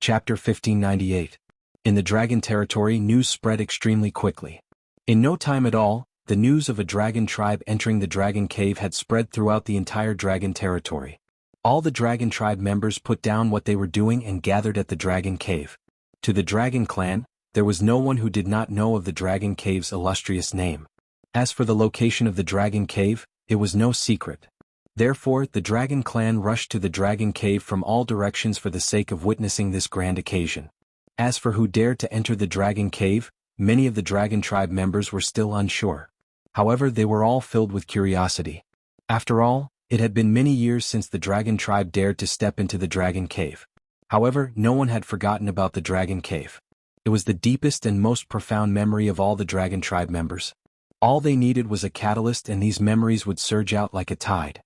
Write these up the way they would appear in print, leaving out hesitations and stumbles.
Chapter 1598. In the dragon territory, news spread extremely quickly. In no time at all, the news of a dragon tribe entering the dragon cave had spread throughout the entire dragon territory. All the dragon tribe members put down what they were doing and gathered at the dragon cave. To the dragon clan, there was no one who did not know of the dragon cave's illustrious name. As for the location of the dragon cave, it was no secret. Therefore, the dragon clan rushed to the dragon cave from all directions for the sake of witnessing this grand occasion. As for who dared to enter the dragon cave, many of the dragon tribe members were still unsure. However, they were all filled with curiosity. After all, it had been many years since the dragon tribe dared to step into the dragon cave. However, no one had forgotten about the dragon cave. It was the deepest and most profound memory of all the dragon tribe members. All they needed was a catalyst, and these memories would surge out like a tide.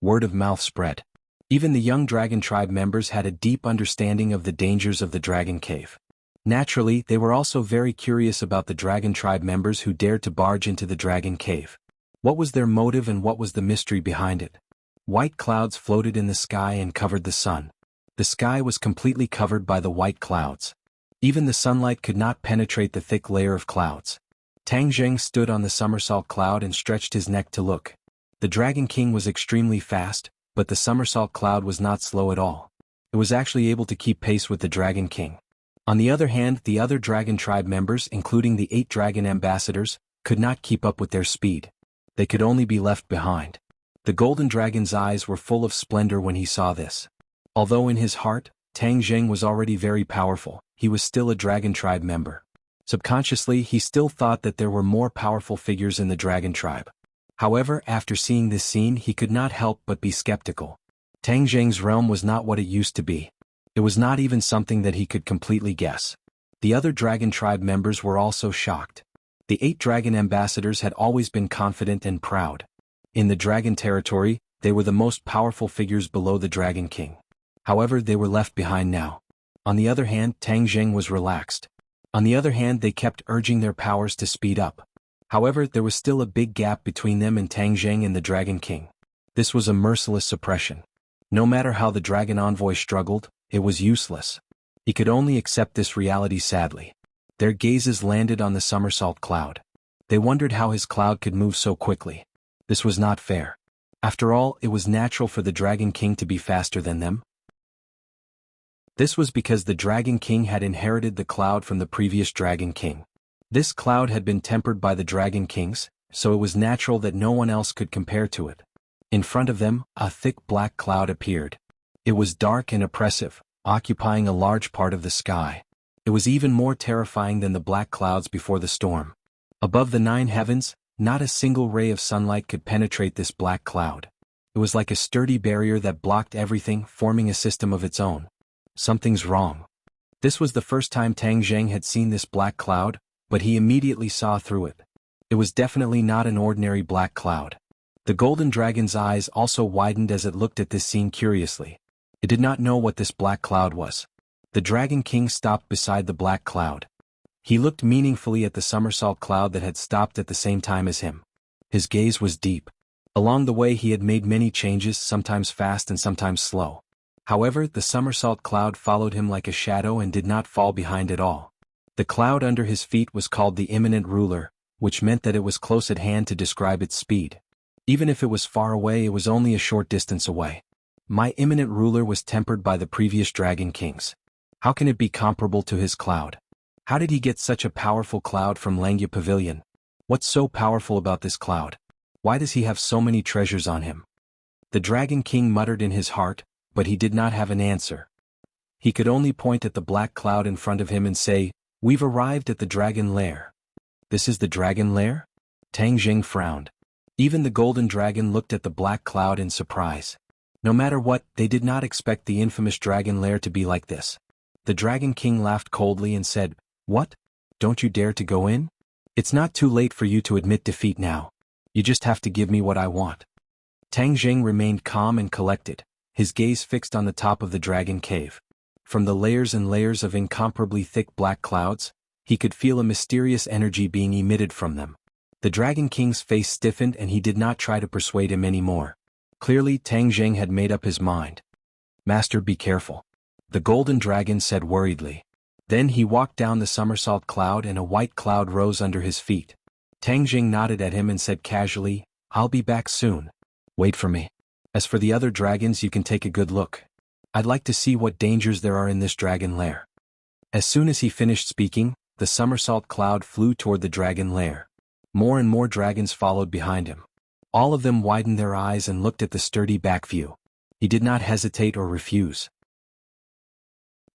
Word of mouth spread. Even the young dragon tribe members had a deep understanding of the dangers of the dragon cave. Naturally, they were also very curious about the dragon tribe members who dared to barge into the dragon cave. What was their motive and what was the mystery behind it? White clouds floated in the sky and covered the sun. The sky was completely covered by the white clouds. Even the sunlight could not penetrate the thick layer of clouds. Tang Zheng stood on the somersault cloud and stretched his neck to look. The Dragon King was extremely fast, but the somersault cloud was not slow at all. It was actually able to keep pace with the Dragon King. On the other hand, the other dragon tribe members, including the 8 dragon ambassadors, could not keep up with their speed. They could only be left behind. The golden dragon's eyes were full of splendor when he saw this. Although in his heart, Tang Zheng was already very powerful, he was still a dragon tribe member. Subconsciously, he still thought that there were more powerful figures in the dragon tribe. However, after seeing this scene, he could not help but be skeptical. Tang Zheng's realm was not what it used to be. It was not even something that he could completely guess. The other dragon tribe members were also shocked. The 8 dragon ambassadors had always been confident and proud. In the dragon territory, they were the most powerful figures below the Dragon King. However, they were left behind now. On the other hand, Tang Zheng was relaxed. On the other hand, they kept urging their powers to speed up. However, there was still a big gap between them and Tang Zheng and the Dragon King. This was a merciless suppression. No matter how the dragon envoy struggled, it was useless. He could only accept this reality sadly. Their gazes landed on the somersault cloud. They wondered how his cloud could move so quickly. This was not fair. After all, it was natural for the Dragon King to be faster than them. This was because the Dragon King had inherited the cloud from the previous Dragon King. This cloud had been tempered by the Dragon Kings, so it was natural that no one else could compare to it. In front of them, a thick black cloud appeared. It was dark and oppressive, occupying a large part of the sky. It was even more terrifying than the black clouds before the storm. Above the 9 heavens, not a single ray of sunlight could penetrate this black cloud. It was like a sturdy barrier that blocked everything, forming a system of its own. Something's wrong. This was the first time Tang Zheng had seen this black cloud, but he immediately saw through it. It was definitely not an ordinary black cloud. The golden dragon's eyes also widened as it looked at this scene curiously. It did not know what this black cloud was. The Dragon King stopped beside the black cloud. He looked meaningfully at the somersault cloud that had stopped at the same time as him. His gaze was deep. Along the way he had made many changes, sometimes fast and sometimes slow. However, the somersault cloud followed him like a shadow and did not fall behind at all. The cloud under his feet was called the imminent ruler, which meant that it was close at hand to describe its speed. Even if it was far away, it was only a short distance away. My imminent ruler was tempered by the previous Dragon Kings. How can it be comparable to his cloud? How did he get such a powerful cloud from Langya Pavilion? What's so powerful about this cloud? Why does he have so many treasures on him? The Dragon King muttered in his heart, but he did not have an answer. He could only point at the black cloud in front of him and say, "We've arrived at the dragon lair." This is the dragon lair? Tang Zheng frowned. Even the golden dragon looked at the black cloud in surprise. No matter what, they did not expect the infamous dragon lair to be like this. The Dragon King laughed coldly and said, "What? Don't you dare to go in? It's not too late for you to admit defeat now. You just have to give me what I want." Tang Zheng remained calm and collected, his gaze fixed on the top of the dragon cave. From the layers and layers of incomparably thick black clouds, he could feel a mysterious energy being emitted from them. The Dragon King's face stiffened and he did not try to persuade him anymore. Clearly, Tang Zheng had made up his mind. "Master, be careful. the golden dragon said worriedly. Then he walked down the somersault cloud and a white cloud rose under his feet. Tang Jing nodded at him and said casually, "I'll be back soon. Wait for me. As for the other dragons, you can take a good look. I'd like to see what dangers there are in this dragon lair." As soon as he finished speaking, the somersault cloud flew toward the dragon lair. More and more dragons followed behind him. All of them widened their eyes and looked at the sturdy back view. He did not hesitate or refuse.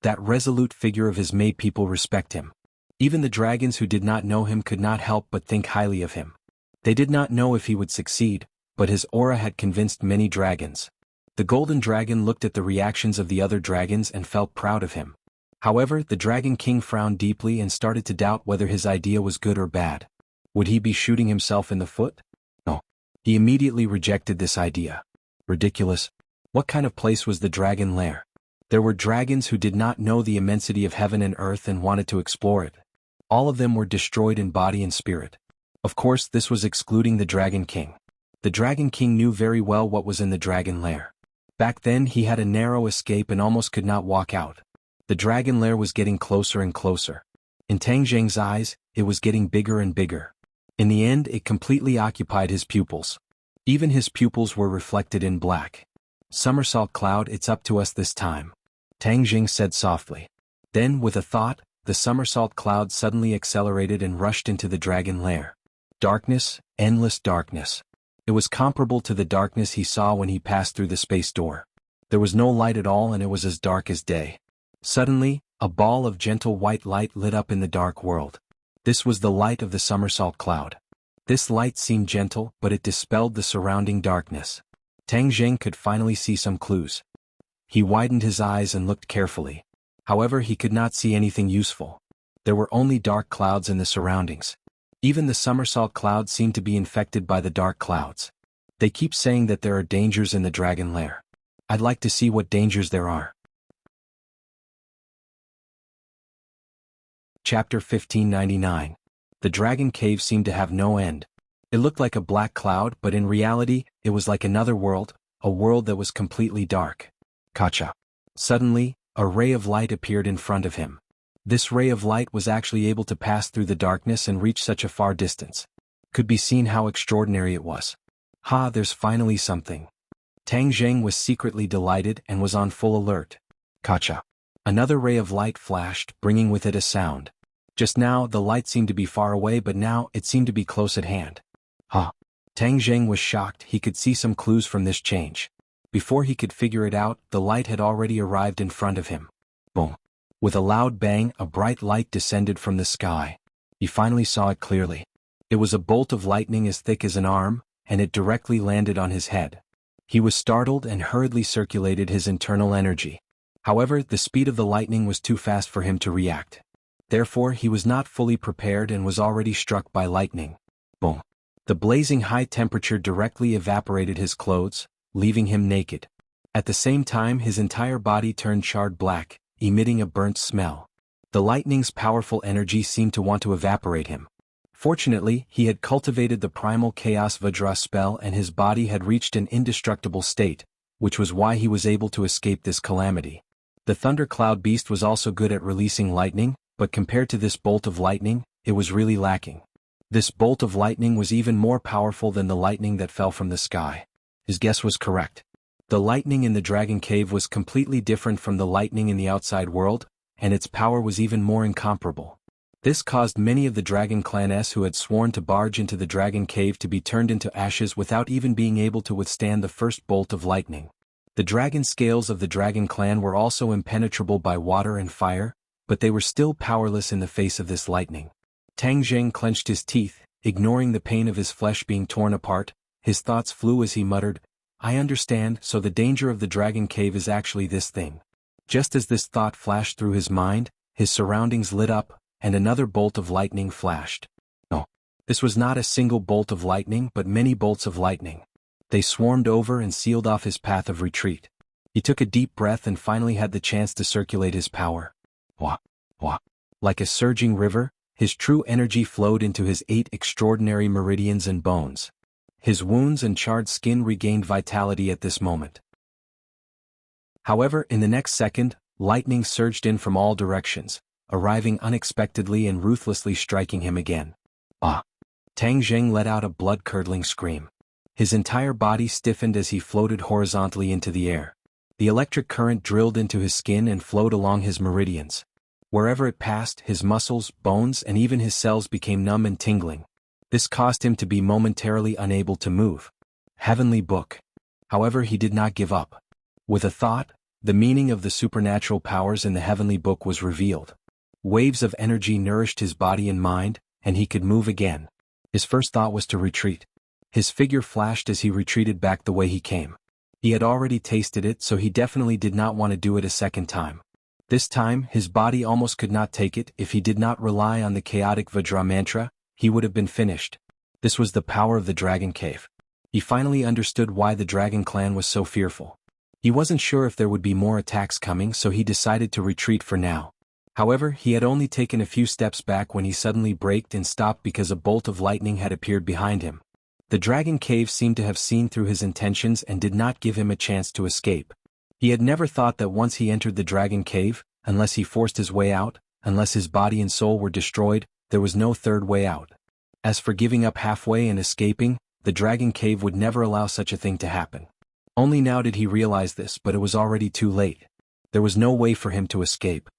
That resolute figure of his made people respect him. Even the dragons who did not know him could not help but think highly of him. They did not know if he would succeed, but his aura had convinced many dragons. The golden dragon looked at the reactions of the other dragons and felt proud of him. However, the Dragon King frowned deeply and started to doubt whether his idea was good or bad. Would he be shooting himself in the foot? No. He immediately rejected this idea. Ridiculous. What kind of place was the dragon lair? There were dragons who did not know the immensity of heaven and earth and wanted to explore it. All of them were destroyed in body and spirit. Of course, this was excluding the Dragon King. The Dragon King knew very well what was in the dragon lair. Back then he had a narrow escape and almost could not walk out. The dragon lair was getting closer and closer. In Tang Jing's eyes, it was getting bigger and bigger. In the end, it completely occupied his pupils. Even his pupils were reflected in black. "Somersault cloud, it's up to us this time," Tang Jing said softly. Then, with a thought, the somersault cloud suddenly accelerated and rushed into the dragon lair. Darkness, endless darkness. It was comparable to the darkness he saw when he passed through the space door. There was no light at all and it was as dark as day. Suddenly, a ball of gentle white light lit up in the dark world. This was the light of the somersault cloud. This light seemed gentle, but it dispelled the surrounding darkness. Tang Jing could finally see some clues. He widened his eyes and looked carefully. However, he could not see anything useful. There were only dark clouds in the surroundings. Even the somersault cloud seemed to be infected by the dark clouds. They keep saying that there are dangers in the dragon lair. I'd like to see what dangers there are. Chapter 1599. The dragon cave seemed to have no end. It looked like a black cloud, but in reality, it was like another world, a world that was completely dark. Kacha. Suddenly, a ray of light appeared in front of him. This ray of light was actually able to pass through the darkness and reach such a far distance. Could be seen how extraordinary it was. Ha, there's finally something. Tang Jing was secretly delighted and was on full alert. Kacha. Another ray of light flashed, bringing with it a sound. Just now, the light seemed to be far away, but now it seemed to be close at hand. Ha. Tang Jing was shocked. He could see some clues from this change. Before he could figure it out, the light had already arrived in front of him. Boom. With a loud bang, a bright light descended from the sky. He finally saw it clearly. It was a bolt of lightning as thick as an arm, and it directly landed on his head. He was startled and hurriedly circulated his internal energy. However, the speed of the lightning was too fast for him to react. Therefore, he was not fully prepared and was already struck by lightning. Boom. The blazing high temperature directly evaporated his clothes, leaving him naked. At the same time, his entire body turned charred black, emitting a burnt smell. The lightning's powerful energy seemed to want to evaporate him. Fortunately, he had cultivated the primal Chaos Vajra spell and his body had reached an indestructible state, which was why he was able to escape this calamity. The thundercloud beast was also good at releasing lightning, but compared to this bolt of lightning, it was really lacking. This bolt of lightning was even more powerful than the lightning that fell from the sky. His guess was correct. The lightning in the dragon cave was completely different from the lightning in the outside world, and its power was even more incomparable. This caused many of the dragon clans who had sworn to barge into the dragon cave to be turned into ashes without even being able to withstand the first bolt of lightning. The dragon scales of the dragon clan were also impenetrable by water and fire, but they were still powerless in the face of this lightning. Tang Jing clenched his teeth, ignoring the pain of his flesh being torn apart. His thoughts flew as he muttered, "I understand, so the danger of the dragon cave is actually this thing." Just as this thought flashed through his mind, his surroundings lit up, and another bolt of lightning flashed. No. This was not a single bolt of lightning but many bolts of lightning. They swarmed over and sealed off his path of retreat. He took a deep breath and finally had the chance to circulate his power. Wah, wah. Like a surging river, his true energy flowed into his 8 extraordinary meridians and bones. His wounds and charred skin regained vitality at this moment. However, in the next second, Lightning surged in from all directions, arriving unexpectedly and ruthlessly striking him again. Ah! Tang Zheng let out a blood-curdling scream. His entire body stiffened as he floated horizontally into the air. The electric current drilled into his skin and flowed along his meridians. Wherever it passed, his muscles, bones, and even his cells became numb and tingling. This caused him to be momentarily unable to move. Heavenly Book. However, he did not give up. With a thought, the meaning of the supernatural powers in the Heavenly Book was revealed. Waves of energy nourished his body and mind, and he could move again. His first thought was to retreat. His figure flashed as he retreated back the way he came. He had already tasted it, so he definitely did not want to do it a second time. This time, his body almost could not take it. If he did not rely on the chaotic Vajra mantra, he would have been finished. This was the power of the Dragon Cave. He finally understood why the Dragon Clan was so fearful. He wasn't sure if there would be more attacks coming, so he decided to retreat for now. However, he had only taken a few steps back when he suddenly braked and stopped because a bolt of lightning had appeared behind him. The Dragon Cave seemed to have seen through his intentions and did not give him a chance to escape. He had never thought that once he entered the Dragon Cave, unless he forced his way out, unless his body and soul were destroyed, there was no third way out. As for giving up halfway and escaping, the Dragon Cave would never allow such a thing to happen. Only now did he realize this, but it was already too late. There was no way for him to escape.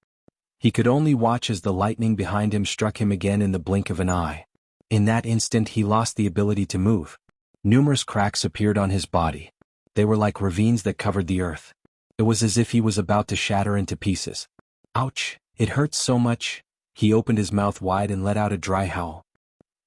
He could only watch as the lightning behind him struck him again in the blink of an eye. In that instant he lost the ability to move. Numerous cracks appeared on his body. They were like ravines that covered the earth. It was as if he was about to shatter into pieces. Ouch! It hurts so much. He opened his mouth wide and let out a dry howl.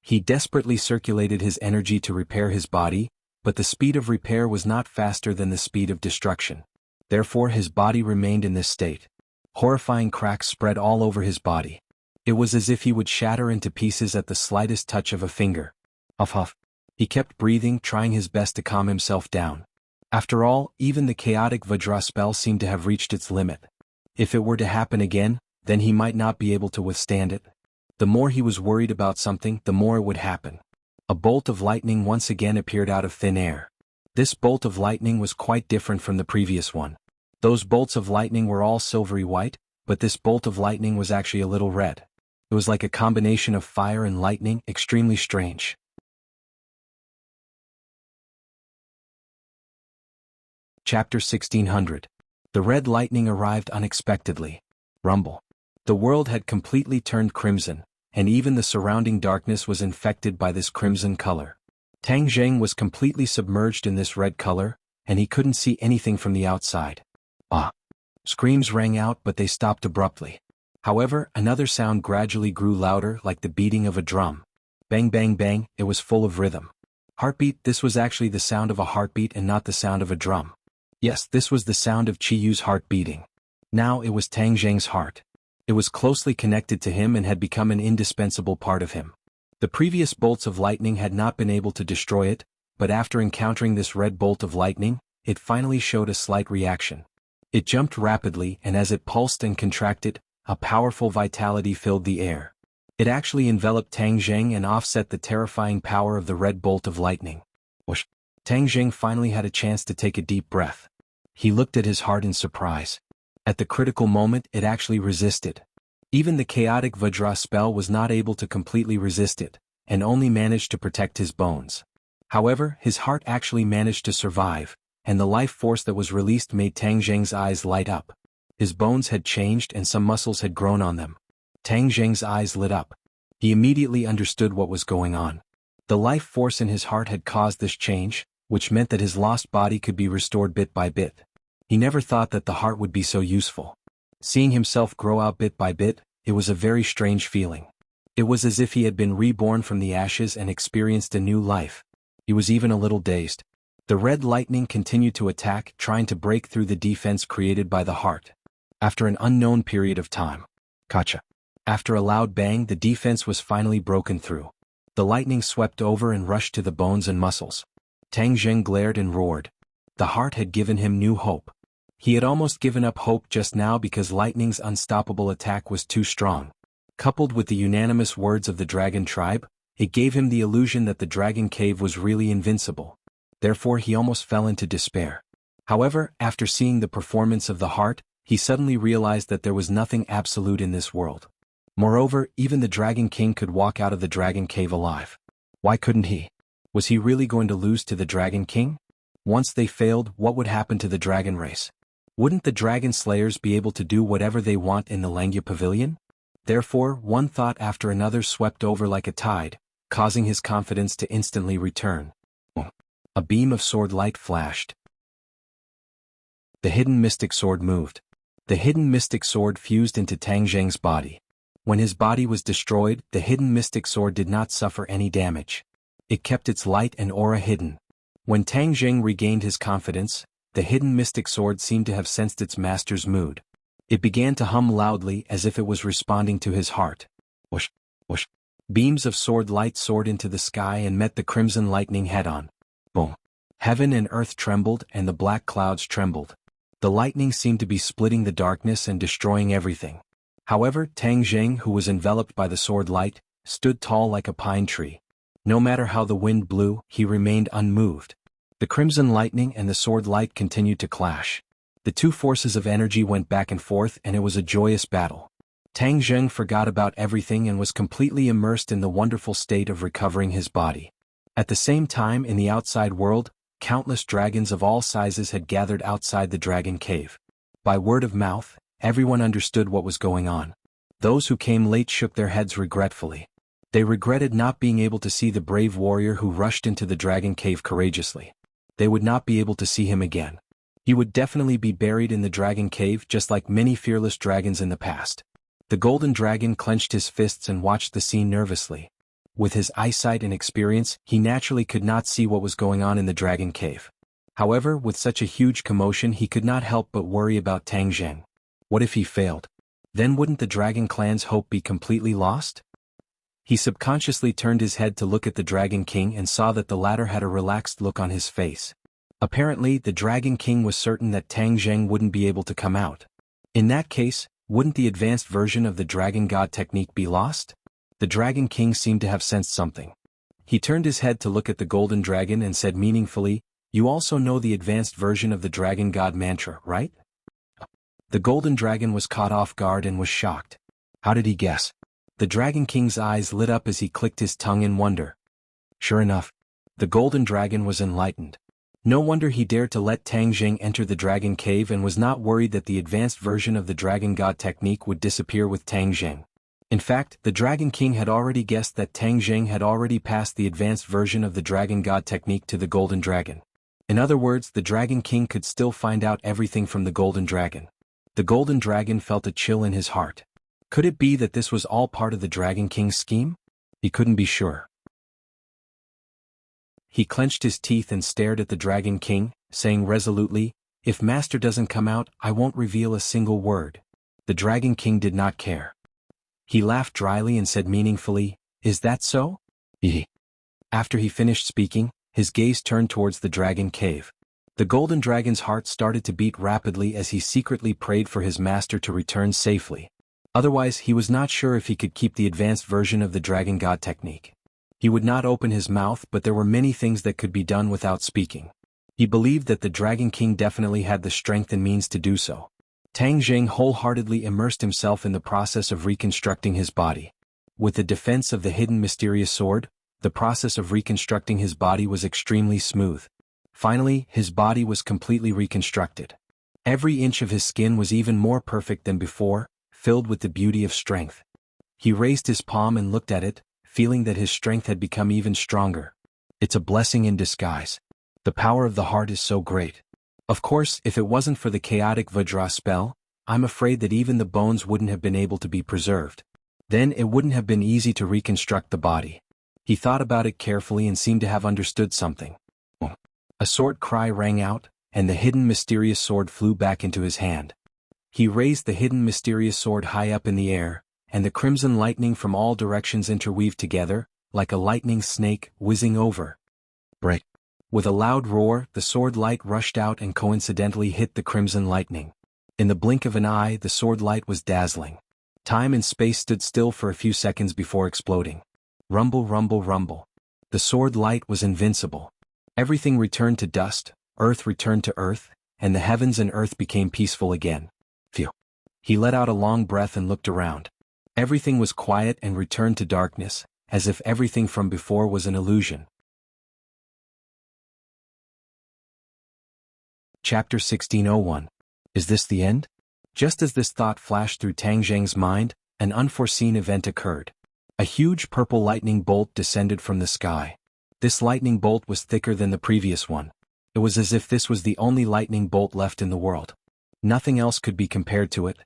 He desperately circulated his energy to repair his body, but the speed of repair was not faster than the speed of destruction. Therefore his body remained in this state. Horrifying cracks spread all over his body. It was as if he would shatter into pieces at the slightest touch of a finger. Huff huff. He kept breathing, trying his best to calm himself down. After all, even the chaotic Vajra spell seemed to have reached its limit. If it were to happen again, then he might not be able to withstand it. The more he was worried about something, the more it would happen. A bolt of lightning once again appeared out of thin air. This bolt of lightning was quite different from the previous one. Those bolts of lightning were all silvery white, but this bolt of lightning was actually a little red. It was like a combination of fire and lightning, extremely strange. Chapter 1600. The red lightning arrived unexpectedly. Rumble. The world had completely turned crimson, and even the surrounding darkness was infected by this crimson color. Tang Zheng was completely submerged in this red color, and he couldn't see anything from the outside. Ah! Screams rang out, but they stopped abruptly. However, another sound gradually grew louder, like the beating of a drum. Bang bang bang, it was full of rhythm. Heartbeat. This was actually the sound of a heartbeat and not the sound of a drum. Yes, this was the sound of Chiyu's heart beating. Now it was Tang Zheng's heart. It was closely connected to him and had become an indispensable part of him. The previous bolts of lightning had not been able to destroy it, but after encountering this red bolt of lightning, it finally showed a slight reaction. It jumped rapidly, and as it pulsed and contracted, a powerful vitality filled the air. It actually enveloped Tang Zheng and offset the terrifying power of the red bolt of lightning. Whoosh! Tang Zheng finally had a chance to take a deep breath. He looked at his heart in surprise. At the critical moment, it actually resisted. Even the chaotic Vajra spell was not able to completely resist it, and only managed to protect his bones. However, his heart actually managed to survive, and the life force that was released made Tang Zheng's eyes light up. His bones had changed and some muscles had grown on them. Tang Zheng's eyes lit up. He immediately understood what was going on. The life force in his heart had caused this change, which meant that his lost body could be restored bit by bit. He never thought that the heart would be so useful. Seeing himself grow out bit by bit, it was a very strange feeling. It was as if he had been reborn from the ashes and experienced a new life. He was even a little dazed. The red lightning continued to attack, trying to break through the defense created by the heart. After an unknown period of time. Gotcha. After a loud bang, the defense was finally broken through. The lightning swept over and rushed to the bones and muscles. Tang Zheng glared and roared. The heart had given him new hope. He had almost given up hope just now because lightning's unstoppable attack was too strong. Coupled with the unanimous words of the dragon tribe, it gave him the illusion that the dragon cave was really invincible. Therefore he almost fell into despair. However, after seeing the performance of the heart, he suddenly realized that there was nothing absolute in this world. Moreover, even the Dragon King could walk out of the Dragon Cave alive. Why couldn't he? Was he really going to lose to the Dragon King? Once they failed, what would happen to the dragon race? Wouldn't the dragon slayers be able to do whatever they want in the Langya Pavilion? Therefore, one thought after another swept over like a tide, causing his confidence to instantly return. A beam of sword light flashed. The hidden mystic sword moved. The hidden mystic sword fused into Tang Zheng's body. When his body was destroyed, the hidden mystic sword did not suffer any damage. It kept its light and aura hidden. When Tang Zheng regained his confidence, the hidden mystic sword seemed to have sensed its master's mood. It began to hum loudly as if it was responding to his heart. Whoosh, whoosh. Beams of sword light soared into the sky and met the crimson lightning head-on. Boom. Heaven and earth trembled and the black clouds trembled. The lightning seemed to be splitting the darkness and destroying everything. However, Tang Zheng, who was enveloped by the sword light, stood tall like a pine tree. No matter how the wind blew, he remained unmoved. The crimson lightning and the sword light continued to clash. The two forces of energy went back and forth and it was a joyous battle. Tang Zheng forgot about everything and was completely immersed in the wonderful state of recovering his body. At the same time, in the outside world, countless dragons of all sizes had gathered outside the dragon cave. By word of mouth, everyone understood what was going on. Those who came late shook their heads regretfully. They regretted not being able to see the brave warrior who rushed into the dragon cave courageously. They would not be able to see him again. He would definitely be buried in the dragon cave just like many fearless dragons in the past. The golden dragon clenched his fists and watched the scene nervously. With his eyesight and experience, he naturally could not see what was going on in the dragon cave. However, with such a huge commotion he could not help but worry about Tang Zheng. What if he failed? Then wouldn't the dragon clan's hope be completely lost? He subconsciously turned his head to look at the Dragon King and saw that the latter had a relaxed look on his face. Apparently, the Dragon King was certain that Tang Zheng wouldn't be able to come out. In that case, wouldn't the advanced version of the Dragon God technique be lost? The Dragon King seemed to have sensed something. He turned his head to look at the Golden Dragon and said meaningfully, "You also know the advanced version of the Dragon God mantra, right?" The Golden Dragon was caught off guard and was shocked. How did he guess? The Dragon King's eyes lit up as he clicked his tongue in wonder. Sure enough, the Golden Dragon was enlightened. No wonder he dared to let Tang Zheng enter the Dragon Cave and was not worried that the advanced version of the Dragon God technique would disappear with Tang Zheng. In fact, the Dragon King had already guessed that Tang Zheng had already passed the advanced version of the Dragon God technique to the Golden Dragon. In other words, the Dragon King could still find out everything from the Golden Dragon. The Golden Dragon felt a chill in his heart. Could it be that this was all part of the Dragon King's scheme? He couldn't be sure. He clenched his teeth and stared at the Dragon King, saying resolutely, "If Master doesn't come out, I won't reveal a single word." The Dragon King did not care. He laughed dryly and said meaningfully, "Is that so?" After he finished speaking, his gaze turned towards the Dragon Cave. The Golden Dragon's heart started to beat rapidly as he secretly prayed for his master to return safely. Otherwise, he was not sure if he could keep the advanced version of the Dragon God technique. He would not open his mouth, but there were many things that could be done without speaking. He believed that the Dragon King definitely had the strength and means to do so. Tang Zheng wholeheartedly immersed himself in the process of reconstructing his body. With the defense of the hidden mysterious sword, the process of reconstructing his body was extremely smooth. Finally, his body was completely reconstructed. Every inch of his skin was even more perfect than before, filled with the beauty of strength. He raised his palm and looked at it, feeling that his strength had become even stronger. It's a blessing in disguise. The power of the heart is so great. Of course, if it wasn't for the chaotic Vajra spell, I'm afraid that even the bones wouldn't have been able to be preserved. Then it wouldn't have been easy to reconstruct the body. He thought about it carefully and seemed to have understood something. A sword cry rang out, and the hidden mysterious sword flew back into his hand. He raised the hidden mysterious sword high up in the air, and the crimson lightning from all directions interweaved together, like a lightning snake whizzing over. Break. With a loud roar, the sword light rushed out and coincidentally hit the crimson lightning. In the blink of an eye, the sword light was dazzling. Time and space stood still for a few seconds before exploding. Rumble, rumble, rumble. The sword light was invincible. Everything returned to dust, earth returned to earth, and the heavens and earth became peaceful again. Phew. He let out a long breath and looked around. Everything was quiet and returned to darkness, as if everything from before was an illusion. Chapter 1601. Is this the end? Just as this thought flashed through Tang Zheng's mind, an unforeseen event occurred. A huge purple lightning bolt descended from the sky. This lightning bolt was thicker than the previous one. It was as if this was the only lightning bolt left in the world. Nothing else could be compared to it.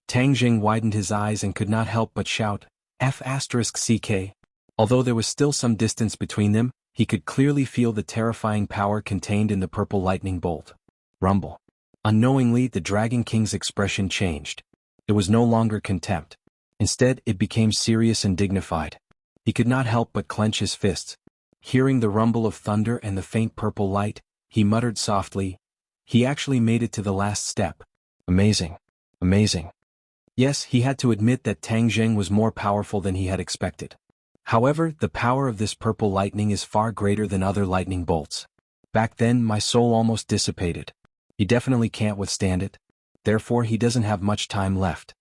Tang Zheng widened his eyes and could not help but shout, F***CK. Although there was still some distance between them, he could clearly feel the terrifying power contained in the purple lightning bolt. Rumble. Unknowingly, the Dragon King's expression changed. It was no longer contempt. Instead, it became serious and dignified. He could not help but clench his fists. Hearing the rumble of thunder and the faint purple light, he muttered softly, he actually made it to the last step. Amazing. Amazing. Yes, he had to admit that Tang Zheng was more powerful than he had expected. However, the power of this purple lightning is far greater than other lightning bolts. Back then, my soul almost dissipated. He definitely can't withstand it. Therefore, he doesn't have much time left.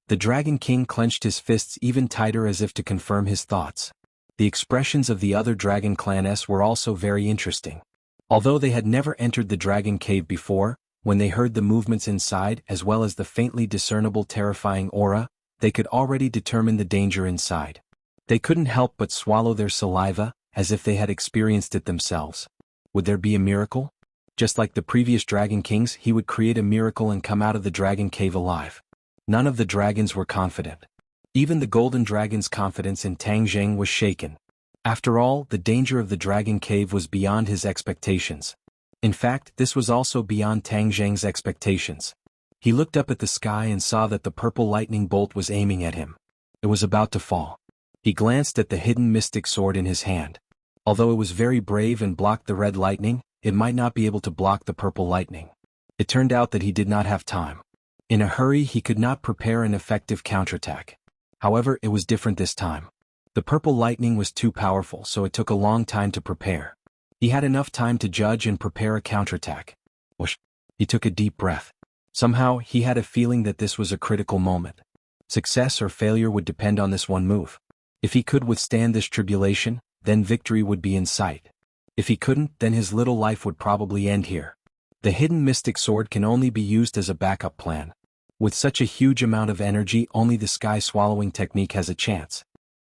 The Dragon King clenched his fists even tighter as if to confirm his thoughts. The expressions of the other Dragon Clans were also very interesting. Although they had never entered the Dragon Cave before, when they heard the movements inside as well as the faintly discernible terrifying aura, they could already determine the danger inside. They couldn't help but swallow their saliva, as if they had experienced it themselves. Would there be a miracle? Just like the previous Dragon Kings, he would create a miracle and come out of the Dragon Cave alive. None of the dragons were confident. Even the Golden Dragon's confidence in Tang Zheng was shaken. After all, the danger of the Dragon Cave was beyond his expectations. In fact, this was also beyond Tang Zheng's expectations. He looked up at the sky and saw that the purple lightning bolt was aiming at him. It was about to fall. He glanced at the hidden mystic sword in his hand. Although it was very brave and blocked the red lightning, it might not be able to block the purple lightning. It turned out that he did not have time. In a hurry, he could not prepare an effective counterattack. However, it was different this time. The purple lightning was too powerful, so it took a long time to prepare. He had enough time to judge and prepare a counterattack. Whoosh! He took a deep breath. Somehow, he had a feeling that this was a critical moment. Success or failure would depend on this one move. If he could withstand this tribulation, then victory would be in sight. If he couldn't, then his little life would probably end here. The hidden mystic sword can only be used as a backup plan. With such a huge amount of energy, only the sky swallowing technique has a chance.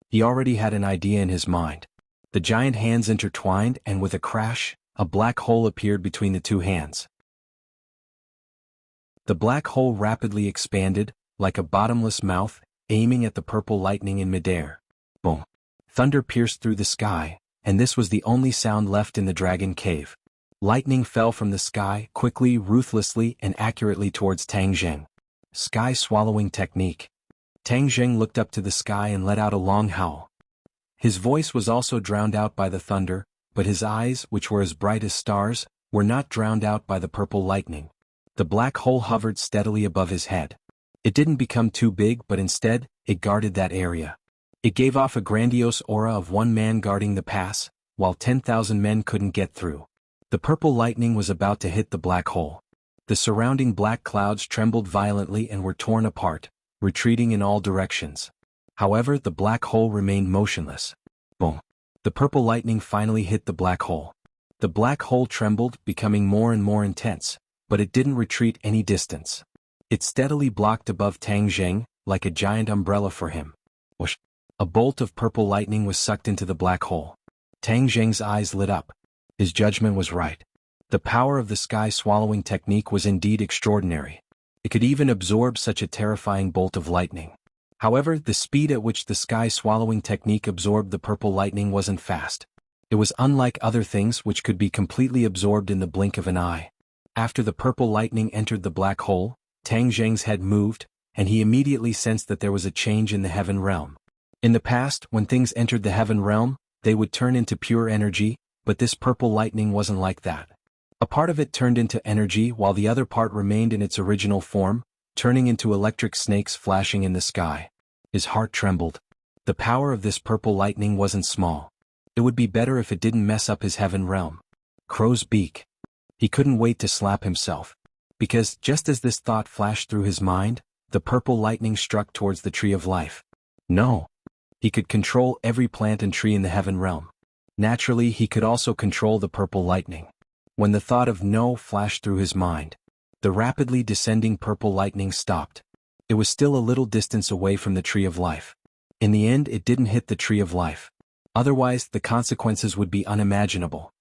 He already had an idea in his mind. The giant hands intertwined and with a crash, a black hole appeared between the two hands. The black hole rapidly expanded, like a bottomless mouth, aiming at the purple lightning in midair. Boom! Thunder pierced through the sky, and this was the only sound left in the Dragon Cave. Lightning fell from the sky, quickly, ruthlessly, and accurately towards Tang Zheng. Sky-swallowing technique. Tang Zheng looked up to the sky and let out a long howl. His voice was also drowned out by the thunder, but his eyes, which were as bright as stars, were not drowned out by the purple lightning. The black hole hovered steadily above his head. It didn't become too big, but instead, it guarded that area. It gave off a grandiose aura of one man guarding the pass, while 10,000 men couldn't get through. The purple lightning was about to hit the black hole. The surrounding black clouds trembled violently and were torn apart, retreating in all directions. However, the black hole remained motionless. Boom! The purple lightning finally hit the black hole. The black hole trembled, becoming more and more intense, but it didn't retreat any distance. It steadily blocked above Tang Zheng, like a giant umbrella for him. Whoosh! A bolt of purple lightning was sucked into the black hole. Tang Zheng's eyes lit up. His judgment was right. The power of the sky-swallowing technique was indeed extraordinary. It could even absorb such a terrifying bolt of lightning. However, the speed at which the sky-swallowing technique absorbed the purple lightning wasn't fast. It was unlike other things which could be completely absorbed in the blink of an eye. After the purple lightning entered the black hole, Tang Zheng's head moved, and he immediately sensed that there was a change in the heaven realm. In the past, when things entered the heaven realm, they would turn into pure energy, but this purple lightning wasn't like that. A part of it turned into energy while the other part remained in its original form, turning into electric snakes flashing in the sky. His heart trembled. The power of this purple lightning wasn't small. It would be better if it didn't mess up his heaven realm. Crow's beak. He couldn't wait to slap himself. Because, just as this thought flashed through his mind, the purple lightning struck towards the tree of life. No. He could control every plant and tree in the heaven realm. Naturally, he could also control the purple lightning. When the thought of no flashed through his mind, the rapidly descending purple lightning stopped. It was still a little distance away from the tree of life. In the end, it didn't hit the tree of life. Otherwise, the consequences would be unimaginable.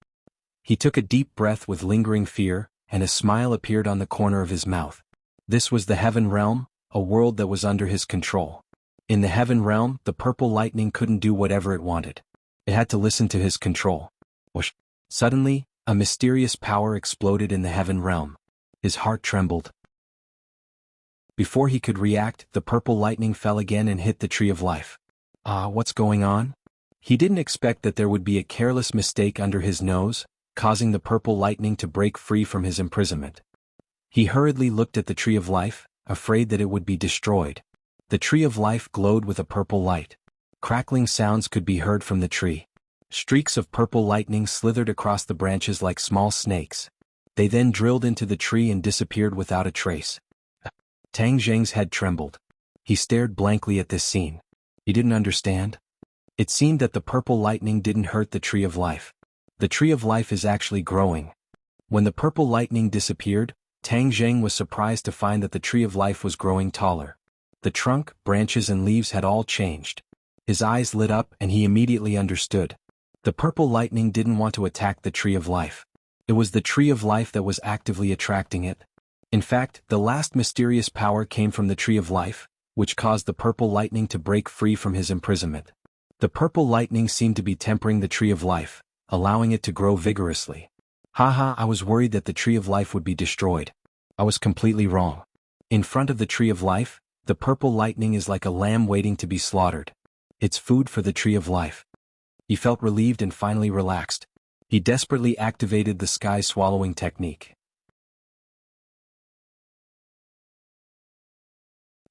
He took a deep breath with lingering fear, and a smile appeared on the corner of his mouth. This was the heaven realm, a world that was under his control. In the heaven realm, the purple lightning couldn't do whatever it wanted. It had to listen to his control. Whoosh! Suddenly, a mysterious power exploded in the heaven realm. His heart trembled. Before he could react, the purple lightning fell again and hit the tree of life. What's going on? He didn't expect that there would be a careless mistake under his nose, causing the purple lightning to break free from his imprisonment. He hurriedly looked at the tree of life, afraid that it would be destroyed. The tree of life glowed with a purple light. Crackling sounds could be heard from the tree. Streaks of purple lightning slithered across the branches like small snakes. They then drilled into the tree and disappeared without a trace. Tang Zheng's head trembled. He stared blankly at this scene. He didn't understand. It seemed that the purple lightning didn't hurt the tree of life. The tree of life is actually growing. When the purple lightning disappeared, Tang Zheng was surprised to find that the tree of life was growing taller. The trunk, branches and leaves had all changed. His eyes lit up and he immediately understood. The purple lightning didn't want to attack the tree of life. It was the tree of life that was actively attracting it. In fact, the last mysterious power came from the tree of life, which caused the purple lightning to break free from his imprisonment. The purple lightning seemed to be tempering the tree of life, allowing it to grow vigorously. Haha, I was worried that the tree of life would be destroyed. I was completely wrong. In front of the tree of life, the purple lightning is like a lamb waiting to be slaughtered. It's food for the tree of life. He felt relieved and finally relaxed. He desperately activated the sky swallowing technique.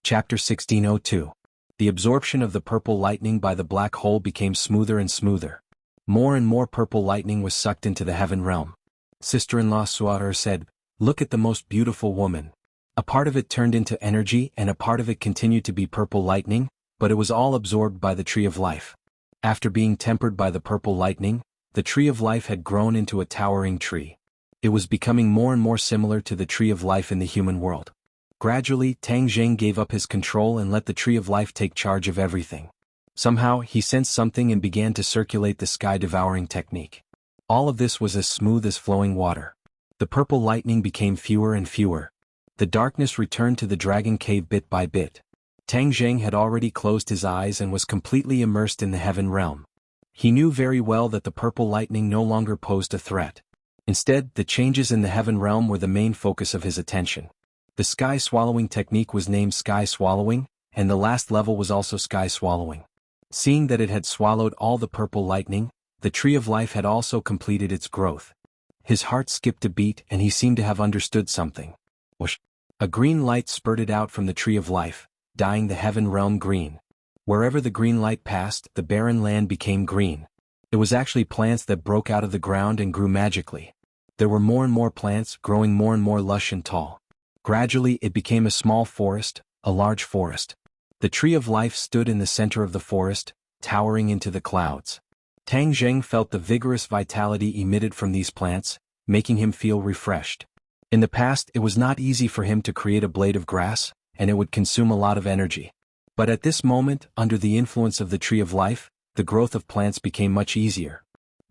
Chapter 1602. The absorption of the purple lightning by the black hole became smoother and smoother. More and more purple lightning was sucked into the heaven realm. Sister-in-law Suarer said, "Look at the most beautiful woman." A part of it turned into energy and a part of it continued to be purple lightning, but it was all absorbed by the tree of life. After being tempered by the purple lightning, the tree of life had grown into a towering tree. It was becoming more and more similar to the tree of life in the human world. Gradually, Tang Zheng gave up his control and let the tree of life take charge of everything. Somehow, he sensed something and began to circulate the sky-devouring technique. All of this was as smooth as flowing water. The purple lightning became fewer and fewer. The darkness returned to the dragon cave bit by bit. Tang Zheng had already closed his eyes and was completely immersed in the heaven realm. He knew very well that the purple lightning no longer posed a threat. Instead, the changes in the heaven realm were the main focus of his attention. The sky swallowing technique was named sky swallowing, and the last level was also sky swallowing. Seeing that it had swallowed all the purple lightning, the tree of life had also completed its growth. His heart skipped a beat and he seemed to have understood something. Whoosh! A green light spurted out from the tree of life, dyeing the heaven realm green. Wherever the green light passed, the barren land became green. It was actually plants that broke out of the ground and grew magically. There were more and more plants growing more and more lush and tall. Gradually it became a small forest, a large forest. The tree of life stood in the center of the forest, towering into the clouds. Tang Zheng felt the vigorous vitality emitted from these plants, making him feel refreshed. In the past, it was not easy for him to create a blade of grass, and it would consume a lot of energy. But at this moment, under the influence of the tree of life, the growth of plants became much easier.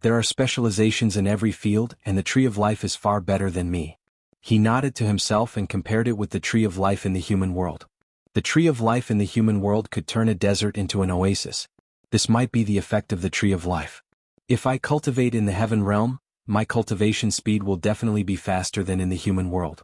There are specializations in every field, and the tree of life is far better than me. He nodded to himself and compared it with the tree of life in the human world. The tree of life in the human world could turn a desert into an oasis. This might be the effect of the tree of life. If I cultivate in the heaven realm, my cultivation speed will definitely be faster than in the human world.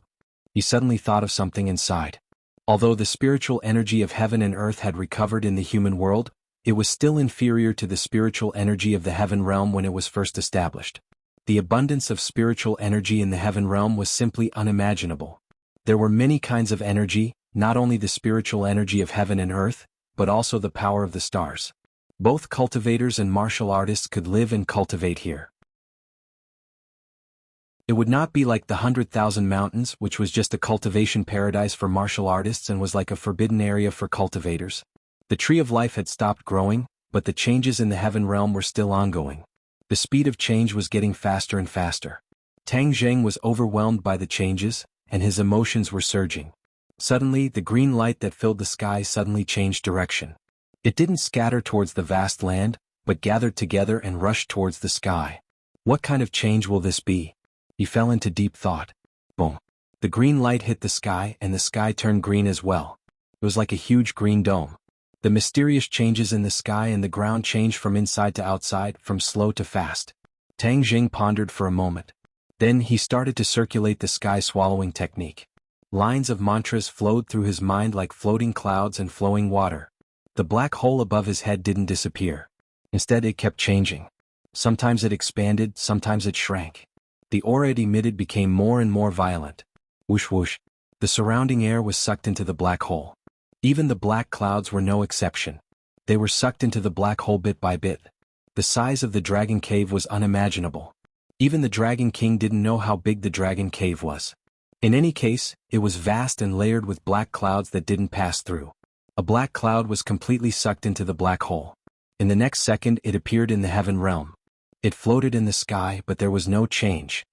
He suddenly thought of something and sighed. Although the spiritual energy of heaven and earth had recovered in the human world, it was still inferior to the spiritual energy of the heaven realm when it was first established. The abundance of spiritual energy in the heaven realm was simply unimaginable. There were many kinds of energy, not only the spiritual energy of heaven and earth, but also the power of the stars. Both cultivators and martial artists could live and cultivate here. It would not be like the 100,000 Mountains, which was just a cultivation paradise for martial artists and was like a forbidden area for cultivators. The tree of life had stopped growing, but the changes in the heaven realm were still ongoing. The speed of change was getting faster and faster. Tang Zheng was overwhelmed by the changes, and his emotions were surging. Suddenly, the green light that filled the sky suddenly changed direction. It didn't scatter towards the vast land, but gathered together and rushed towards the sky. What kind of change will this be? He fell into deep thought. Boom. The green light hit the sky and the sky turned green as well. It was like a huge green dome. The mysterious changes in the sky and the ground changed from inside to outside, from slow to fast. Tang Jing pondered for a moment. Then he started to circulate the sky-swallowing technique. Lines of mantras flowed through his mind like floating clouds and flowing water. The black hole above his head didn't disappear. Instead, it kept changing. Sometimes it expanded, sometimes it shrank. The aura it emitted became more and more violent. Whoosh whoosh. The surrounding air was sucked into the black hole. Even the black clouds were no exception. They were sucked into the black hole bit by bit. The size of the dragon cave was unimaginable. Even the Dragon King didn't know how big the dragon cave was. In any case, it was vast and layered with black clouds that didn't pass through. A black cloud was completely sucked into the black hole. In the next second it appeared in the heaven realm. It floated in the sky, but there was no change.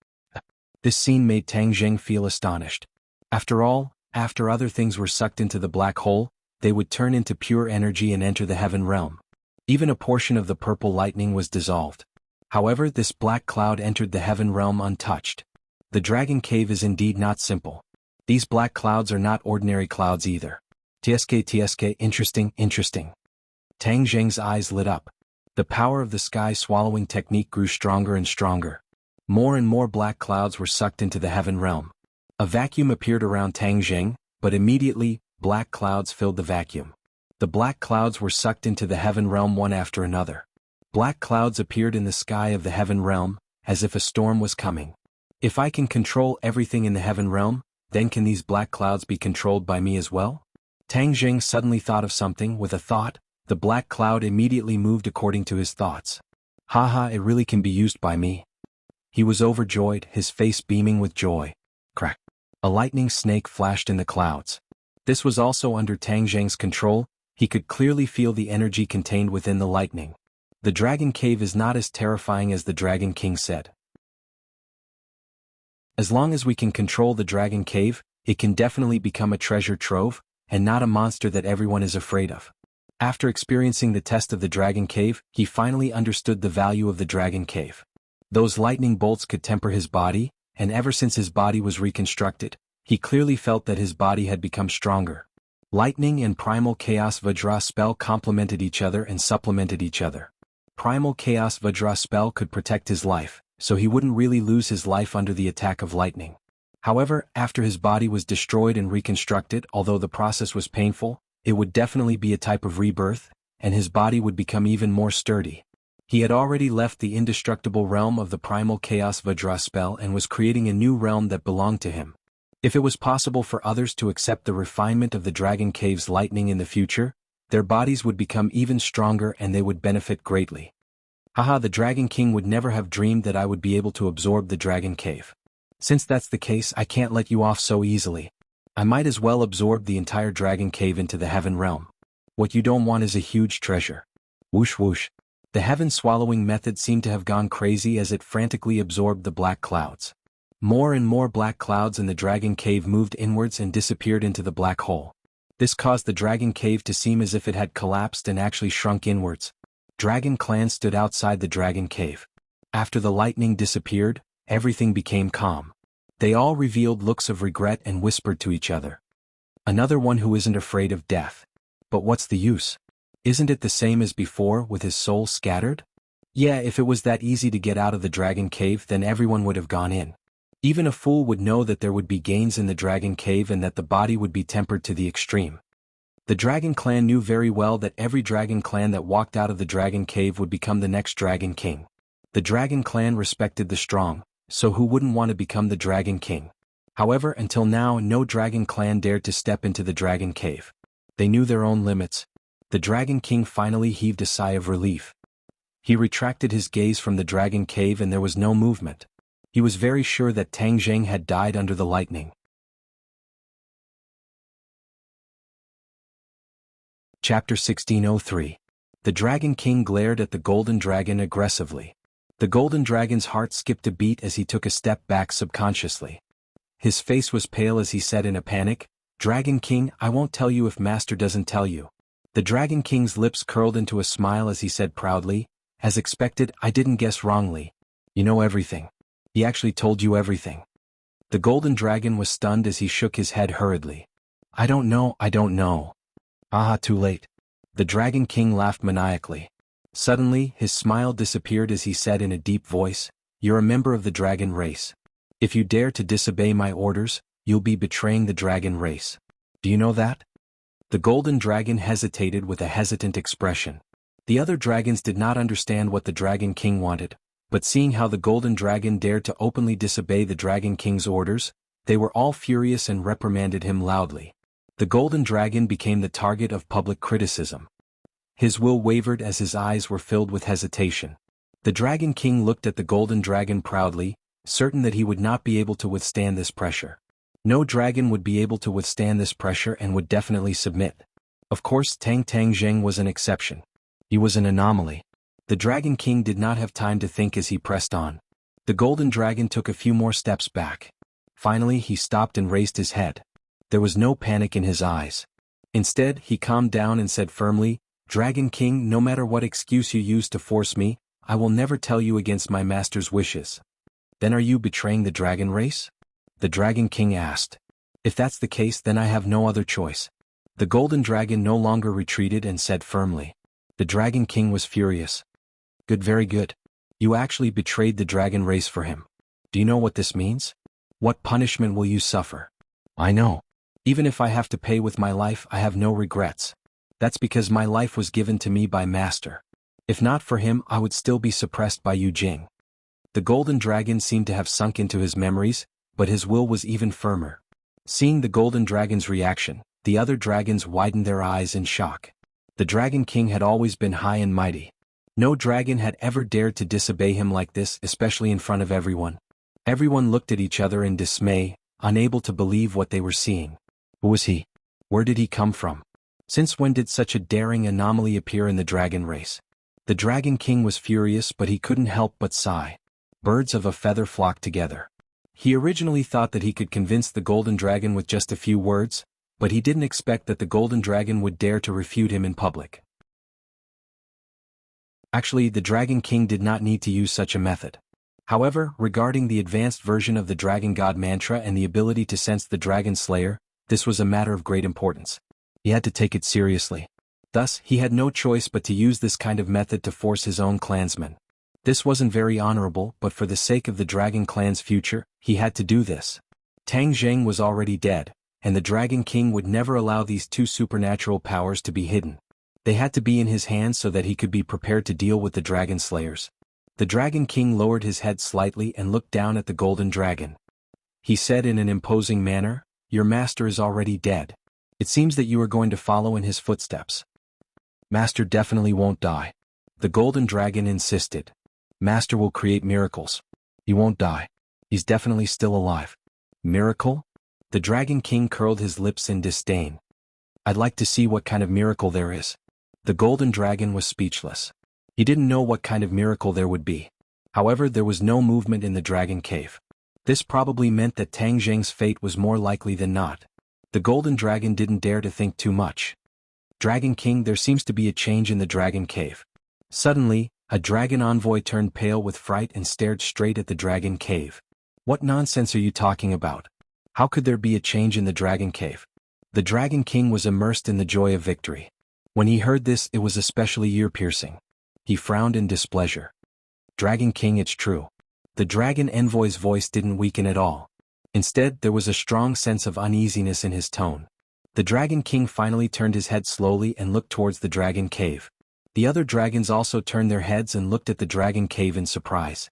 This scene made Tang Zheng feel astonished. After all, after other things were sucked into the black hole, they would turn into pure energy and enter the heaven realm. Even a portion of the purple lightning was dissolved. However, this black cloud entered the heaven realm untouched. The dragon cave is indeed not simple. These black clouds are not ordinary clouds either. TSK, interesting. Tang Zheng's eyes lit up. The power of the sky-swallowing technique grew stronger and stronger. More and more black clouds were sucked into the heaven realm. A vacuum appeared around Tang Zheng, but immediately, black clouds filled the vacuum. The black clouds were sucked into the heaven realm one after another. Black clouds appeared in the sky of the heaven realm, as if a storm was coming. If I can control everything in the heaven realm, then can these black clouds be controlled by me as well? Tang Zheng suddenly thought of something. With a thought, the black cloud immediately moved according to his thoughts. Haha, it really can be used by me. He was overjoyed, his face beaming with joy. Crack. A lightning snake flashed in the clouds. This was also under Tang Zheng's control. He could clearly feel the energy contained within the lightning. The dragon cave is not as terrifying as the Dragon King said. As long as we can control the dragon cave, it can definitely become a treasure trove, and not a monster that everyone is afraid of. After experiencing the test of the dragon cave, he finally understood the value of the dragon cave. Those lightning bolts could temper his body, and ever since his body was reconstructed, he clearly felt that his body had become stronger. Lightning and Primal Chaos Vajra spell complemented each other and supplemented each other. Primal Chaos Vajra spell could protect his life, so he wouldn't really lose his life under the attack of lightning. However, after his body was destroyed and reconstructed, although the process was painful, it would definitely be a type of rebirth, and his body would become even more sturdy. He had already left the indestructible realm of the Primal Chaos Vajra spell and was creating a new realm that belonged to him. If it was possible for others to accept the refinement of the Dragon Cave's lightning in the future, their bodies would become even stronger and they would benefit greatly. Haha, the Dragon King would never have dreamed that I would be able to absorb the Dragon Cave. Since that's the case, I can't let you off so easily. I might as well absorb the entire Dragon Cave into the heaven realm. What you don't want is a huge treasure. Whoosh whoosh. The heaven swallowing method seemed to have gone crazy as it frantically absorbed the black clouds. More and more black clouds in the Dragon Cave moved inwards and disappeared into the black hole. This caused the Dragon Cave to seem as if it had collapsed and actually shrunk inwards. Dragon Clan stood outside the Dragon Cave. After the lightning disappeared, everything became calm. They all revealed looks of regret and whispered to each other. Another one who isn't afraid of death. But what's the use? Isn't it the same as before, with his soul scattered? Yeah, if it was that easy to get out of the Dragon Cave, then everyone would have gone in. Even a fool would know that there would be gains in the Dragon Cave and that the body would be tempered to the extreme. The Dragon Clan knew very well that every Dragon Clan that walked out of the Dragon Cave would become the next Dragon King. The Dragon Clan respected the strong, so who wouldn't want to become the Dragon King? However, until now, no Dragon Clan dared to step into the Dragon Cave. They knew their own limits. The Dragon King finally heaved a sigh of relief. He retracted his gaze from the Dragon Cave and there was no movement. He was very sure that Tang Zheng had died under the lightning. Chapter 1603. The Dragon King glared at the Golden Dragon aggressively. The Golden Dragon's heart skipped a beat as he took a step back subconsciously. His face was pale as he said in a panic, "Dragon King, I won't tell you if Master doesn't tell you." The Dragon King's lips curled into a smile as he said proudly, "As expected, I didn't guess wrongly. You know everything. He actually told you everything." The Golden Dragon was stunned as he shook his head hurriedly. I don't know. Aha, too late." The Dragon King laughed maniacally. Suddenly, his smile disappeared as he said in a deep voice, "You're a member of the dragon race. If you dare to disobey my orders, you'll be betraying the dragon race. Do you know that?" The Golden Dragon hesitated with a hesitant expression. The other dragons did not understand what the Dragon King wanted, but seeing how the Golden Dragon dared to openly disobey the Dragon King's orders, they were all furious and reprimanded him loudly. The Golden Dragon became the target of public criticism. His will wavered as his eyes were filled with hesitation. The Dragon King looked at the Golden Dragon proudly, certain that he would not be able to withstand this pressure. No dragon would be able to withstand this pressure and would definitely submit. Of course, Tang Zheng was an exception. He was an anomaly. The Dragon King did not have time to think as he pressed on. The Golden Dragon took a few more steps back. Finally, he stopped and raised his head. There was no panic in his eyes. Instead, he calmed down and said firmly, "Dragon King, no matter what excuse you use to force me, I will never tell you against my master's wishes." "Then are you betraying the dragon race?" the Dragon King asked. "If that's the case, then I have no other choice." The Golden Dragon no longer retreated and said firmly. The Dragon King was furious. "Good, very good. You actually betrayed the dragon race for him. Do you know what this means? What punishment will you suffer?" "I know. Even if I have to pay with my life, I have no regrets. That's because my life was given to me by Master. If not for him, I would still be suppressed by Yu Jing." The Golden Dragon seemed to have sunk into his memories, but his will was even firmer. Seeing the Golden Dragon's reaction, the other dragons widened their eyes in shock. The Dragon King had always been high and mighty. No dragon had ever dared to disobey him like this, especially in front of everyone. Everyone looked at each other in dismay, unable to believe what they were seeing. Who was he? Where did he come from? Since when did such a daring anomaly appear in the dragon race? The Dragon King was furious, but he couldn't help but sigh. Birds of a feather flocked together. He originally thought that he could convince the Golden Dragon with just a few words, but he didn't expect that the Golden Dragon would dare to refute him in public. Actually, the Dragon King did not need to use such a method. However, regarding the advanced version of the Dragon God mantra and the ability to sense the Dragon Slayer, this was a matter of great importance. He had to take it seriously. Thus, he had no choice but to use this kind of method to force his own clansmen. This wasn't very honorable, but for the sake of the Dragon Clan's future, he had to do this. Tang Zheng was already dead, and the Dragon King would never allow these two supernatural powers to be hidden. They had to be in his hands so that he could be prepared to deal with the Dragon Slayers. The Dragon King lowered his head slightly and looked down at the Golden Dragon. He said in an imposing manner, "Your master is already dead. It seems that you are going to follow in his footsteps." "Master definitely won't die." The Golden Dragon insisted. "Master will create miracles. He won't die. He's definitely still alive." "Miracle?" The Dragon King curled his lips in disdain. "I'd like to see what kind of miracle there is." The Golden Dragon was speechless. He didn't know what kind of miracle there would be. However, there was no movement in the Dragon Cave. This probably meant that Tang Zheng's fate was more likely than not. The Golden Dragon didn't dare to think too much. "Dragon King, there seems to be a change in the Dragon Cave." Suddenly, a dragon envoy turned pale with fright and stared straight at the Dragon Cave. "What nonsense are you talking about? How could there be a change in the Dragon Cave?" The Dragon King was immersed in the joy of victory. When he heard this, it was especially ear-piercing. He frowned in displeasure. "Dragon King, it's true." The dragon envoy's voice didn't weaken at all. Instead, there was a strong sense of uneasiness in his tone. The Dragon King finally turned his head slowly and looked towards the Dragon Cave. The other dragons also turned their heads and looked at the Dragon Cave in surprise.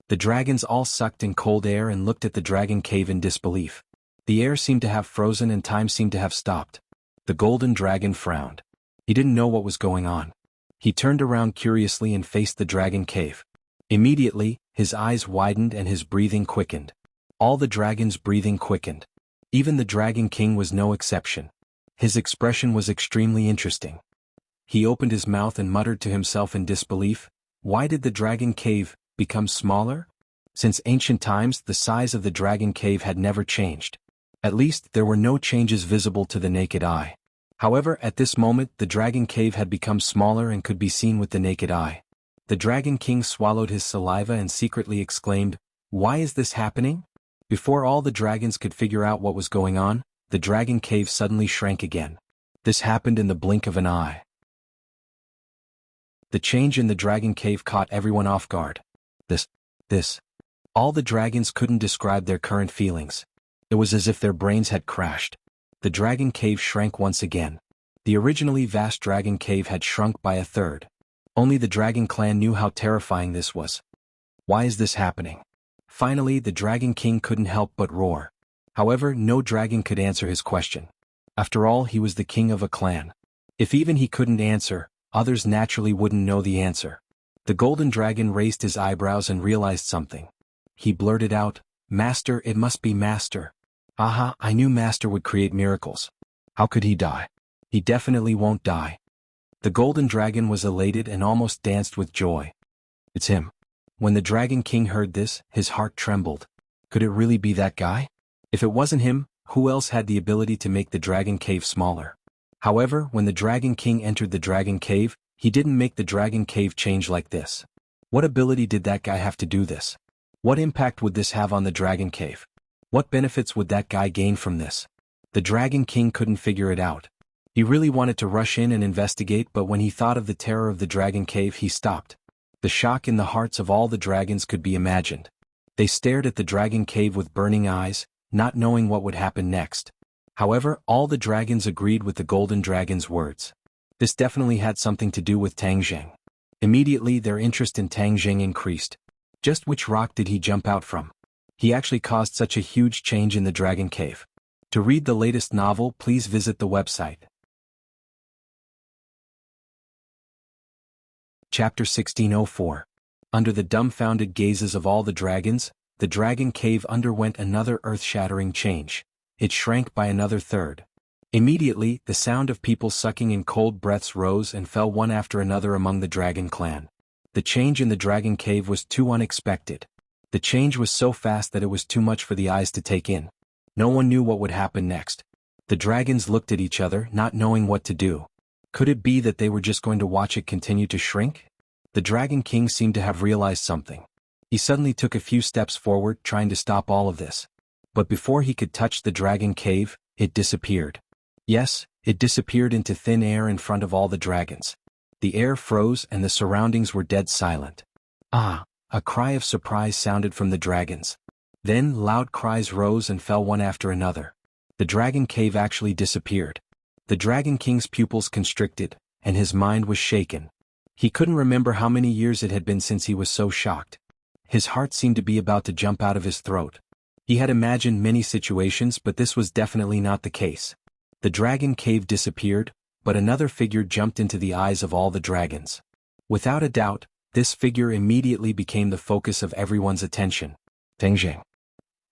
The dragons all sucked in cold air and looked at the Dragon Cave in disbelief. The air seemed to have frozen and time seemed to have stopped. The Golden Dragon frowned. He didn't know what was going on. He turned around curiously and faced the Dragon Cave. Immediately, his eyes widened and his breathing quickened. All the dragons' breathing quickened. Even the Dragon King was no exception. His expression was extremely interesting. He opened his mouth and muttered to himself in disbelief, "Why did the dragon cave become smaller?" Since ancient times, the size of the dragon cave had never changed. At least, there were no changes visible to the naked eye. However, at this moment, the dragon cave had become smaller and could be seen with the naked eye. The Dragon King swallowed his saliva and secretly exclaimed, "Why is this happening?" Before all the dragons could figure out what was going on, the dragon cave suddenly shrank again. This happened in the blink of an eye. The change in the dragon cave caught everyone off guard. This. All the dragons couldn't describe their current feelings. It was as if their brains had crashed. The dragon cave shrank once again. The originally vast dragon cave had shrunk by a third. Only the dragon clan knew how terrifying this was. Why is this happening? Finally, the Dragon King couldn't help but roar. However, no dragon could answer his question. After all, he was the king of a clan. If even he couldn't answer, others naturally wouldn't know the answer. The golden dragon raised his eyebrows and realized something. He blurted out, "Master, it must be Master. Aha, I knew Master would create miracles. How could he die? He definitely won't die." The golden dragon was elated and almost danced with joy. "It's him." When the Dragon King heard this, his heart trembled. Could it really be that guy? If it wasn't him, who else had the ability to make the dragon cave smaller? However, when the Dragon King entered the dragon cave, he didn't make the dragon cave change like this. What ability did that guy have to do this? What impact would this have on the dragon cave? What benefits would that guy gain from this? The Dragon King couldn't figure it out. He really wanted to rush in and investigate, but when he thought of the terror of the dragon cave, he stopped. The shock in the hearts of all the dragons could be imagined. They stared at the dragon cave with burning eyes, not knowing what would happen next. However, all the dragons agreed with the golden dragon's words. This definitely had something to do with Tang Zheng. Immediately, their interest in Tang Zheng increased. Just which rock did he jump out from? He actually caused such a huge change in the dragon cave. To read the latest novel, please visit the website. Chapter 1604. Under the dumbfounded gazes of all the dragons, the dragon cave underwent another earth-shattering change. It shrank by another third. Immediately, the sound of people sucking in cold breaths rose and fell one after another among the dragon clan. The change in the dragon cave was too unexpected. The change was so fast that it was too much for the eyes to take in. No one knew what would happen next. The dragons looked at each other, not knowing what to do. Could it be that they were just going to watch it continue to shrink? The Dragon King seemed to have realized something. He suddenly took a few steps forward, trying to stop all of this. But before he could touch the dragon cave, it disappeared. Yes, it disappeared into thin air in front of all the dragons. The air froze and the surroundings were dead silent. "Ah!" A cry of surprise sounded from the dragons. Then loud cries rose and fell one after another. The dragon cave actually disappeared. The Dragon King's pupils constricted, and his mind was shaken. He couldn't remember how many years it had been since he was so shocked. His heart seemed to be about to jump out of his throat. He had imagined many situations, but this was definitely not the case. The dragon cave disappeared, but another figure jumped into the eyes of all the dragons. Without a doubt, this figure immediately became the focus of everyone's attention. Tang Zheng.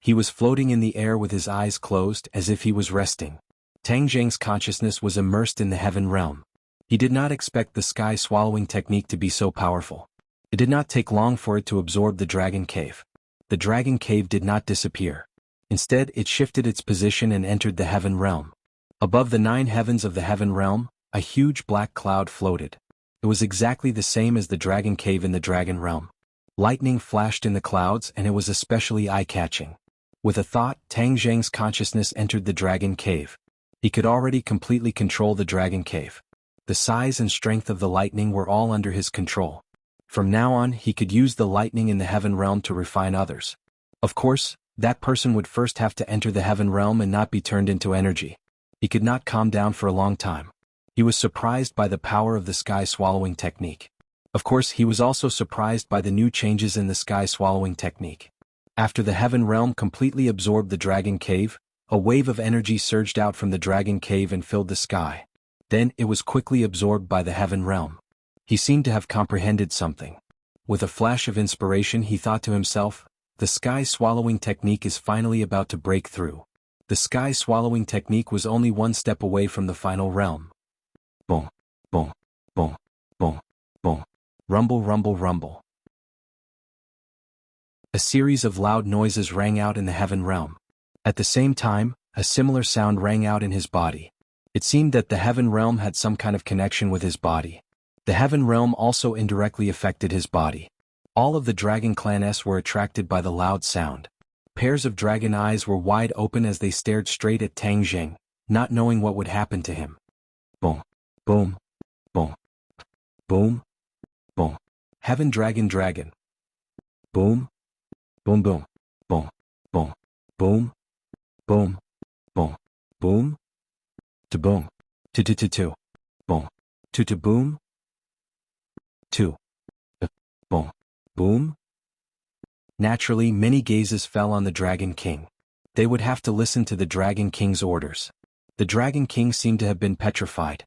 He was floating in the air with his eyes closed as if he was resting. Tang Zheng's consciousness was immersed in the heaven realm. He did not expect the sky-swallowing technique to be so powerful. It did not take long for it to absorb the dragon cave. The dragon cave did not disappear. Instead, it shifted its position and entered the heaven realm. Above the 9 heavens of the heaven realm, a huge black cloud floated. It was exactly the same as the dragon cave in the dragon realm. Lightning flashed in the clouds and it was especially eye-catching. With a thought, Tang Zheng's consciousness entered the dragon cave. He could already completely control the dragon cave. The size and strength of the lightning were all under his control. From now on, he could use the lightning in the heaven realm to refine others. Of course, that person would first have to enter the heaven realm and not be turned into energy. He could not calm down for a long time. He was surprised by the power of the sky-swallowing technique. Of course, he was also surprised by the new changes in the sky-swallowing technique. After the heaven realm completely absorbed the dragon cave, a wave of energy surged out from the dragon cave and filled the sky. Then it was quickly absorbed by the heaven realm. He seemed to have comprehended something. With a flash of inspiration he thought to himself, the sky swallowing technique is finally about to break through. The sky swallowing technique was only one step away from the final realm. Boom, boom, boom, boom, boom. Rumble, rumble, rumble. A series of loud noises rang out in the heaven realm. At the same time, a similar sound rang out in his body. It seemed that the heaven realm had some kind of connection with his body. The heaven realm also indirectly affected his body. All of the dragon clans were attracted by the loud sound. Pairs of dragon eyes were wide open as they stared straight at Tang Jing, not knowing what would happen to him. Boom, boom, boom, boom, boom. Heaven dragon dragon. Boom, boom, boom, boom, boom, boom, boom, boom, boom, to boom, to boom, to boom, to boom, boom. Naturally, many gazes fell on the Dragon King. They would have to listen to the Dragon King's orders. The Dragon King seemed to have been petrified.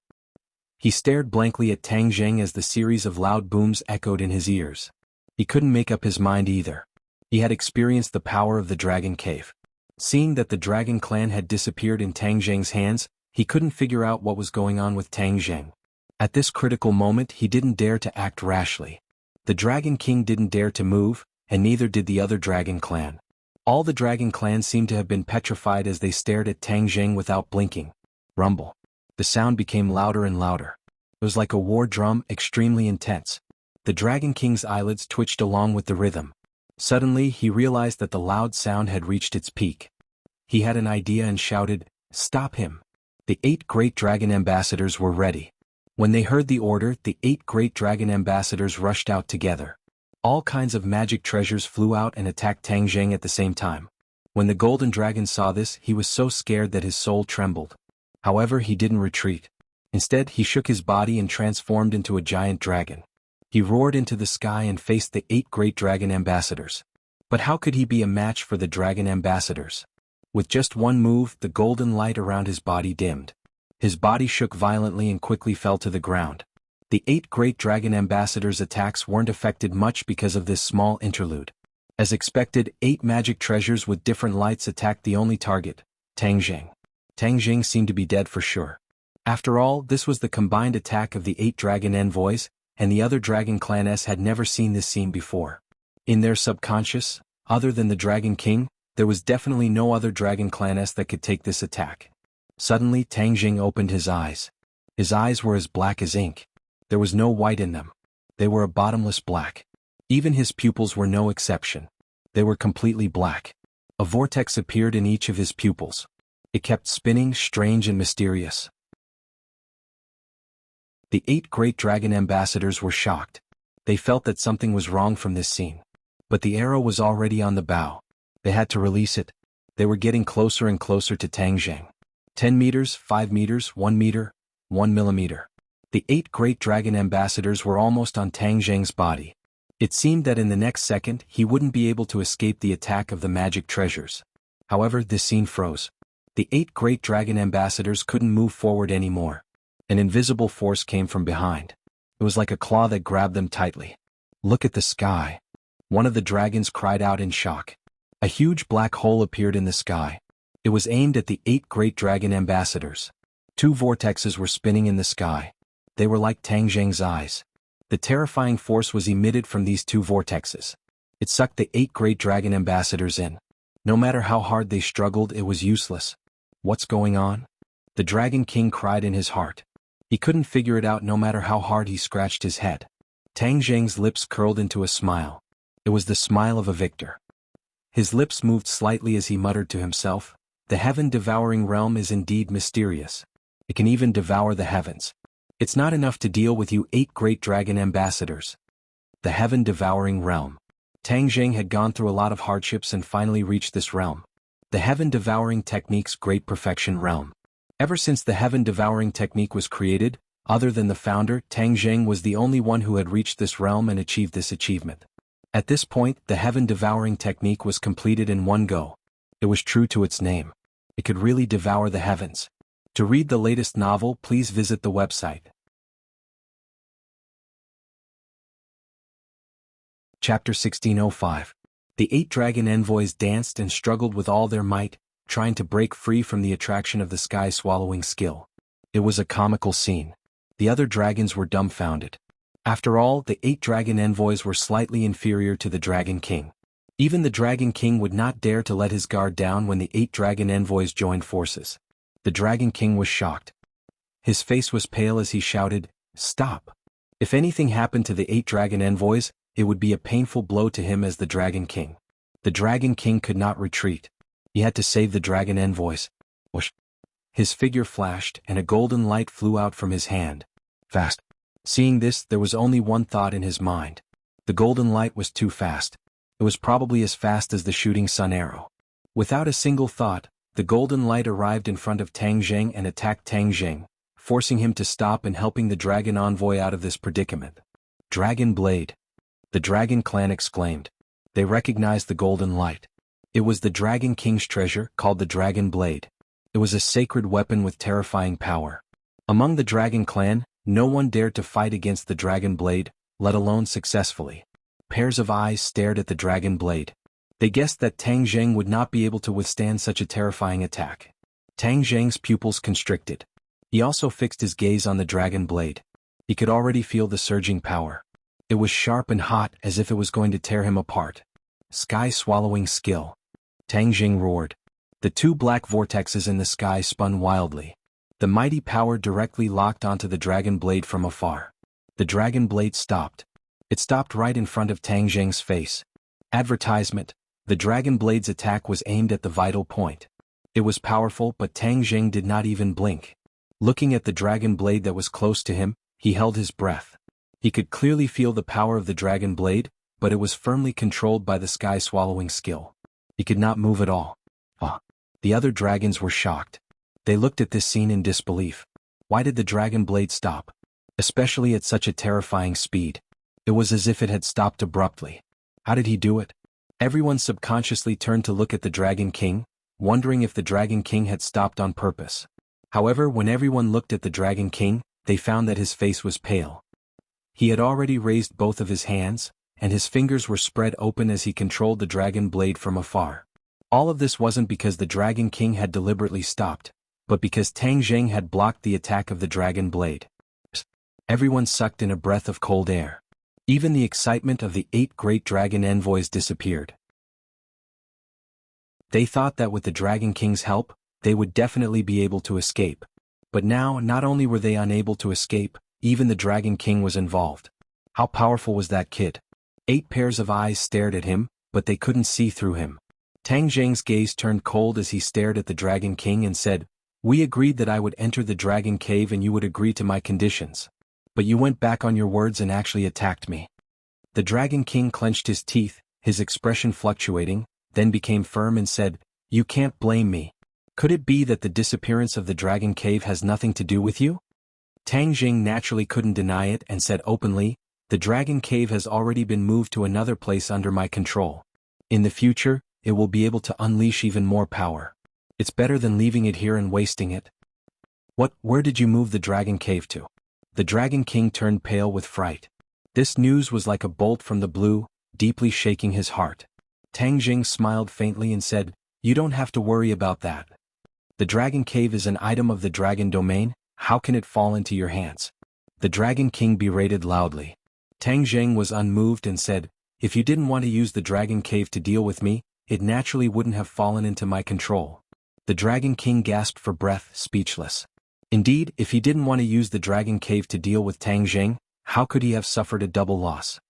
He stared blankly at Tang Jing as the series of loud booms echoed in his ears. He couldn't make up his mind either. He had experienced the power of the Dragon Cave. Seeing that the Dragon Clan had disappeared in Tang Jing's hands, he couldn't figure out what was going on with Tang Jing. At this critical moment he didn't dare to act rashly. The Dragon King didn't dare to move, and neither did the other Dragon Clan. All the Dragon Clan seemed to have been petrified as they stared at Tang Jing without blinking. Rumble. The sound became louder and louder. It was like a war drum, extremely intense. The Dragon King's eyelids twitched along with the rhythm. Suddenly he realized that the loud sound had reached its peak. He had an idea and shouted, "Stop him!" The 8 great dragon ambassadors were ready. When they heard the order, the 8 great dragon ambassadors rushed out together. All kinds of magic treasures flew out and attacked Tang Jing at the same time. When the golden dragon saw this, he was so scared that his soul trembled. However, he didn't retreat. Instead, he shook his body and transformed into a giant dragon. He roared into the sky and faced the 8 great dragon ambassadors. But how could he be a match for the dragon ambassadors? With just one move, the golden light around his body dimmed. His body shook violently and quickly fell to the ground. The 8 great dragon ambassadors' attacks weren't affected much because of this small interlude. As expected, 8 magic treasures with different lights attacked the only target, Tang Jing. Tang Jing seemed to be dead for sure. After all, this was the combined attack of the 8 dragon envoys, and the other dragon clans had never seen this scene before. In their subconscious, other than the Dragon King, there was definitely no other dragon clans that could take this attack. Suddenly Tang Jing opened his eyes. His eyes were as black as ink. There was no white in them. They were a bottomless black. Even his pupils were no exception. They were completely black. A vortex appeared in each of his pupils. It kept spinning, strange and mysterious. The 8 great dragon ambassadors were shocked. They felt that something was wrong from this scene. But the arrow was already on the bow. They had to release it. They were getting closer and closer to Tang Jing. 10 meters, 5 meters, 1 meter, 1 millimeter. The 8 great dragon ambassadors were almost on Tang Jing's body. It seemed that in the next second he wouldn't be able to escape the attack of the magic treasures. However, this scene froze. The 8 great dragon ambassadors couldn't move forward anymore. An invisible force came from behind. It was like a claw that grabbed them tightly. "Look at the sky." One of the dragons cried out in shock. A huge black hole appeared in the sky. It was aimed at the 8 great dragon ambassadors. 2 vortexes were spinning in the sky. They were like Tang Jing's eyes. The terrifying force was emitted from these 2 vortexes. It sucked the 8 great dragon ambassadors in. No matter how hard they struggled, it was useless. What's going on? The Dragon King cried in his heart. He couldn't figure it out no matter how hard he scratched his head. Tang Jing's lips curled into a smile. It was the smile of a victor. His lips moved slightly as he muttered to himself, "The heaven-devouring realm is indeed mysterious. It can even devour the heavens. It's not enough to deal with you 8 great dragon ambassadors." The heaven-devouring realm. Tang Jing had gone through a lot of hardships and finally reached this realm. The heaven-devouring technique's great perfection realm. Ever since the heaven-devouring technique was created, other than the founder, Tang Jing was the only one who had reached this realm and achieved this achievement. At this point, the heaven-devouring technique was completed in one go. It was true to its name. It could really devour the heavens. To read the latest novel, please visit the website. Chapter 1605. The 8 dragon envoys danced and struggled with all their might, trying to break free from the attraction of the sky-swallowing skill. It was a comical scene. The other dragons were dumbfounded. After all, the 8 dragon envoys were slightly inferior to the Dragon King. Even the Dragon King would not dare to let his guard down when the 8 dragon envoys joined forces. The Dragon King was shocked. His face was pale as he shouted, "Stop!" If anything happened to the 8 dragon envoys, it would be a painful blow to him as the Dragon King. The Dragon King could not retreat. He had to save the dragon envoys. Whoosh! His figure flashed, and a golden light flew out from his hand. Fast! Seeing this, there was only one thought in his mind. The golden light was too fast. It was probably as fast as the shooting sun arrow. Without a single thought, the golden light arrived in front of Tang Zheng and attacked Tang Zheng, forcing him to stop and helping the dragon envoy out of this predicament. Dragon Blade! The Dragon Clan exclaimed. They recognized the golden light. It was the Dragon King's treasure, called the Dragon Blade. It was a sacred weapon with terrifying power. Among the Dragon Clan, no one dared to fight against the Dragon Blade, let alone successfully. Pairs of eyes stared at the Dragon Blade. They guessed that Tang Zheng would not be able to withstand such a terrifying attack. Tang Zheng's pupils constricted. He also fixed his gaze on the Dragon Blade. He could already feel the surging power. It was sharp and hot, as if it was going to tear him apart. Sky-swallowing skill. Tang Zheng roared. The 2 black vortexes in the sky spun wildly. The mighty power directly locked onto the Dragon Blade from afar. The Dragon Blade stopped. It stopped right in front of Tang Zheng's face. Advertisement: the Dragon Blade's attack was aimed at the vital point. It was powerful, but Tang Zheng did not even blink. Looking at the Dragon Blade that was close to him, he held his breath. He could clearly feel the power of the Dragon Blade, but it was firmly controlled by the sky-swallowing skill. He could not move at all. The other dragons were shocked. They looked at this scene in disbelief. Why did the Dragon Blade stop? Especially at such a terrifying speed. It was as if it had stopped abruptly. How did he do it? Everyone subconsciously turned to look at the Dragon King, wondering if the Dragon King had stopped on purpose. However, when everyone looked at the Dragon King, they found that his face was pale. He had already raised both of his hands, and his fingers were spread open as he controlled the Dragon Blade from afar. All of this wasn't because the Dragon King had deliberately stopped, but because Tang Zheng had blocked the attack of the Dragon Blade. Everyone sucked in a breath of cold air. Even the excitement of the 8 great dragon envoys disappeared. They thought that with the Dragon King's help, they would definitely be able to escape. But now, not only were they unable to escape, even the Dragon King was involved. How powerful was that kid? 8 pairs of eyes stared at him, but they couldn't see through him. Tang Zheng's gaze turned cold as he stared at the Dragon King and said, "We agreed that I would enter the Dragon Cave and you would agree to my conditions. But you went back on your words and actually attacked me." The Dragon King clenched his teeth, his expression fluctuating, then became firm and said, "You can't blame me. Could it be that the disappearance of the Dragon Cave has nothing to do with you?" Tang Zheng naturally couldn't deny it and said openly, "The Dragon Cave has already been moved to another place under my control. In the future, it will be able to unleash even more power. It's better than leaving it here and wasting it." Where did you move the Dragon Cave to?" The Dragon King turned pale with fright. This news was like a bolt from the blue, deeply shaking his heart. Tang Zheng smiled faintly and said, "You don't have to worry about that. The Dragon Cave is an item of the Dragon Domain. How can it fall into your hands?" The Dragon King berated loudly. Tang Zheng was unmoved and said, "If you didn't want to use the Dragon Cave to deal with me, it naturally wouldn't have fallen into my control." The Dragon King gasped for breath, speechless. Indeed, if he didn't want to use the Dragon Cave to deal with Tang Zheng, how could he have suffered a double loss?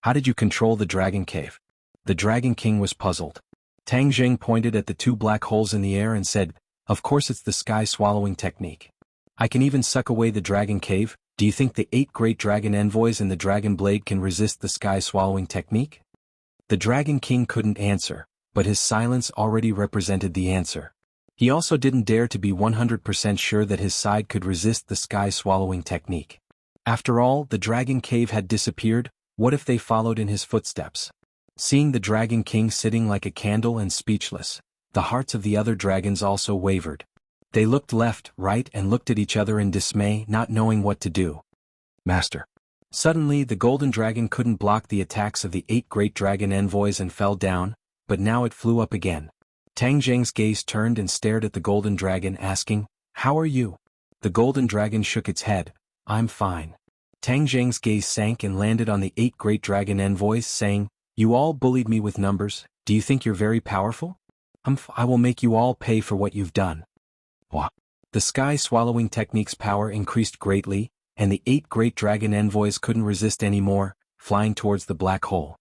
"How did you control the Dragon Cave?" The Dragon King was puzzled. Tang Zheng pointed at the 2 black holes in the air and said, "Of course it's the sky-swallowing technique. I can even suck away the Dragon Cave. Do you think the 8 great dragon envoys and the Dragon Blade can resist the sky-swallowing technique?" The Dragon King couldn't answer, but his silence already represented the answer. He also didn't dare to be 100% sure that his side could resist the sky-swallowing technique. After all, the Dragon Cave had disappeared. What if they followed in his footsteps? Seeing the Dragon King sitting like a candle and speechless, the hearts of the other dragons also wavered. They looked left, right, and looked at each other in dismay, not knowing what to do. "Master," Suddenly the golden dragon couldn't block the attacks of the 8 great dragon envoys and fell down, but now it flew up again. Tang Zheng's gaze turned and stared at the golden dragon asking, "How are you?" The golden dragon shook its head, "I'm fine." Tang Zheng's gaze sank and landed on the 8 great dragon envoys saying, "You all bullied me with numbers, do you think you're very powerful? I will make you all pay for what you've done." What? The sky swallowing technique's power increased greatly, and the 8 great dragon envoys couldn't resist anymore, flying towards the black hole.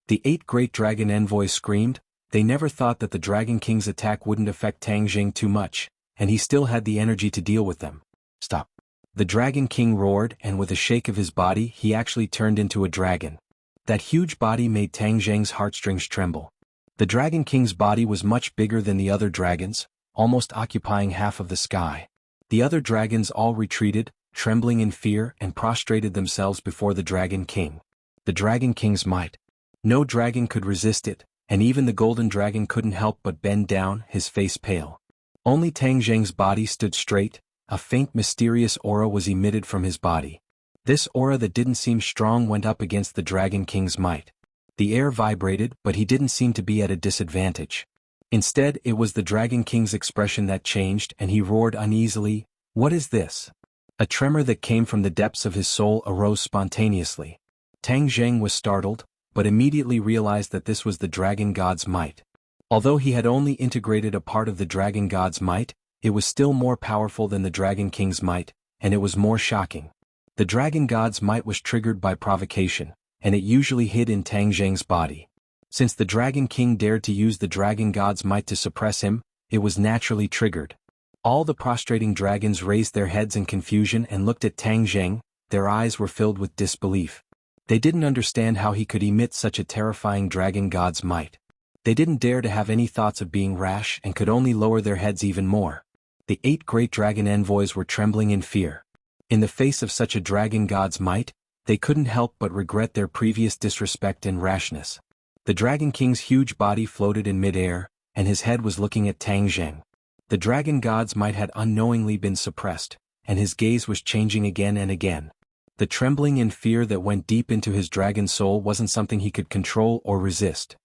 The 8 great dragon envoys screamed. They never thought that the Dragon King's attack wouldn't affect Tang Zheng too much, and he still had the energy to deal with them. "Stop." The Dragon King roared, and with a shake of his body he actually turned into a dragon. That huge body made Tang Zheng's heartstrings tremble. The Dragon King's body was much bigger than the other dragons, almost occupying half of the sky. The other dragons all retreated, trembling in fear, and prostrated themselves before the Dragon King. The Dragon King's might. No dragon could resist it, and even the golden dragon couldn't help but bend down, his face pale. Only Tang Zheng's body stood straight. A faint mysterious aura was emitted from his body. This aura that didn't seem strong went up against the Dragon King's might. The air vibrated, but he didn't seem to be at a disadvantage. Instead, it was the Dragon King's expression that changed, and he roared uneasily, "What is this?" A tremor that came from the depths of his soul arose spontaneously. Tang Zheng was startled, but immediately realized that this was the Dragon God's might. Although he had only integrated a part of the Dragon God's might, it was still more powerful than the Dragon King's might, and it was more shocking. The Dragon God's might was triggered by provocation, and it usually hid in Tang Zheng's body. Since the Dragon King dared to use the Dragon God's might to suppress him, it was naturally triggered. All the prostrating dragons raised their heads in confusion and looked at Tang Zheng. Their eyes were filled with disbelief. They didn't understand how he could emit such a terrifying Dragon God's might. They didn't dare to have any thoughts of being rash and could only lower their heads even more. The 8 great dragon envoys were trembling in fear. In the face of such a Dragon God's might, they couldn't help but regret their previous disrespect and rashness. The Dragon King's huge body floated in mid-air, and his head was looking at Tang Zheng. The Dragon God's might had unknowingly been suppressed, and his gaze was changing again and again. The trembling and fear that went deep into his dragon soul wasn't something he could control or resist.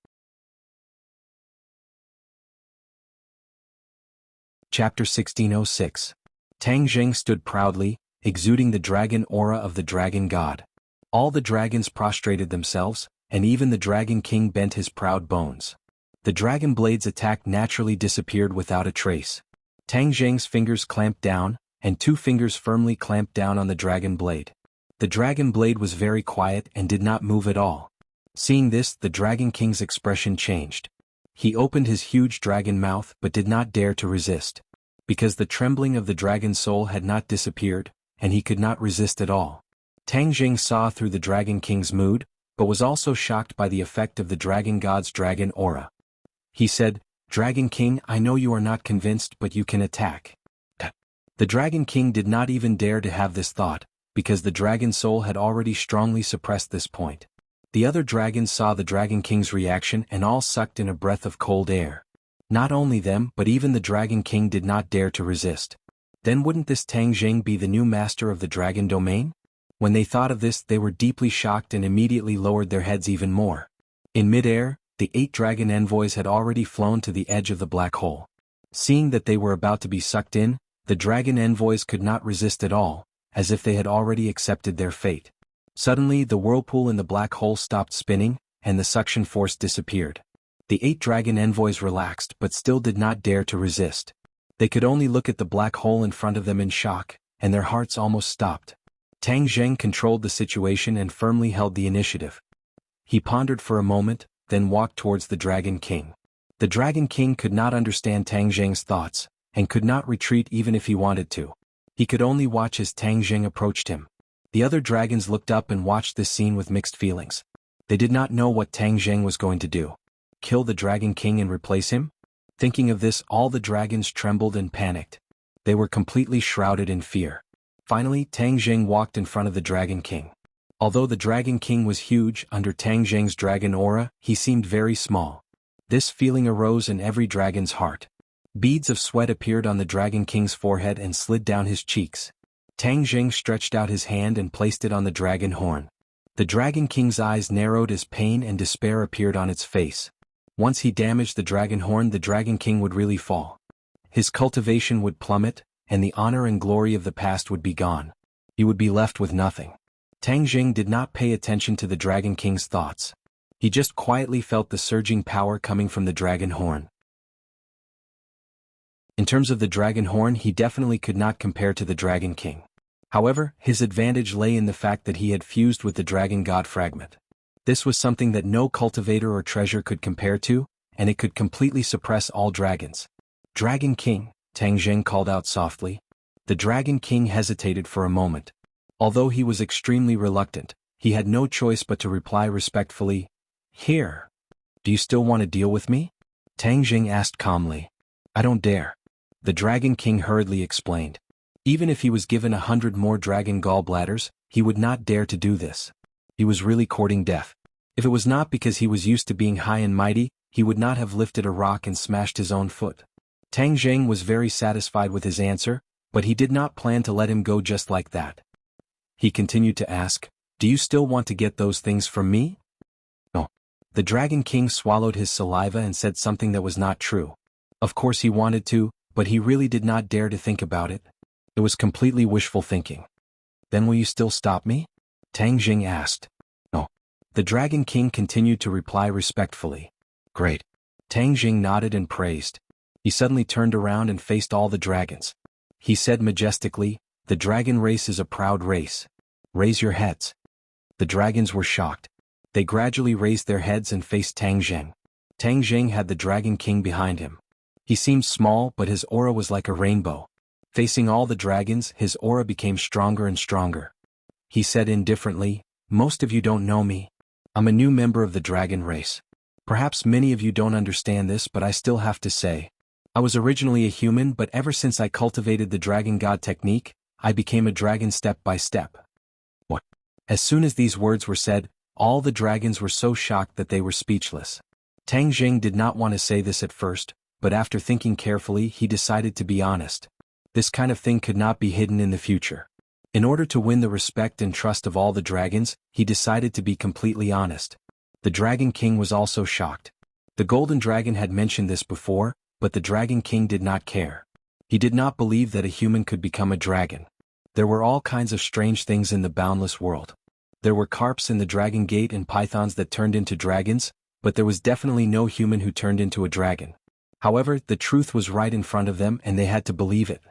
Chapter 1606. Tang Zheng stood proudly, exuding the dragon aura of the Dragon God. All the dragons prostrated themselves, and even the Dragon King bent his proud bones. The dragon blade's attack naturally disappeared without a trace. Tang Zheng's fingers clamped down, and 2 fingers firmly clamped down on the dragon blade. The dragon blade was very quiet and did not move at all. Seeing this, the Dragon King's expression changed. He opened his huge dragon mouth but did not dare to resist. Because the trembling of the dragon soul had not disappeared, and he could not resist at all. Tang Zheng saw through the Dragon King's mood, but was also shocked by the effect of the Dragon God's dragon aura. He said, "Dragon King, I know you are not convinced, but you can attack." The Dragon King did not even dare to have this thought, because the dragon soul had already strongly suppressed this point. The other dragons saw the Dragon King's reaction and all sucked in a breath of cold air. Not only them but even the Dragon King did not dare to resist. Then wouldn't this Tang Zheng be the new master of the dragon domain? When they thought of this, they were deeply shocked and immediately lowered their heads even more. In mid-air, the 8 dragon envoys had already flown to the edge of the black hole. Seeing that they were about to be sucked in, the dragon envoys could not resist at all, as if they had already accepted their fate. Suddenly the whirlpool in the black hole stopped spinning, and the suction force disappeared. The 8 dragon envoys relaxed but still did not dare to resist. They could only look at the black hole in front of them in shock, and their hearts almost stopped. Tang Zheng controlled the situation and firmly held the initiative. He pondered for a moment, then walked towards the Dragon King. The Dragon King could not understand Tang Zheng's thoughts, and could not retreat even if he wanted to. He could only watch as Tang Zheng approached him. The other dragons looked up and watched this scene with mixed feelings. They did not know what Tang Zheng was going to do. Kill the Dragon King and replace him? Thinking of this, all the dragons trembled and panicked. They were completely shrouded in fear. Finally, Tang Zheng walked in front of the Dragon King. Although the Dragon King was huge, under Tang Zheng's dragon aura, he seemed very small. This feeling arose in every dragon's heart. Beads of sweat appeared on the Dragon King's forehead and slid down his cheeks. Tang Jing stretched out his hand and placed it on the dragon horn. The Dragon King's eyes narrowed as pain and despair appeared on its face. Once he damaged the dragon horn, the Dragon King would really fall. His cultivation would plummet, and the honor and glory of the past would be gone. He would be left with nothing. Tang Jing did not pay attention to the Dragon King's thoughts. He just quietly felt the surging power coming from the dragon horn. In terms of the dragon horn, he definitely could not compare to the Dragon King. However, his advantage lay in the fact that he had fused with the dragon god fragment. This was something that no cultivator or treasure could compare to, and it could completely suppress all dragons. Dragon King, Tang Jing called out softly. The Dragon King hesitated for a moment. Although he was extremely reluctant, he had no choice but to reply respectfully, "Here. Do you still want to deal with me?" Tang Jing asked calmly. "I don't dare." The Dragon King hurriedly explained. Even if he was given 100 more dragon gallbladders, he would not dare to do this. He was really courting death. If it was not because he was used to being high and mighty, he would not have lifted a rock and smashed his own foot. Tang Jing was very satisfied with his answer, but he did not plan to let him go just like that. He continued to ask, "Do you still want to get those things from me?" "No." The Dragon King swallowed his saliva and said something that was not true. Of course he wanted to, but he really did not dare to think about it. It was completely wishful thinking. "Then will you still stop me?" Tang Jing asked. "No." The Dragon King continued to reply respectfully. "Great." Tang Jing nodded and praised. He suddenly turned around and faced all the dragons. He said majestically, "The dragon race is a proud race. Raise your heads." The dragons were shocked. They gradually raised their heads and faced Tang Jing. Tang Jing had the Dragon King behind him. He seemed small, but his aura was like a rainbow. Facing all the dragons, his aura became stronger and stronger. He said indifferently, "Most of you don't know me. I'm a new member of the dragon race. Perhaps many of you don't understand this, but I still have to say. I was originally a human, but ever since I cultivated the dragon god technique, I became a dragon step by step." What? As soon as these words were said, all the dragons were so shocked that they were speechless. Tang Jing did not want to say this at first, but after thinking carefully, he decided to be honest. This kind of thing could not be hidden in the future. In order to win the respect and trust of all the dragons, he decided to be completely honest. The Dragon King was also shocked. The Golden Dragon had mentioned this before, but the Dragon King did not care. He did not believe that a human could become a dragon. There were all kinds of strange things in the boundless world. There were carps in the Dragon Gate and pythons that turned into dragons, but there was definitely no human who turned into a dragon. However, the truth was right in front of them and they had to believe it.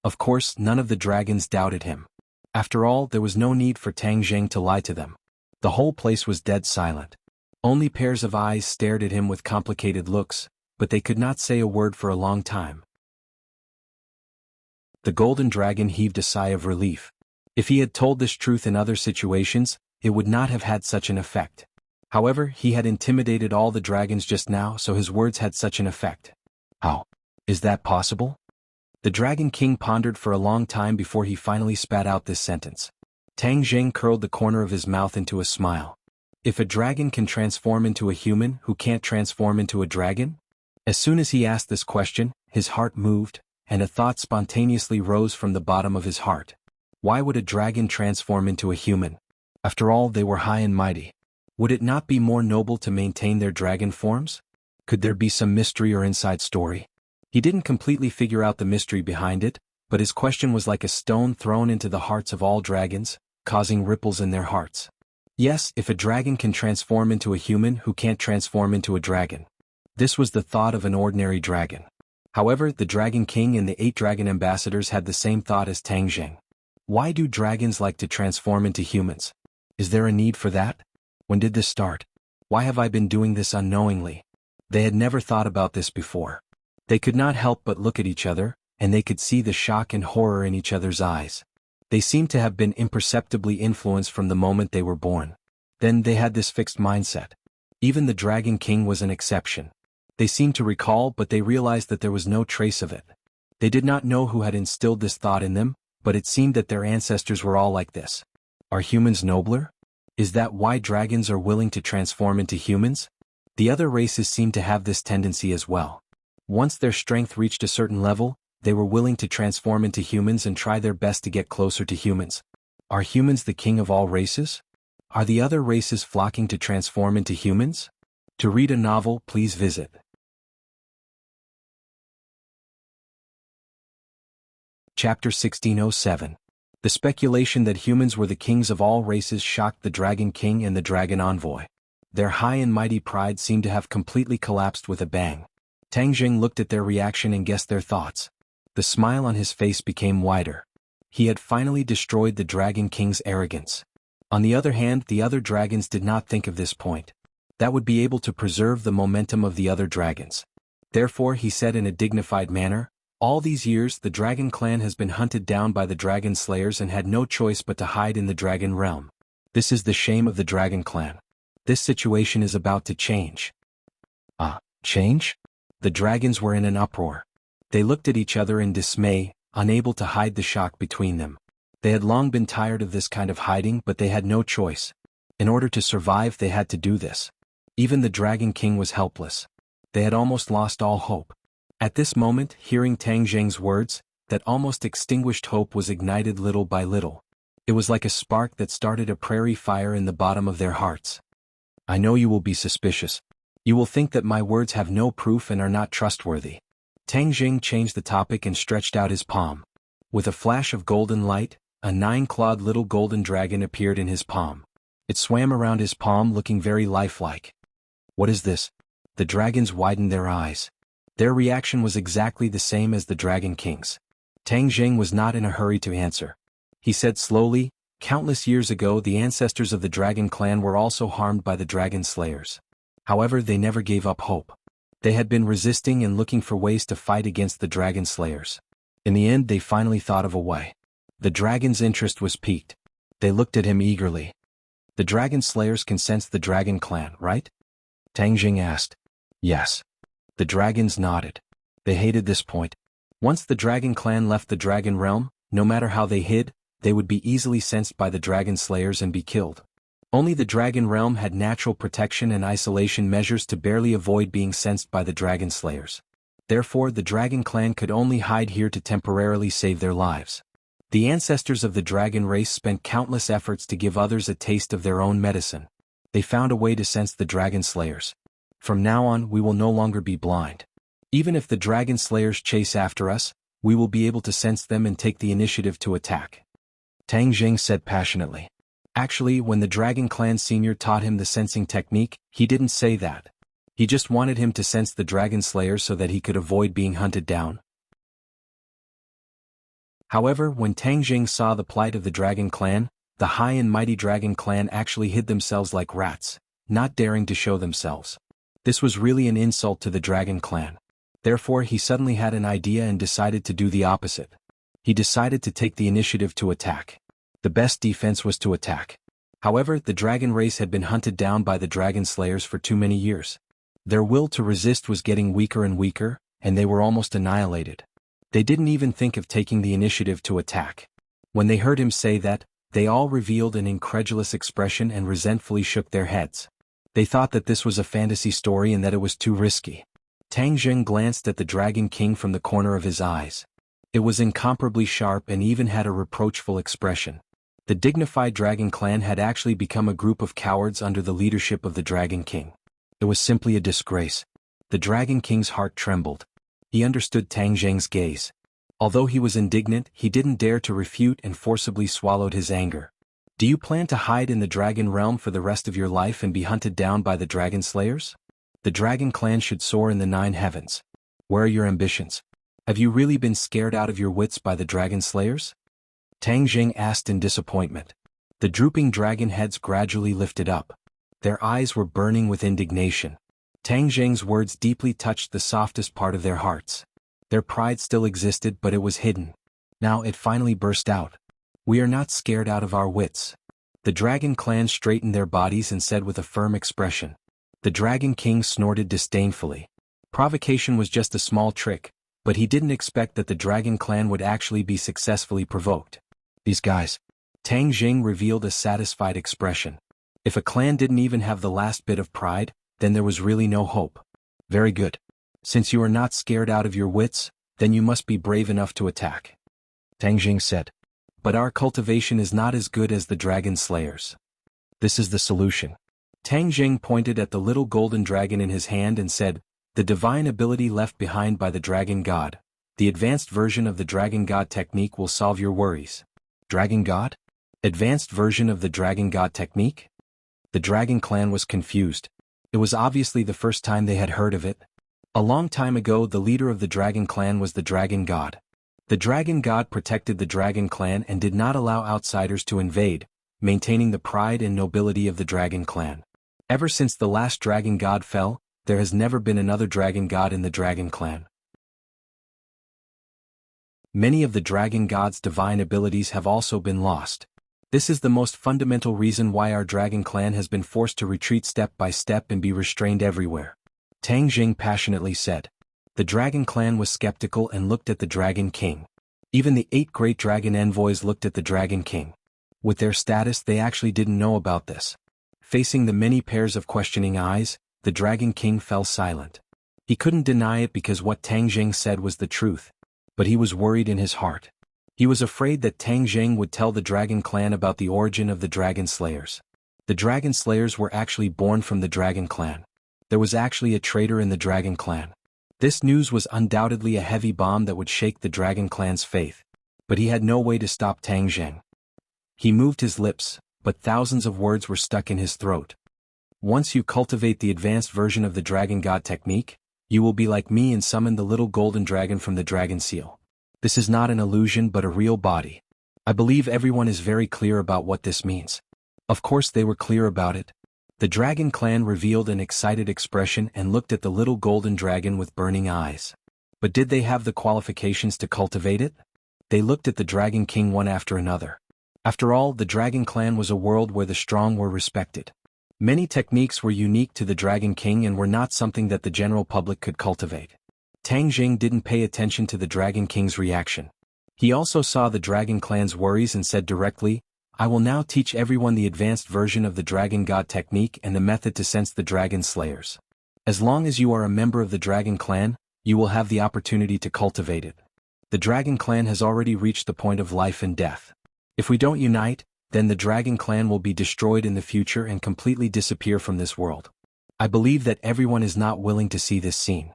Of course, none of the dragons doubted him. After all, there was no need for Tang Jing to lie to them. The whole place was dead silent. Only pairs of eyes stared at him with complicated looks, but they could not say a word for a long time. The Golden Dragon heaved a sigh of relief. If he had told this truth in other situations, it would not have had such an effect. However, he had intimidated all the dragons just now, so his words had such an effect. How? Is that possible? The Dragon King pondered for a long time before he finally spat out this sentence. Tang Jing curled the corner of his mouth into a smile. If a dragon can transform into a human, who can't transform into a dragon? As soon as he asked this question, his heart moved, and a thought spontaneously rose from the bottom of his heart. Why would a dragon transform into a human? After all, they were high and mighty. Would it not be more noble to maintain their dragon forms? Could there be some mystery or inside story? He didn't completely figure out the mystery behind it, but his question was like a stone thrown into the hearts of all dragons, causing ripples in their hearts. Yes, if a dragon can transform into a human, who can't transform into a dragon? This was the thought of an ordinary dragon. However, the Dragon King and the 8 dragon ambassadors had the same thought as Tang Jing. Why do dragons like to transform into humans? Is there a need for that? When did this start? Why have I been doing this unknowingly? They had never thought about this before. They could not help but look at each other, and they could see the shock and horror in each other's eyes. They seemed to have been imperceptibly influenced from the moment they were born. Then they had this fixed mindset. Even the Dragon King was an exception. They seemed to recall, but they realized that there was no trace of it. They did not know who had instilled this thought in them, but it seemed that their ancestors were all like this. Are humans nobler? Is that why dragons are willing to transform into humans? The other races seem to have this tendency as well. Once their strength reached a certain level, they were willing to transform into humans and try their best to get closer to humans. Are humans the king of all races? Are the other races flocking to transform into humans? To read a novel, please visit Chapter 1607. The speculation that humans were the kings of all races shocked the Dragon King and the Dragon Envoy. Their high and mighty pride seemed to have completely collapsed with a bang. Tang Jing looked at their reaction and guessed their thoughts. The smile on his face became wider. He had finally destroyed the Dragon King's arrogance. On the other hand, the other dragons did not think of this point. That would be able to preserve the momentum of the other dragons. Therefore, he said in a dignified manner, "All these years the Dragon Clan has been hunted down by the Dragon Slayers and had no choice but to hide in the Dragon Realm. This is the shame of the Dragon Clan. This situation is about to change." Change? The dragons were in an uproar. They looked at each other in dismay, unable to hide the shock between them. They had long been tired of this kind of hiding, but they had no choice. In order to survive, they had to do this. Even the Dragon King was helpless. They had almost lost all hope. At this moment, hearing Tang Jing's words, that almost extinguished hope was ignited little by little. It was like a spark that started a prairie fire in the bottom of their hearts. "I know you will be suspicious. You will think that my words have no proof and are not trustworthy." Tang Jing changed the topic and stretched out his palm. With a flash of golden light, a 9-clawed little golden dragon appeared in his palm. It swam around his palm looking very lifelike. "What is this?" The dragons widened their eyes. Their reaction was exactly the same as the Dragon King's. Tang Jing was not in a hurry to answer. He said slowly, "Countless years ago the ancestors of the Dragon Clan were also harmed by the Dragon Slayers. However, they never gave up hope. They had been resisting and looking for ways to fight against the Dragon Slayers. In the end they finally thought of a way." The dragon's interest was piqued. They looked at him eagerly. "The Dragon Slayers can sense the Dragon Clan, right?" Tang Jing asked. "Yes." The dragons nodded. They hated this point. Once the Dragon Clan left the Dragon Realm, no matter how they hid, they would be easily sensed by the Dragon Slayers and be killed. Only the Dragon Realm had natural protection and isolation measures to barely avoid being sensed by the Dragon Slayers. Therefore, the Dragon Clan could only hide here to temporarily save their lives. The ancestors of the dragon race spent countless efforts to give others a taste of their own medicine. They found a way to sense the Dragon Slayers. "From now on, we will no longer be blind. Even if the Dragon Slayers chase after us, we will be able to sense them and take the initiative to attack," Tang Jing said passionately. Actually, when the Dragon Clan senior taught him the sensing technique, he didn't say that. He just wanted him to sense the Dragon Slayers so that he could avoid being hunted down. However, when Tang Jing saw the plight of the Dragon Clan, the high and mighty Dragon Clan actually hid themselves like rats, not daring to show themselves. This was really an insult to the Dragon Clan. Therefore, he suddenly had an idea and decided to do the opposite. He decided to take the initiative to attack. The best defense was to attack. However, the dragon race had been hunted down by the Dragon Slayers for too many years. Their will to resist was getting weaker and weaker, and they were almost annihilated. They didn't even think of taking the initiative to attack. When they heard him say that, they all revealed an incredulous expression and resentfully shook their heads. They thought that this was a fantasy story and that it was too risky. Tang Jing glanced at the Dragon King from the corner of his eyes. It was incomparably sharp and even had a reproachful expression. The dignified Dragon Clan had actually become a group of cowards under the leadership of the Dragon King. It was simply a disgrace. The Dragon King's heart trembled. He understood Tang Jing's gaze. Although he was indignant, he didn't dare to refute and forcibly swallowed his anger. "Do you plan to hide in the Dragon Realm for the rest of your life and be hunted down by the Dragon Slayers? The Dragon Clan should soar in the 9 heavens. Where are your ambitions? Have you really been scared out of your wits by the Dragon Slayers?" Tang Jing asked in disappointment. The drooping dragon heads gradually lifted up. Their eyes were burning with indignation. Tang Jing's words deeply touched the softest part of their hearts. Their pride still existed, but it was hidden. Now it finally burst out. "We are not scared out of our wits." The Dragon Clan straightened their bodies and said with a firm expression. The Dragon King snorted disdainfully. Provocation was just a small trick, but he didn't expect that the Dragon Clan would actually be successfully provoked. "These guys." Tang Jing revealed a satisfied expression. If a clan didn't even have the last bit of pride, then there was really no hope. "Very good. Since you are not scared out of your wits, then you must be brave enough to attack. Tang Jing said. But our cultivation is not as good as the dragon slayers. This is the solution. Tang Jing pointed at the little golden dragon in his hand and said, the divine ability left behind by the dragon god. The advanced version of the dragon god technique will solve your worries. Dragon god? Advanced version of the dragon god technique? The dragon clan was confused. It was obviously the first time they had heard of it. A long time ago, the leader of the dragon clan was the dragon god. The dragon god protected the dragon clan and did not allow outsiders to invade, maintaining the pride and nobility of the dragon clan. Ever since the last dragon god fell, there has never been another dragon god in the dragon clan. Many of the dragon god's divine abilities have also been lost. This is the most fundamental reason why our dragon clan has been forced to retreat step by step and be restrained everywhere. Tang Jing passionately said. The dragon clan was skeptical and looked at the dragon king. Even the 8 great dragon envoys looked at the dragon king. With their status, they actually didn't know about this. Facing the many pairs of questioning eyes, the dragon king fell silent. He couldn't deny it because what Tang Jing said was the truth. But he was worried in his heart. He was afraid that Tang Jing would tell the dragon clan about the origin of the dragon slayers. The dragon slayers were actually born from the dragon clan. There was actually a traitor in the dragon clan. This news was undoubtedly a heavy bomb that would shake the dragon clan's faith. But he had no way to stop Tang Jing. He moved his lips, but thousands of words were stuck in his throat. Once you cultivate the advanced version of the dragon god technique, you will be like me and summon the little golden dragon from the dragon seal. This is not an illusion but a real body. I believe everyone is very clear about what this means. Of course they were clear about it. The dragon clan revealed an excited expression and looked at the little golden dragon with burning eyes. But did they have the qualifications to cultivate it? They looked at the dragon king one after another. After all, the dragon clan was a world where the strong were respected. Many techniques were unique to the dragon king and were not something that the general public could cultivate. Tang Jing didn't pay attention to the dragon king's reaction. He also saw the dragon clan's worries and said directly, I will now teach everyone the advanced version of the dragon god technique and the method to sense the dragon slayers. As long as you are a member of the dragon clan, you will have the opportunity to cultivate it. The dragon clan has already reached the point of life and death. If we don't unite, then the dragon clan will be destroyed in the future and completely disappear from this world. I believe that everyone is not willing to see this scene.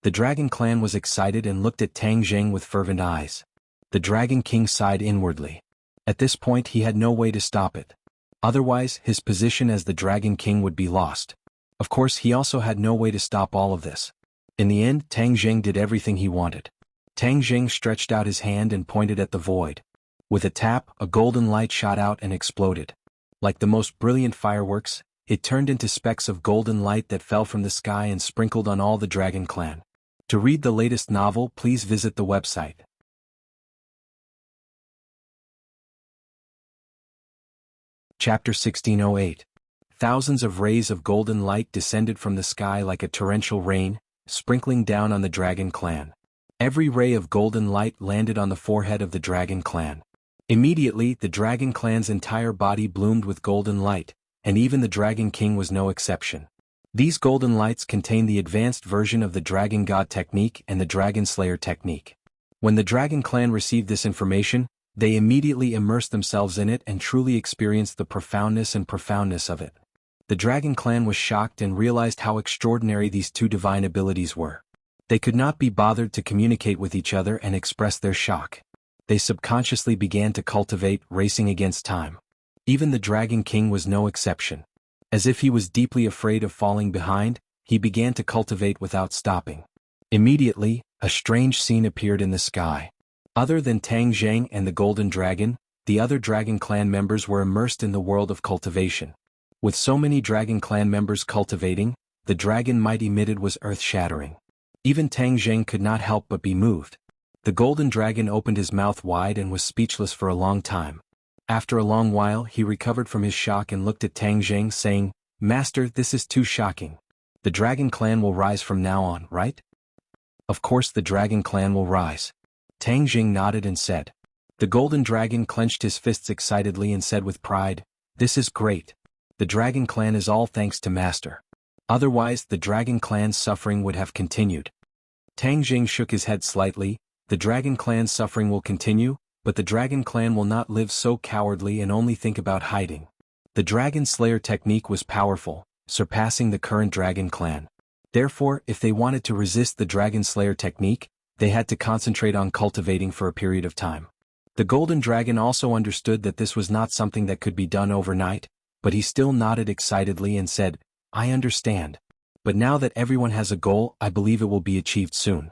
The dragon clan was excited and looked at Tang Jing with fervent eyes. The dragon king sighed inwardly. At this point he had no way to stop it. Otherwise, his position as the dragon king would be lost. Of course, he also had no way to stop all of this. In the end, Tang Jing did everything he wanted. Tang Jing stretched out his hand and pointed at the void. With a tap, a golden light shot out and exploded. Like the most brilliant fireworks, it turned into specks of golden light that fell from the sky and sprinkled on all the dragon clan. To read the latest novel, please visit the website. Chapter 1608. Thousands of rays of golden light descended from the sky like a torrential rain, sprinkling down on the dragon clan. Every ray of golden light landed on the forehead of the dragon clan. Immediately, the dragon clan's entire body bloomed with golden light, and even the dragon king was no exception. These golden lights contain the advanced version of the dragon god technique and the dragon slayer technique. When the dragon clan received this information, they immediately immersed themselves in it and truly experienced the profoundness of it. The dragon clan was shocked and realized how extraordinary these two divine abilities were. They could not be bothered to communicate with each other and express their shock. They subconsciously began to cultivate, racing against time. Even the dragon king was no exception. As if he was deeply afraid of falling behind, he began to cultivate without stopping. Immediately, a strange scene appeared in the sky. Other than Tang Jing and the golden dragon, the other dragon clan members were immersed in the world of cultivation. With so many dragon clan members cultivating, the dragon might emitted was earth-shattering. Even Tang Jing could not help but be moved. The golden dragon opened his mouth wide and was speechless for a long time. After a long while, he recovered from his shock and looked at Tang Jing, saying, Master, this is too shocking. The dragon clan will rise from now on, right? Of course the dragon clan will rise. Tang Jing nodded and said. The golden dragon clenched his fists excitedly and said with pride, This is great. The dragon clan is all thanks to Master. Otherwise, the dragon clan's suffering would have continued. Tang Jing shook his head slightly. The Dragon Clan's suffering will continue, but the Dragon Clan will not live so cowardly and only think about hiding. The Dragon Slayer technique was powerful, surpassing the current Dragon Clan. Therefore, if they wanted to resist the Dragon Slayer technique, they had to concentrate on cultivating for a period of time. The Golden Dragon also understood that this was not something that could be done overnight, but he still nodded excitedly and said, "I understand. But now that everyone has a goal, I believe it will be achieved soon."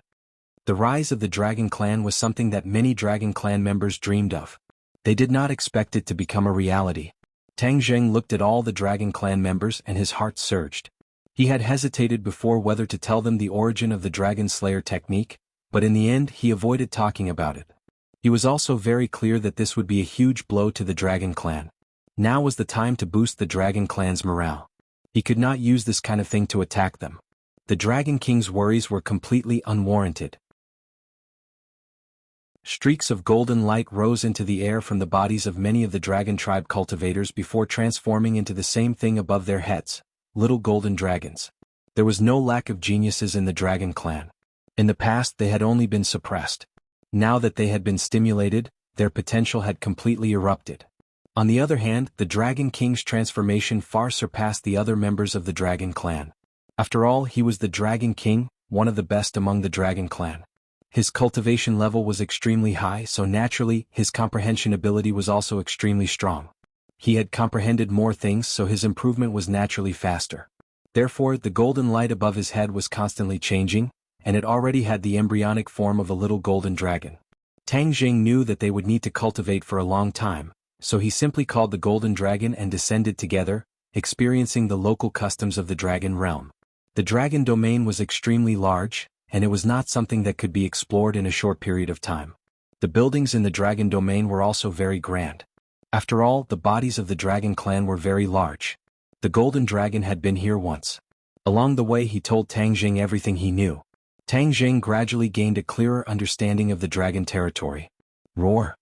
The rise of the Dragon Clan was something that many Dragon Clan members dreamed of. They did not expect it to become a reality. Tang Zheng looked at all the Dragon Clan members and his heart surged. He had hesitated before whether to tell them the origin of the Dragon Slayer technique, but in the end he avoided talking about it. He was also very clear that this would be a huge blow to the Dragon Clan. Now was the time to boost the Dragon Clan's morale. He could not use this kind of thing to attack them. The Dragon King's worries were completely unwarranted. Streaks of golden light rose into the air from the bodies of many of the Dragon Tribe cultivators before transforming into the same thing above their heads, little golden dragons. There was no lack of geniuses in the Dragon Clan. In the past they had only been suppressed. Now that they had been stimulated, their potential had completely erupted. On the other hand, the Dragon King's transformation far surpassed the other members of the Dragon Clan. After all, he was the Dragon King, one of the best among the Dragon Clan. His cultivation level was extremely high, so naturally, his comprehension ability was also extremely strong. He had comprehended more things, so his improvement was naturally faster. Therefore, the golden light above his head was constantly changing, and it already had the embryonic form of a little golden dragon. Tang Jing knew that they would need to cultivate for a long time, so he simply called the golden dragon and descended together, experiencing the local customs of the dragon realm. The dragon domain was extremely large, and it was not something that could be explored in a short period of time. The buildings in the dragon domain were also very grand. After all, the bodies of the Dragon Clan were very large. The golden dragon had been here once. Along the way he told Tang Jing everything he knew. Tang Jing gradually gained a clearer understanding of the dragon territory. Roar!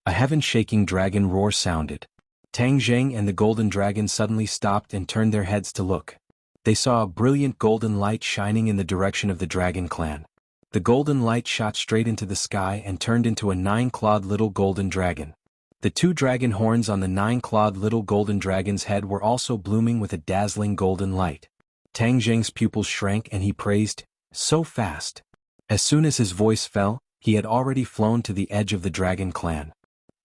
A heaven-shaking dragon roar sounded. Tang Jing and the golden dragon suddenly stopped and turned their heads to look. They saw a brilliant golden light shining in the direction of the Dragon Clan. The golden light shot straight into the sky and turned into a 9-clawed little golden dragon. The 2 dragon horns on the 9-clawed little golden dragon's head were also blooming with a dazzling golden light. Tang Jing's pupils shrank and he praised, "So fast." As soon as his voice fell, he had already flown to the edge of the Dragon Clan.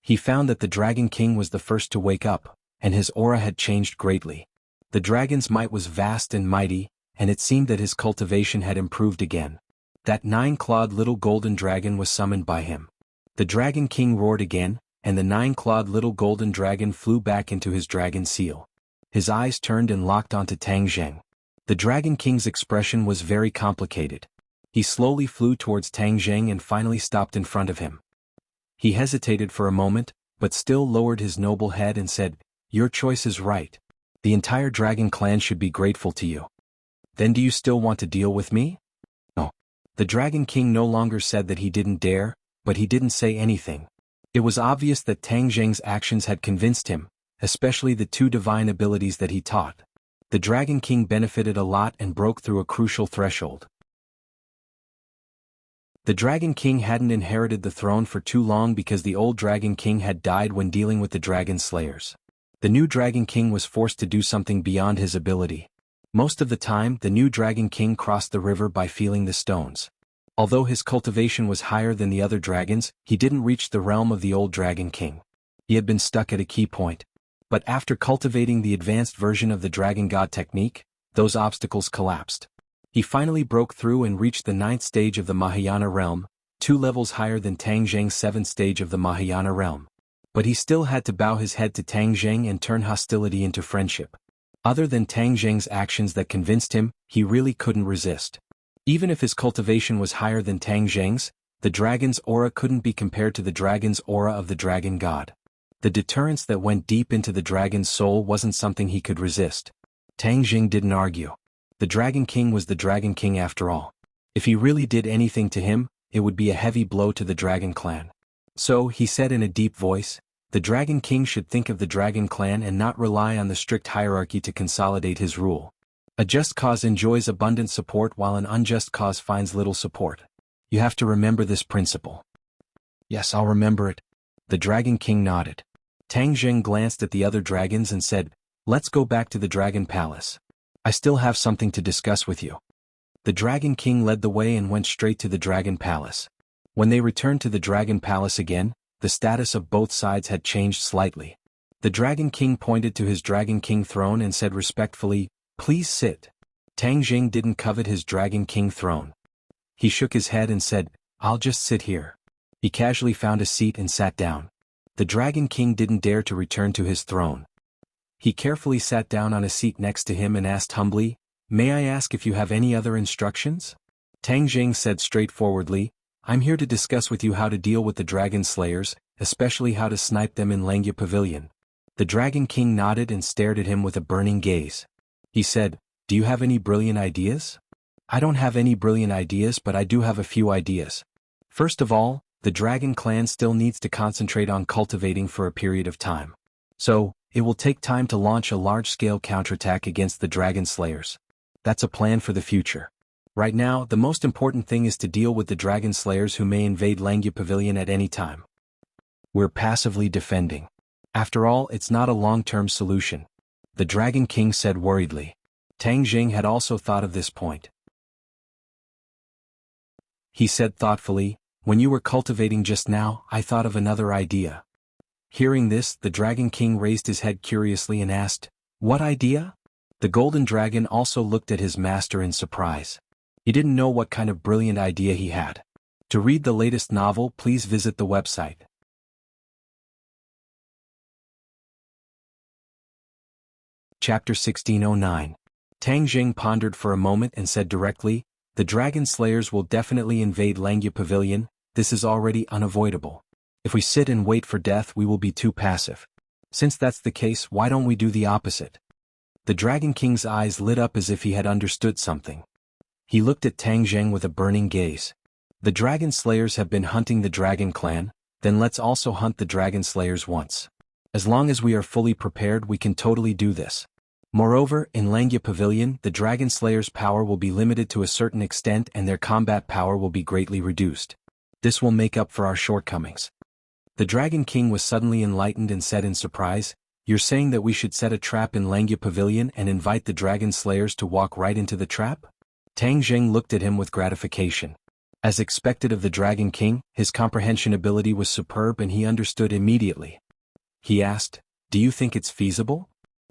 He found that the Dragon King was the first to wake up, and his aura had changed greatly. The dragon's might was vast and mighty, and it seemed that his cultivation had improved again. That 9-clawed little golden dragon was summoned by him. The Dragon King roared again, and the 9-clawed little golden dragon flew back into his dragon seal. His eyes turned and locked onto Tang Zheng. The Dragon King's expression was very complicated. He slowly flew towards Tang Zheng and finally stopped in front of him. He hesitated for a moment, but still lowered his noble head and said, "Your choice is right. The entire Dragon Clan should be grateful to you. Then do you still want to deal with me?" "No." The Dragon King no longer said that he didn't dare, but he didn't say anything. It was obvious that Tang Zheng's actions had convinced him, especially the 2 divine abilities that he taught. The Dragon King benefited a lot and broke through a crucial threshold. The Dragon King hadn't inherited the throne for too long because the old Dragon King had died when dealing with the Dragon Slayers. The new Dragon King was forced to do something beyond his ability. Most of the time, the new Dragon King crossed the river by feeling the stones. Although his cultivation was higher than the other dragons, he didn't reach the realm of the old Dragon King. He had been stuck at a key point. But after cultivating the advanced version of the Dragon God technique, those obstacles collapsed. He finally broke through and reached the 9th stage of the Mahayana realm, 2 levels higher than Tang Zheng's 7th stage of the Mahayana realm. But he still had to bow his head to Tang Zheng and turn hostility into friendship. Other than Tang Zheng's actions that convinced him, he really couldn't resist. Even if his cultivation was higher than Tang Zheng's, the dragon's aura couldn't be compared to the dragon's aura of the Dragon God. The deterrence that went deep into the dragon's soul wasn't something he could resist. Tang Zheng didn't argue. The Dragon King was the Dragon King after all. If he really did anything to him, it would be a heavy blow to the Dragon Clan. So, he said in a deep voice, the Dragon King should think of the Dragon Clan and not rely on the strict hierarchy to consolidate his rule. A just cause enjoys abundant support while an unjust cause finds little support. You have to remember this principle. Yes, I'll remember it. The Dragon King nodded. Tang Jing glanced at the other dragons and said, "Let's go back to the Dragon Palace. I still have something to discuss with you." The Dragon King led the way and went straight to the Dragon Palace. When they returned to the Dragon Palace again, the status of both sides had changed slightly. The Dragon King pointed to his Dragon King throne and said respectfully, "Please sit." Tang Jing didn't covet his Dragon King throne. He shook his head and said, "I'll just sit here." He casually found a seat and sat down. The Dragon King didn't dare to return to his throne. He carefully sat down on a seat next to him and asked humbly, "May I ask if you have any other instructions?" Tang Jing said straightforwardly, "I'm here to discuss with you how to deal with the Dragon Slayers, especially how to snipe them in Langya Pavilion." The Dragon King nodded and stared at him with a burning gaze. He said, "Do you have any brilliant ideas?" "I don't have any brilliant ideas, but I do have a few ideas. First of all, the Dragon Clan still needs to concentrate on cultivating for a period of time. So, it will take time to launch a large-scale counterattack against the Dragon Slayers. That's a plan for the future. Right now, the most important thing is to deal with the Dragon Slayers who may invade Langya Pavilion at any time. We're passively defending. After all, it's not a long-term solution," the Dragon King said worriedly. Tang Jing had also thought of this point. He said thoughtfully, "When you were cultivating just now, I thought of another idea." Hearing this, the Dragon King raised his head curiously and asked, "What idea?" The Golden Dragon also looked at his master in surprise. He didn't know what kind of brilliant idea he had. To read the latest novel, please visit the website. Chapter 1609. Tang Jing pondered for a moment and said directly, "The Dragon Slayers will definitely invade Langya Pavilion. This is already unavoidable. If we sit and wait for death, we will be too passive. Since that's the case, why don't we do the opposite?" The Dragon King's eyes lit up as if he had understood something. He looked at Tang Jing with a burning gaze. "The Dragon Slayers have been hunting the Dragon Clan, then let's also hunt the Dragon Slayers once. As long as we are fully prepared, we can totally do this. Moreover, in Langya Pavilion, the Dragon Slayers' power will be limited to a certain extent and their combat power will be greatly reduced. This will make up for our shortcomings." The Dragon King was suddenly enlightened and said in surprise, "You're saying that we should set a trap in Langya Pavilion and invite the Dragon Slayers to walk right into the trap?" Tang Jing looked at him with gratification. As expected of the Dragon King, his comprehension ability was superb and he understood immediately. He asked, "Do you think it's feasible?"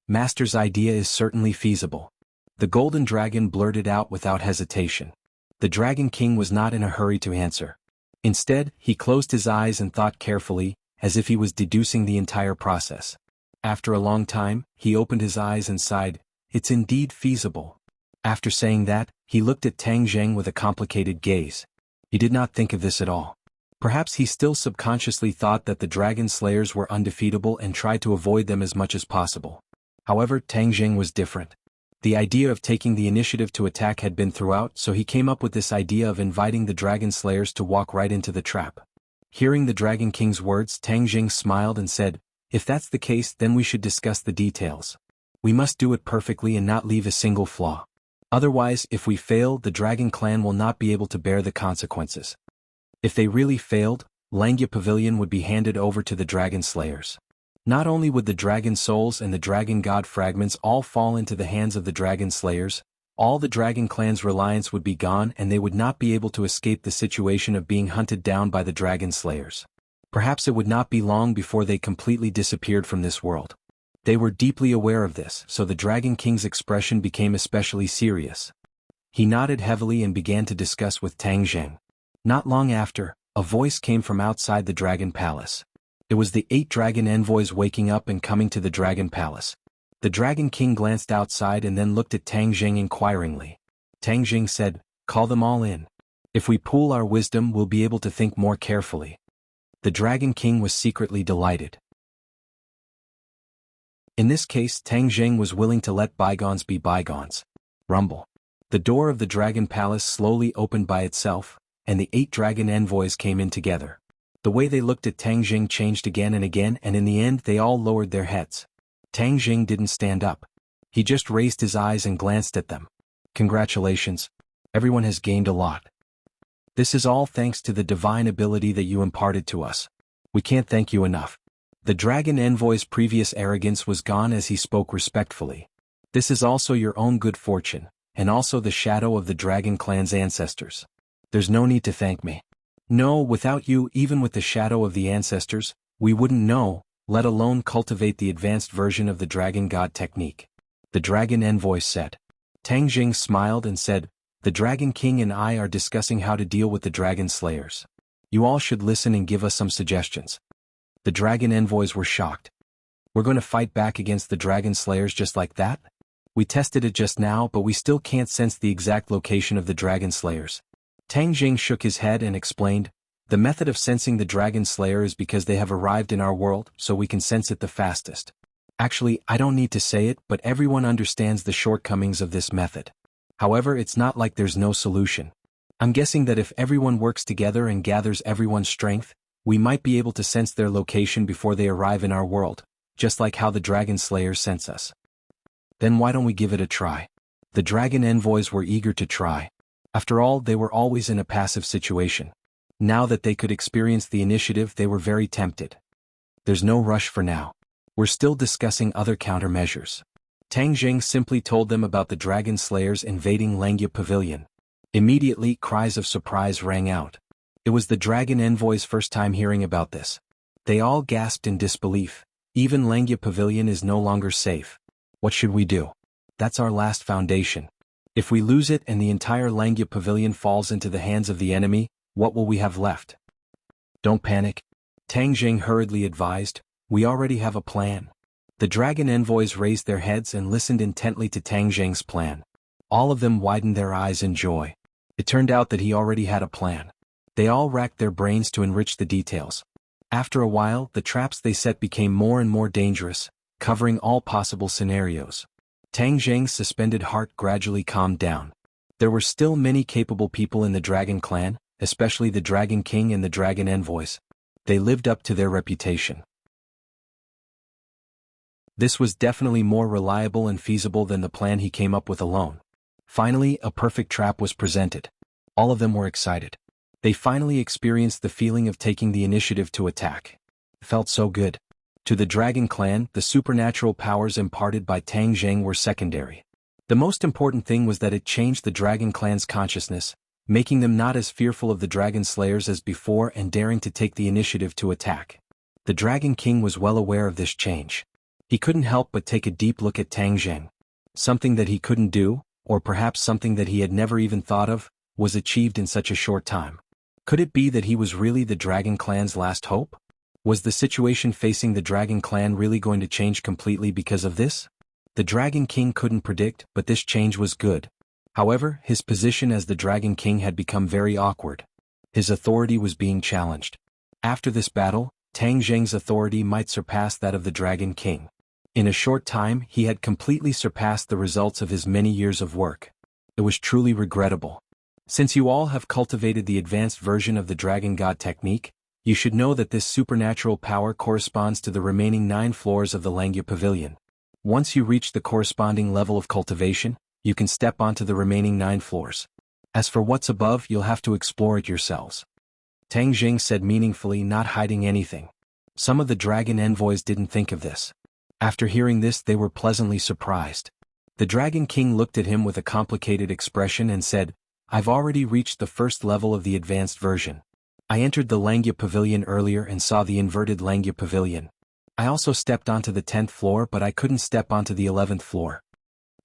"Master's idea is certainly feasible." The Golden Dragon blurted out without hesitation. The Dragon King was not in a hurry to answer. Instead, he closed his eyes and thought carefully, as if he was deducing the entire process. After a long time, he opened his eyes and sighed, "It's indeed feasible." After saying that, he looked at Tang Jing with a complicated gaze. He did not think of this at all. Perhaps he still subconsciously thought that the Dragon Slayers were undefeatable and tried to avoid them as much as possible. However, Tang Jing was different. The idea of taking the initiative to attack had been throughout, so he came up with this idea of inviting the Dragon Slayers to walk right into the trap. Hearing the Dragon King's words, Tang Jing smiled and said, "If that's the case, then we should discuss the details. We must do it perfectly and not leave a single flaw. Otherwise, if we fail, the Dragon Clan will not be able to bear the consequences. If they really failed, Langya Pavilion would be handed over to the Dragon Slayers. Not only would the Dragon Souls and the Dragon God Fragments all fall into the hands of the Dragon Slayers, all the Dragon Clan's reliance would be gone and they would not be able to escape the situation of being hunted down by the Dragon Slayers. Perhaps it would not be long before they completely disappeared from this world." They were deeply aware of this, so the Dragon King's expression became especially serious. He nodded heavily and began to discuss with Tang Jing. Not long after, a voice came from outside the Dragon Palace. It was the 8 dragon envoys waking up and coming to the Dragon Palace. The Dragon King glanced outside and then looked at Tang Jing inquiringly. Tang Jing said, "Call them all in. If we pool our wisdom, we'll be able to think more carefully." The Dragon King was secretly delighted. In this case, Tang Jing was willing to let bygones be bygones. Rumble. The door of the Dragon Palace slowly opened by itself, and the 8 dragon envoys came in together. The way they looked at Tang Jing changed again, and in the end they all lowered their heads. Tang Jing didn't stand up. He just raised his eyes and glanced at them. Congratulations. Everyone has gained a lot. This is all thanks to the divine ability that you imparted to us. We can't thank you enough. The dragon envoy's previous arrogance was gone as he spoke respectfully. This is also your own good fortune, and also the shadow of the dragon clan's ancestors. There's no need to thank me. No, without you, even with the shadow of the ancestors, we wouldn't know, let alone cultivate the advanced version of the dragon god technique. The dragon envoy said. Tang Jing smiled and said, the Dragon King and I are discussing how to deal with the dragon slayers. You all should listen and give us some suggestions. The dragon envoys were shocked. We're going to fight back against the dragon slayers just like that? We tested it just now, but we still can't sense the exact location of the dragon slayers. Tang Jing shook his head and explained, the method of sensing the dragon slayer is because they have arrived in our world, so we can sense it the fastest. Actually, I don't need to say it, but everyone understands the shortcomings of this method. However, it's not like there's no solution. I'm guessing that if everyone works together and gathers everyone's strength, we might be able to sense their location before they arrive in our world, just like how the dragon slayers sense us. Then why don't we give it a try? The dragon envoys were eager to try. After all, they were always in a passive situation. Now that they could experience the initiative, they were very tempted. There's no rush for now. We're still discussing other countermeasures. Tang Jing simply told them about the dragon slayers invading Langya Pavilion. Immediately, cries of surprise rang out. It was the dragon envoy's first time hearing about this. They all gasped in disbelief. Even Langya Pavilion is no longer safe. What should we do? That's our last foundation. If we lose it and the entire Langya Pavilion falls into the hands of the enemy, what will we have left? Don't panic. Tang Jing hurriedly advised, we already have a plan. The dragon envoys raised their heads and listened intently to Tang Jing's plan. All of them widened their eyes in joy. It turned out that he already had a plan. They all racked their brains to enrich the details. After a while, the traps they set became more and more dangerous, covering all possible scenarios. Tang Jing's suspended heart gradually calmed down. There were still many capable people in the Dragon Clan, especially the Dragon King and the Dragon Envoys. They lived up to their reputation. This was definitely more reliable and feasible than the plan he came up with alone. Finally, a perfect trap was presented. All of them were excited. They finally experienced the feeling of taking the initiative to attack. It felt so good. To the Dragon Clan, the supernatural powers imparted by Tang Jing were secondary. The most important thing was that it changed the Dragon Clan's consciousness, making them not as fearful of the Dragon Slayers as before and daring to take the initiative to attack. The Dragon King was well aware of this change. He couldn't help but take a deep look at Tang Jing. Something that he couldn't do, or perhaps something that he had never even thought of, was achieved in such a short time. Could it be that he was really the Dragon Clan's last hope? Was the situation facing the Dragon Clan really going to change completely because of this? The Dragon King couldn't predict, but this change was good. However, his position as the Dragon King had become very awkward. His authority was being challenged. After this battle, Tang Jing's authority might surpass that of the Dragon King. In a short time, he had completely surpassed the results of his many years of work. It was truly regrettable. Since you all have cultivated the advanced version of the Dragon God technique, you should know that this supernatural power corresponds to the remaining 9 floors of the Langya Pavilion. Once you reach the corresponding level of cultivation, you can step onto the remaining 9 floors. As for what's above, you'll have to explore it yourselves. Tang Jing said meaningfully, not hiding anything. Some of the Dragon Envoys didn't think of this. After hearing this, they were pleasantly surprised. The Dragon King looked at him with a complicated expression and said, I've already reached the first level of the advanced version. I entered the Langya Pavilion earlier and saw the inverted Langya Pavilion. I also stepped onto the 10th floor, but I couldn't step onto the 11th floor.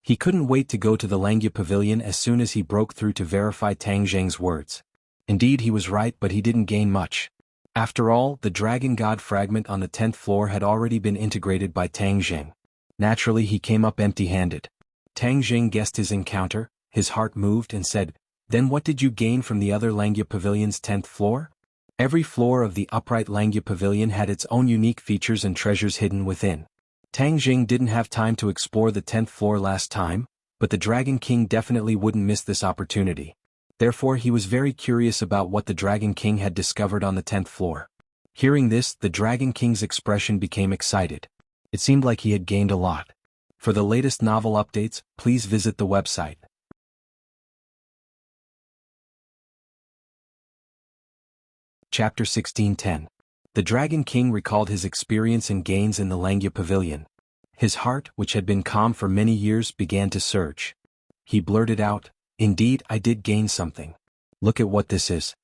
He couldn't wait to go to the Langya Pavilion as soon as he broke through to verify Tang Jing's words. Indeed, he was right, but he didn't gain much. After all, the Dragon God fragment on the 10th floor had already been integrated by Tang Jing. Naturally, he came up empty-handed. Tang Jing guessed his encounter, his heart moved and said, Then what did you gain from the other Langya Pavilion's 10th floor? Every floor of the upright Langya Pavilion had its own unique features and treasures hidden within. Tang Jing didn't have time to explore the 10th floor last time, but the Dragon King definitely wouldn't miss this opportunity. Therefore, he was very curious about what the Dragon King had discovered on the 10th floor. Hearing this, the Dragon King's expression became excited. It seemed like he had gained a lot. For the latest novel updates, please visit the website. Chapter 1610. The Dragon King recalled his experience and gains in the Langya Pavilion. His heart, which had been calm for many years, began to surge. He blurted out, "Indeed, I did gain something. Look at what this is."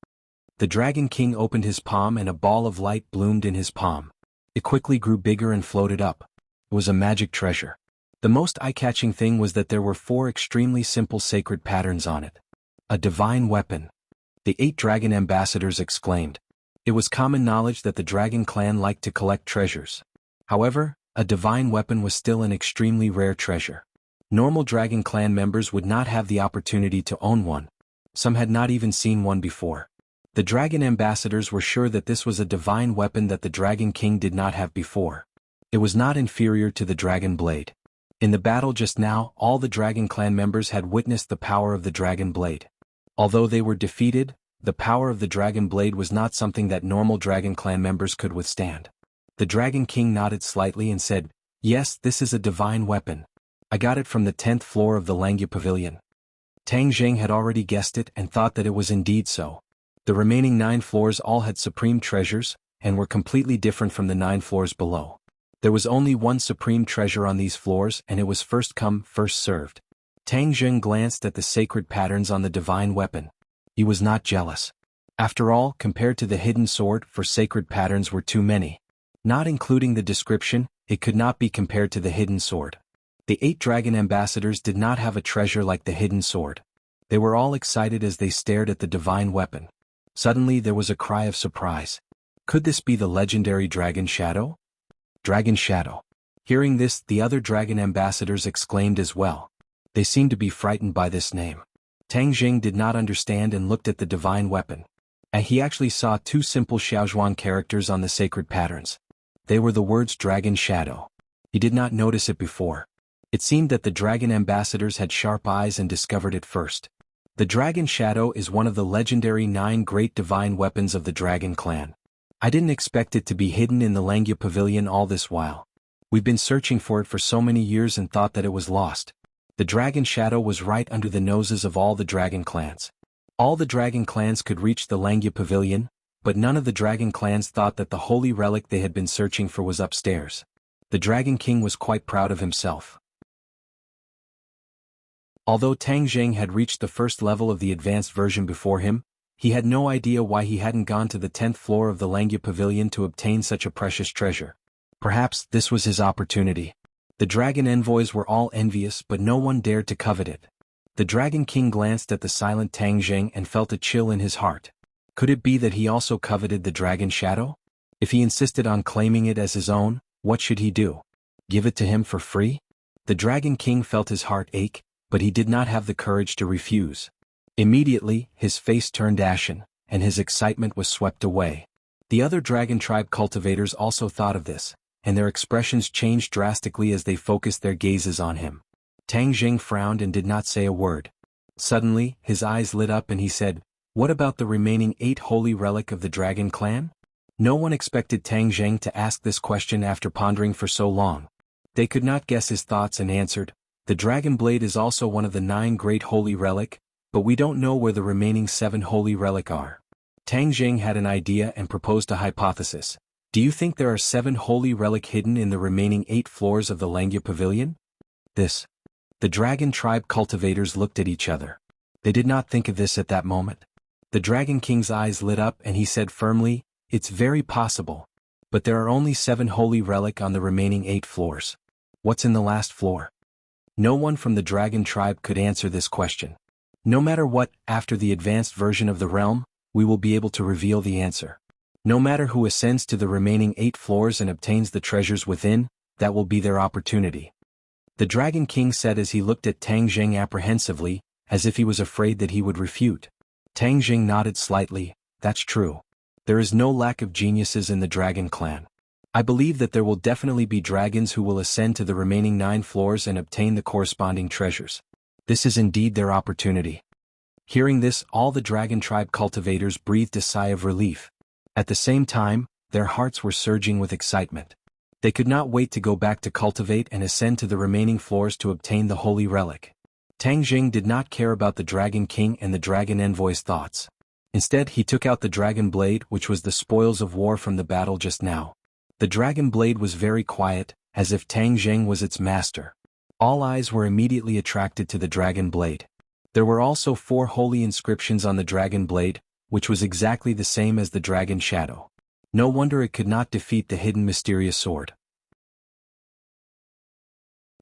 The Dragon King opened his palm and a ball of light bloomed in his palm. It quickly grew bigger and floated up. It was a magic treasure. The most eye-catching thing was that there were 4 extremely simple sacred patterns on it. A divine weapon. The 8 dragon ambassadors exclaimed. It was common knowledge that the dragon clan liked to collect treasures. However, a divine weapon was still an extremely rare treasure. Normal dragon clan members would not have the opportunity to own one. Some had not even seen one before. The dragon ambassadors were sure that this was a divine weapon that the Dragon King did not have before. It was not inferior to the dragon blade. In the battle just now, all the dragon clan members had witnessed the power of the dragon blade. Although they were defeated, the power of the dragon blade was not something that normal dragon clan members could withstand. The Dragon King nodded slightly and said, "Yes, this is a divine weapon. I got it from the 10th floor of the Langya Pavilion." Tang Zheng had already guessed it and thought that it was indeed so. The remaining 9 floors all had supreme treasures, and were completely different from the 9 floors below. There was only one supreme treasure on these floors, and it was first come, first served. Tang Zheng glanced at the sacred patterns on the divine weapon. He was not jealous. After all, compared to the hidden sword, for sacred patterns were too many. Not including the description, it could not be compared to the hidden sword. The 8 dragon ambassadors did not have a treasure like the hidden sword. They were all excited as they stared at the divine weapon. Suddenly there was a cry of surprise. Could this be the legendary Dragon Shadow? Dragon Shadow. Hearing this, the other dragon ambassadors exclaimed as well. They seemed to be frightened by this name. Tang Zheng did not understand and looked at the divine weapon. And he actually saw 2 simple Xiaozhuan characters on the sacred patterns. They were the words Dragon Shadow. He did not notice it before. It seemed that the dragon ambassadors had sharp eyes and discovered it first. The Dragon Shadow is one of the legendary 9 great divine weapons of the Dragon Clan. I didn't expect it to be hidden in the Langya Pavilion all this while. We've been searching for it for so many years and thought that it was lost. The Dragon Shadow was right under the noses of all the dragon clans. All the dragon clans could reach the Langya Pavilion, but none of the dragon clans thought that the holy relic they had been searching for was upstairs. The Dragon King was quite proud of himself. Although Tang Zheng had reached the first level of the advanced version before him, he had no idea why he hadn't gone to the 10th floor of the Langya Pavilion to obtain such a precious treasure. Perhaps this was his opportunity. The dragon envoys were all envious, but no one dared to covet it. The Dragon King glanced at the silent Tang Zheng and felt a chill in his heart. Could it be that he also coveted the Dragon Shadow? If he insisted on claiming it as his own, what should he do? Give it to him for free? The Dragon King felt his heart ache, but he did not have the courage to refuse. Immediately, his face turned ashen, and his excitement was swept away. The other dragon tribe cultivators also thought of this, and their expressions changed drastically as they focused their gazes on him. Tang Zheng frowned and did not say a word. Suddenly, his eyes lit up and he said, "What about the remaining 8 holy relic of the dragon clan?" No one expected Tang Zheng to ask this question after pondering for so long. They could not guess his thoughts and answered, "The dragon blade is also one of the 9 great holy relic, but we don't know where the remaining 7 holy relic are." Tang Zheng had an idea and proposed a hypothesis. "Do you think there are 7 holy relic hidden in the remaining 8 floors of the Langya Pavilion?" The dragon tribe cultivators looked at each other. They did not think of this at that moment. The Dragon King's eyes lit up and he said firmly, "It's very possible. But there are only 7 holy relic on the remaining 8 floors. What's in the last floor?" No one from the dragon tribe could answer this question. No matter what, after the advanced version of the realm, we will be able to reveal the answer. No matter who ascends to the remaining 8 floors and obtains the treasures within, that will be their opportunity. The Dragon King said as he looked at Tang Zheng apprehensively, as if he was afraid that he would refute. Tang Zheng nodded slightly. "That's true. There is no lack of geniuses in the dragon clan. I believe that there will definitely be dragons who will ascend to the remaining 9 floors and obtain the corresponding treasures. This is indeed their opportunity." Hearing this, all the dragon tribe cultivators breathed a sigh of relief. At the same time, their hearts were surging with excitement. They could not wait to go back to cultivate and ascend to the remaining floors to obtain the holy relic. Tang Jing did not care about the Dragon King and the Dragon Envoy's thoughts. Instead, he took out the Dragon Blade, which was the spoils of war from the battle just now. The Dragon Blade was very quiet, as if Tang Jing was its master. All eyes were immediately attracted to the Dragon Blade. There were also 4 holy inscriptions on the Dragon Blade, which was exactly the same as the Dragon Shadow. No wonder it could not defeat the hidden mysterious sword.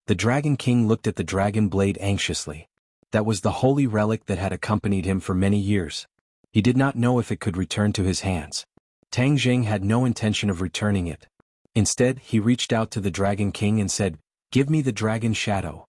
The Dragon King looked at the Dragon Blade anxiously. That was the holy relic that had accompanied him for many years. He did not know if it could return to his hands. Tang Jing had no intention of returning it. Instead, he reached out to the Dragon King and said, "Give me the Dragon Shadow."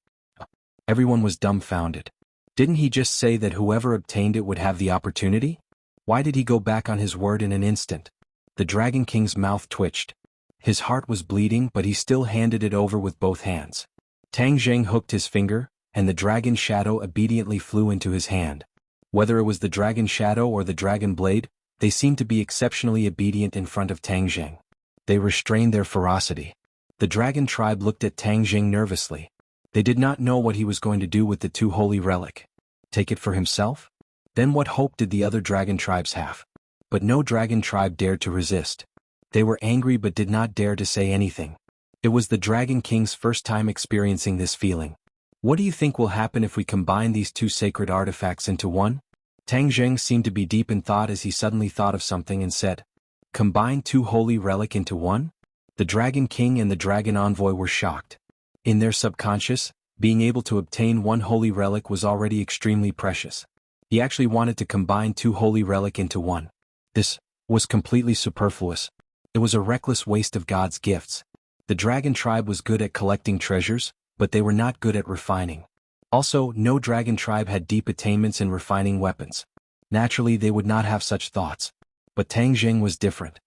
Everyone was dumbfounded. Didn't he just say that whoever obtained it would have the opportunity? Why did he go back on his word in an instant? The Dragon King's mouth twitched. His heart was bleeding, but he still handed it over with both hands. Tang Jing hooked his finger, and the Dragon Shadow obediently flew into his hand. Whether it was the Dragon Shadow or the Dragon Blade, they seemed to be exceptionally obedient in front of Tang Jing. They restrained their ferocity. The Dragon tribe looked at Tang Jing nervously. They did not know what he was going to do with the 2 holy relic. Take it for himself? Then what hope did the other dragon tribes have? But no dragon tribe dared to resist. They were angry but did not dare to say anything. It was the Dragon King's first time experiencing this feeling. What do you think will happen if we combine these 2 sacred artifacts into one? Tang Jing seemed to be deep in thought as he suddenly thought of something and said, "Combine 2 holy relic into one?" The Dragon King and the Dragon Envoy were shocked. In their subconscious, being able to obtain 1 holy relic was already extremely precious. He actually wanted to combine 2 holy relic into one. This was completely superfluous. It was a reckless waste of God's gifts. The Dragon tribe was good at collecting treasures, but they were not good at refining. Also, no dragon tribe had deep attainments in refining weapons. Naturally, they would not have such thoughts. But Tang Jing was different.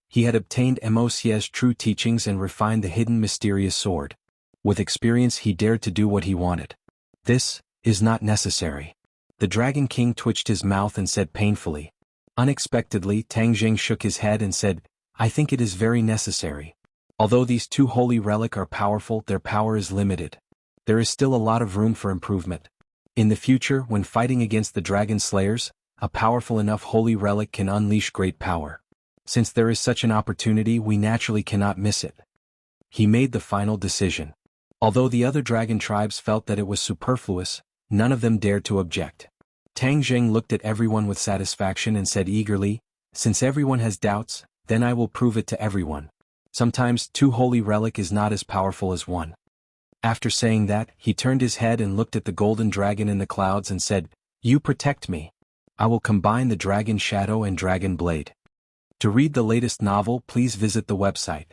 He had obtained Moc's true teachings and refined the hidden mysterious sword. With experience, he dared to do what he wanted. This is not necessary. The Dragon King twitched his mouth and said painfully. Unexpectedly, Tang Jing shook his head and said, "I think it is very necessary. Although these 2 holy relic are powerful, their power is limited. There is still a lot of room for improvement. In the future, when fighting against the Dragon Slayers, a powerful enough holy relic can unleash great power. Since there is such an opportunity, we naturally cannot miss it." He made the final decision. Although the other dragon tribes felt that it was superfluous, none of them dared to object. Tang Jing looked at everyone with satisfaction and said eagerly, "Since everyone has doubts, then I will prove it to everyone. Sometimes 2 holy relic is not as powerful as 1. After saying that, he turned his head and looked at the golden dragon in the clouds and said, "You protect me. I will combine the Dragon Shadow and Dragon Blade." To read the latest novel, please visit the website.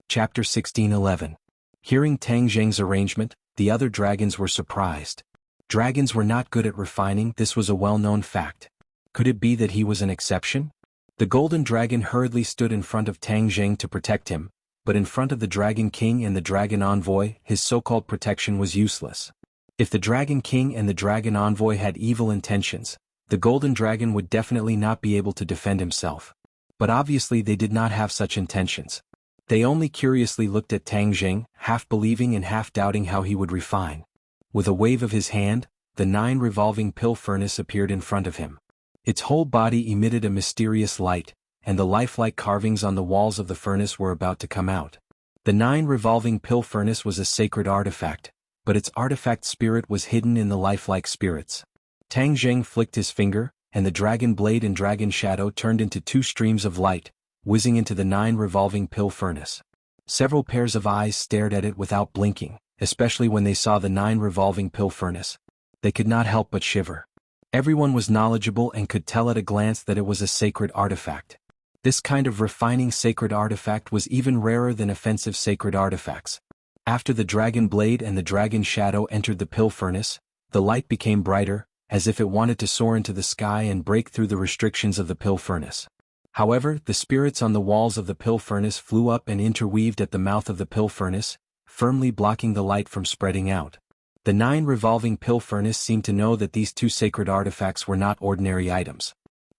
Chapter 1611. Hearing Tang Jing's arrangement, the other dragons were surprised. Dragons were not good at refining, this was a well-known fact. Could it be that he was an exception? The golden dragon hurriedly stood in front of Tang Jing to protect him, but in front of the Dragon King and the Dragon Envoy, his so-called protection was useless. If the Dragon King and the Dragon Envoy had evil intentions, the golden dragon would definitely not be able to defend himself. But obviously they did not have such intentions. They only curiously looked at Tang Jing, half believing and half doubting how he would refine. With a wave of his hand, the 9 revolving pill furnace appeared in front of him. Its whole body emitted a mysterious light, and the lifelike carvings on the walls of the furnace were about to come out. The 9 revolving pill furnace was a sacred artifact, but its artifact spirit was hidden in the lifelike spirits. Tang Jing flicked his finger, and the Dragon Blade and Dragon Shadow turned into 2 streams of light, whizzing into the 9 revolving pill furnace. Several pairs of eyes stared at it without blinking, especially when they saw the 9 revolving pill furnace. They could not help but shiver. Everyone was knowledgeable and could tell at a glance that it was a sacred artifact. This kind of refining sacred artifact was even rarer than offensive sacred artifacts. After the Dragon Blade and the Dragon Shadow entered the pill furnace, the light became brighter, as if it wanted to soar into the sky and break through the restrictions of the pill furnace. However, the spirits on the walls of the pill furnace flew up and interweaved at the mouth of the pill furnace, firmly blocking the light from spreading out. The 9 revolving pill furnace seemed to know that these 2 sacred artifacts were not ordinary items.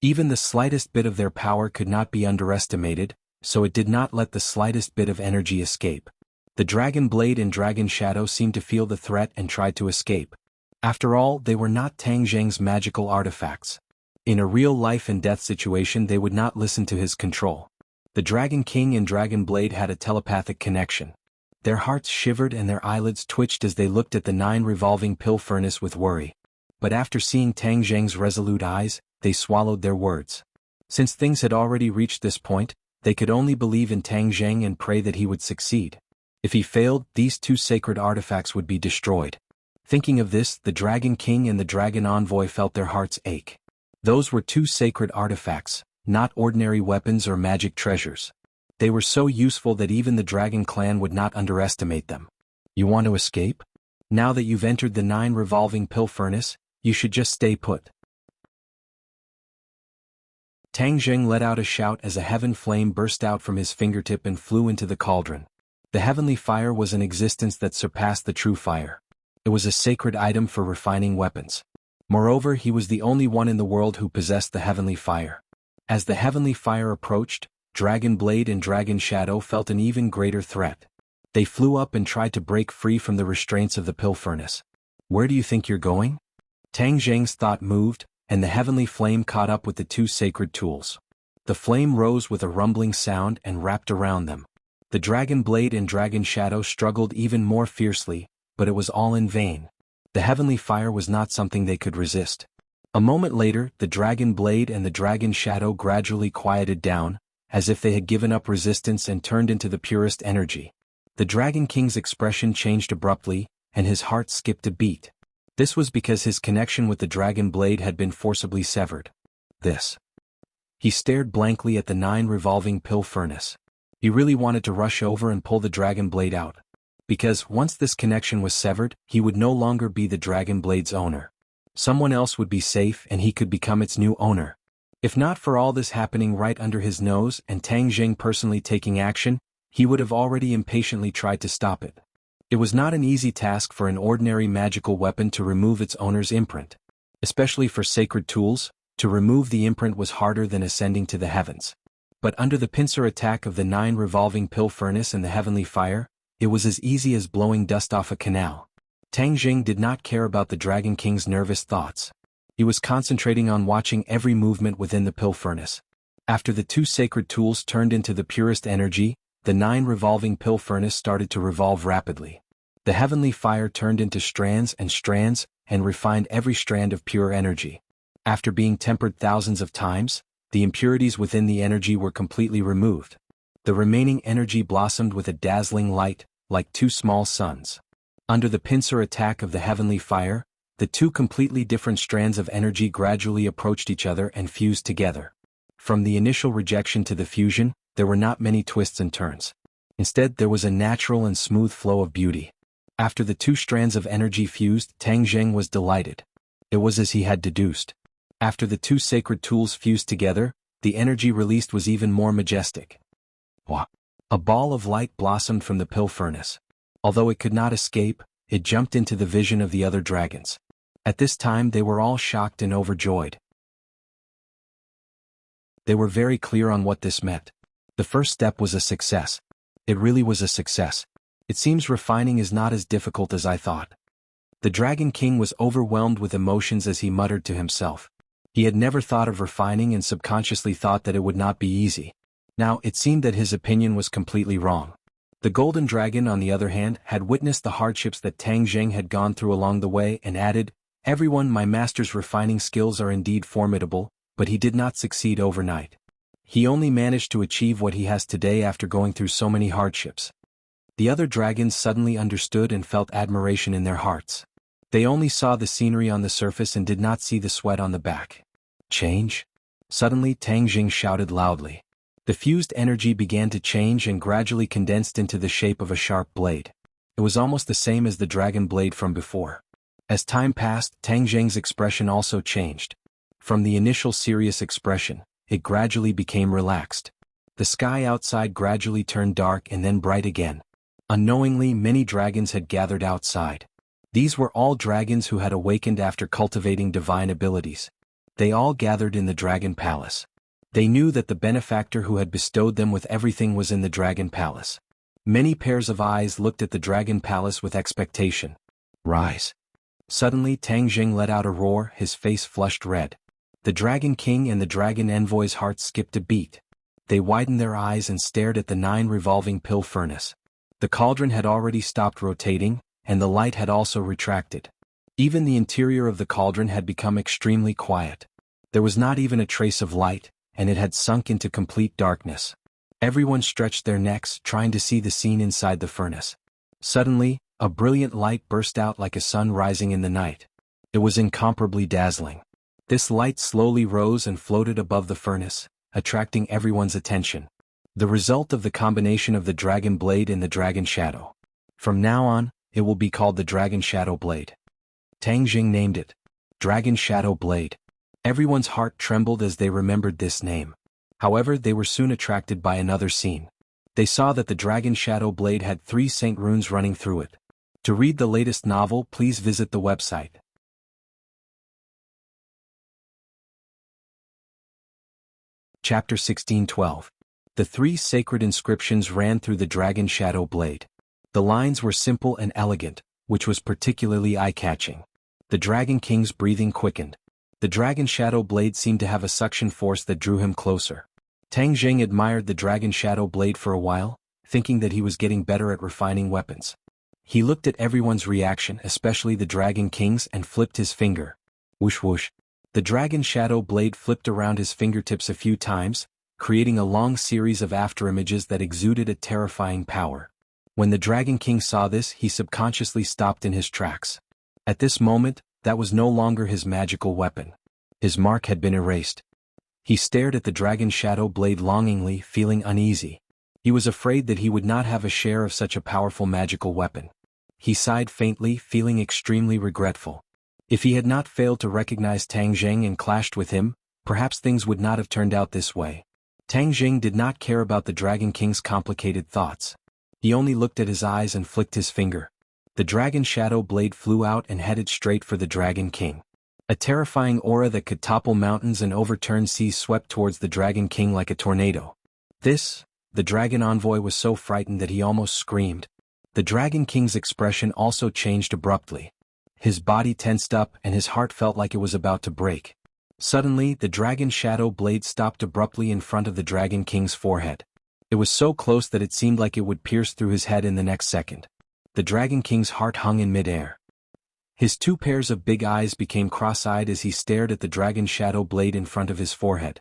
Even the slightest bit of their power could not be underestimated, so it did not let the slightest bit of energy escape. The dragon blade and dragon shadow seemed to feel the threat and tried to escape. After all, they were not Tang Zheng's magical artifacts. In a real life and death situation they would not listen to his control. The Dragon King and Dragon Blade had a telepathic connection. Their hearts shivered and their eyelids twitched as they looked at the 9 revolving pill furnace with worry. But after seeing Tang Zheng's resolute eyes, they swallowed their words. Since things had already reached this point, they could only believe in Tang Zheng and pray that he would succeed. If he failed, these 2 sacred artifacts would be destroyed. Thinking of this, the Dragon King and the Dragon Envoy felt their hearts ache. Those were 2 sacred artifacts, not ordinary weapons or magic treasures. They were so useful that even the Dragon Clan would not underestimate them. You want to escape? Now that you've entered the 9 revolving pill furnace, you should just stay put. Tang Zheng let out a shout as a heaven flame burst out from his fingertip and flew into the cauldron. The heavenly fire was an existence that surpassed the true fire. It was a sacred item for refining weapons. Moreover, he was the only one in the world who possessed the heavenly fire. As the heavenly fire approached, Dragon Blade and Dragon Shadow felt an even greater threat. They flew up and tried to break free from the restraints of the pill furnace. Where do you think you're going? Tang Zheng's thought moved, and the heavenly flame caught up with the 2 sacred tools. The flame rose with a rumbling sound and wrapped around them. The Dragon Blade and Dragon Shadow struggled even more fiercely, but it was all in vain. The heavenly fire was not something they could resist. A moment later, the Dragon Blade and the Dragon Shadow gradually quieted down, as if they had given up resistance and turned into the purest energy. The Dragon King's expression changed abruptly, and his heart skipped a beat. This was because his connection with the Dragon Blade had been forcibly severed. He stared blankly at the 9 revolving pill furnace. He really wanted to rush over and pull the Dragon Blade out. Because, once this connection was severed, he would no longer be the Dragon Blade's owner. Someone else would be safe and he could become its new owner. If not for all this happening right under his nose and Tang Zheng personally taking action, he would have already impatiently tried to stop it. It was not an easy task for an ordinary magical weapon to remove its owner's imprint. Especially for sacred tools, to remove the imprint was harder than ascending to the heavens. But under the pincer attack of the 9 revolving pill furnace and the heavenly fire, it was as easy as blowing dust off a canal. Tang Zheng did not care about the Dragon King's nervous thoughts. He was concentrating on watching every movement within the pill furnace. After the 2 sacred tools turned into the purest energy, the 9 revolving pill furnace started to revolve rapidly. The heavenly fire turned into strands and refined every strand of pure energy. After being tempered thousands of times, the impurities within the energy were completely removed. The remaining energy blossomed with a dazzling light, like 2 small suns. Under the pincer attack of the heavenly fire, the 2 completely different strands of energy gradually approached each other and fused together. From the initial rejection to the fusion, there were not many twists and turns. Instead, there was a natural and smooth flow of beauty. After the 2 strands of energy fused, Tang Zheng was delighted. It was as he had deduced. After the 2 sacred tools fused together, the energy released was even more majestic. A ball of light blossomed from the pill furnace. Although it could not escape, it jumped into the vision of the other dragons. At this time they were all shocked and overjoyed. They were very clear on what this meant. The first step was a success. It really was a success. It seems refining is not as difficult as I thought. The Dragon King was overwhelmed with emotions as he muttered to himself. He had never thought of refining and subconsciously thought that it would not be easy. Now, it seemed that his opinion was completely wrong. The Golden Dragon, on the other hand, had witnessed the hardships that Tang Zheng had gone through along the way and added, "Everyone, my master's refining skills are indeed formidable, but he did not succeed overnight. He only managed to achieve what he has today after going through so many hardships." The other dragons suddenly understood and felt admiration in their hearts. They only saw the scenery on the surface and did not see the sweat on the back. Change? Suddenly Tang Zheng shouted loudly. The fused energy began to change and gradually condensed into the shape of a sharp blade. It was almost the same as the dragon blade from before. As time passed, Tang Zheng's expression also changed. From the initial serious expression, it gradually became relaxed. The sky outside gradually turned dark and then bright again. Unknowingly, many dragons had gathered outside. These were all dragons who had awakened after cultivating divine abilities. They all gathered in the Dragon Palace. They knew that the benefactor who had bestowed them with everything was in the Dragon Palace. Many pairs of eyes looked at the Dragon Palace with expectation. Rise. Suddenly Tang Jing let out a roar, his face flushed red. The Dragon King and the Dragon Envoy's hearts skipped a beat. They widened their eyes and stared at the 9 revolving pill furnace. The cauldron had already stopped rotating, and the light had also retracted. Even the interior of the cauldron had become extremely quiet. There was not even a trace of light, and it had sunk into complete darkness. Everyone stretched their necks, trying to see the scene inside the furnace. Suddenly, a brilliant light burst out like a sun rising in the night. It was incomparably dazzling. This light slowly rose and floated above the furnace, attracting everyone's attention. The result of the combination of the Dragon Blade and the Dragon Shadow. From now on, it will be called the Dragon Shadow Blade. Tang Jing named it Dragon Shadow Blade. Everyone's heart trembled as they remembered this name. However, they were soon attracted by another scene. They saw that the Dragon Shadow Blade had 3 saint runes running through it. To read the latest novel, please visit the website. Chapter 16:12. The 3 sacred inscriptions ran through the Dragon Shadow Blade. The lines were simple and elegant, which was particularly eye-catching. The Dragon King's breathing quickened. The Dragon Shadow Blade seemed to have a suction force that drew him closer. Tang Jing admired the Dragon Shadow Blade for a while, thinking that he was getting better at refining weapons. He looked at everyone's reaction, especially the Dragon King's, and flipped his finger. Whoosh whoosh. The Dragon Shadow Blade flipped around his fingertips a few times, creating a long series of afterimages that exuded a terrifying power. When the Dragon King saw this, he subconsciously stopped in his tracks. At this moment, that was no longer his magical weapon. His mark had been erased. He stared at the Dragon Shadow Blade longingly, feeling uneasy. He was afraid that he would not have a share of such a powerful magical weapon. He sighed faintly, feeling extremely regretful. If he had not failed to recognize Tang Jing and clashed with him, perhaps things would not have turned out this way. Tang Jing did not care about the Dragon King's complicated thoughts. He only looked at his eyes and flicked his finger. The Dragon Shadow Blade flew out and headed straight for the Dragon King. A terrifying aura that could topple mountains and overturn seas swept towards the Dragon King like a tornado. The Dragon Envoy was so frightened that he almost screamed. The Dragon King's expression also changed abruptly. His body tensed up and his heart felt like it was about to break. Suddenly, the Dragon Shadow Blade stopped abruptly in front of the Dragon King's forehead. It was so close that it seemed like it would pierce through his head in the next second. The Dragon King's heart hung in midair. His 2 pairs of big eyes became cross-eyed as he stared at the Dragon Shadow Blade in front of his forehead.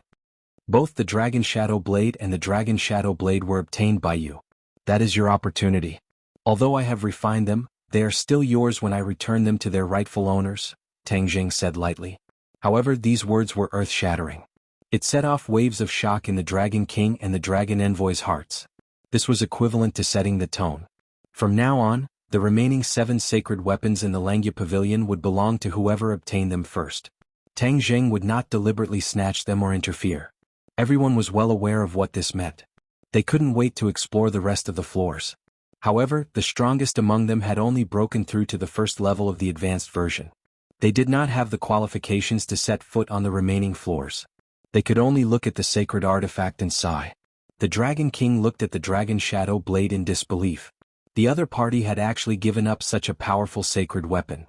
Both the Dragon Shadow Blade and the Dragon Shadow Blade were obtained by you. That is your opportunity. Although I have refined them, they are still yours when I return them to their rightful owners, Tang Jing said lightly. However, these words were earth-shattering. It set off waves of shock in the Dragon King and the Dragon Envoy's hearts. This was equivalent to setting the tone. From now on, the remaining 7 sacred weapons in the Langya Pavilion would belong to whoever obtained them first. Tang Jing would not deliberately snatch them or interfere. Everyone was well aware of what this meant. They couldn't wait to explore the rest of the floors. However, the strongest among them had only broken through to the first level of the advanced version. They did not have the qualifications to set foot on the remaining floors. They could only look at the sacred artifact and sigh. The Dragon King looked at the Dragon Shadow Blade in disbelief. The other party had actually given up such a powerful sacred weapon.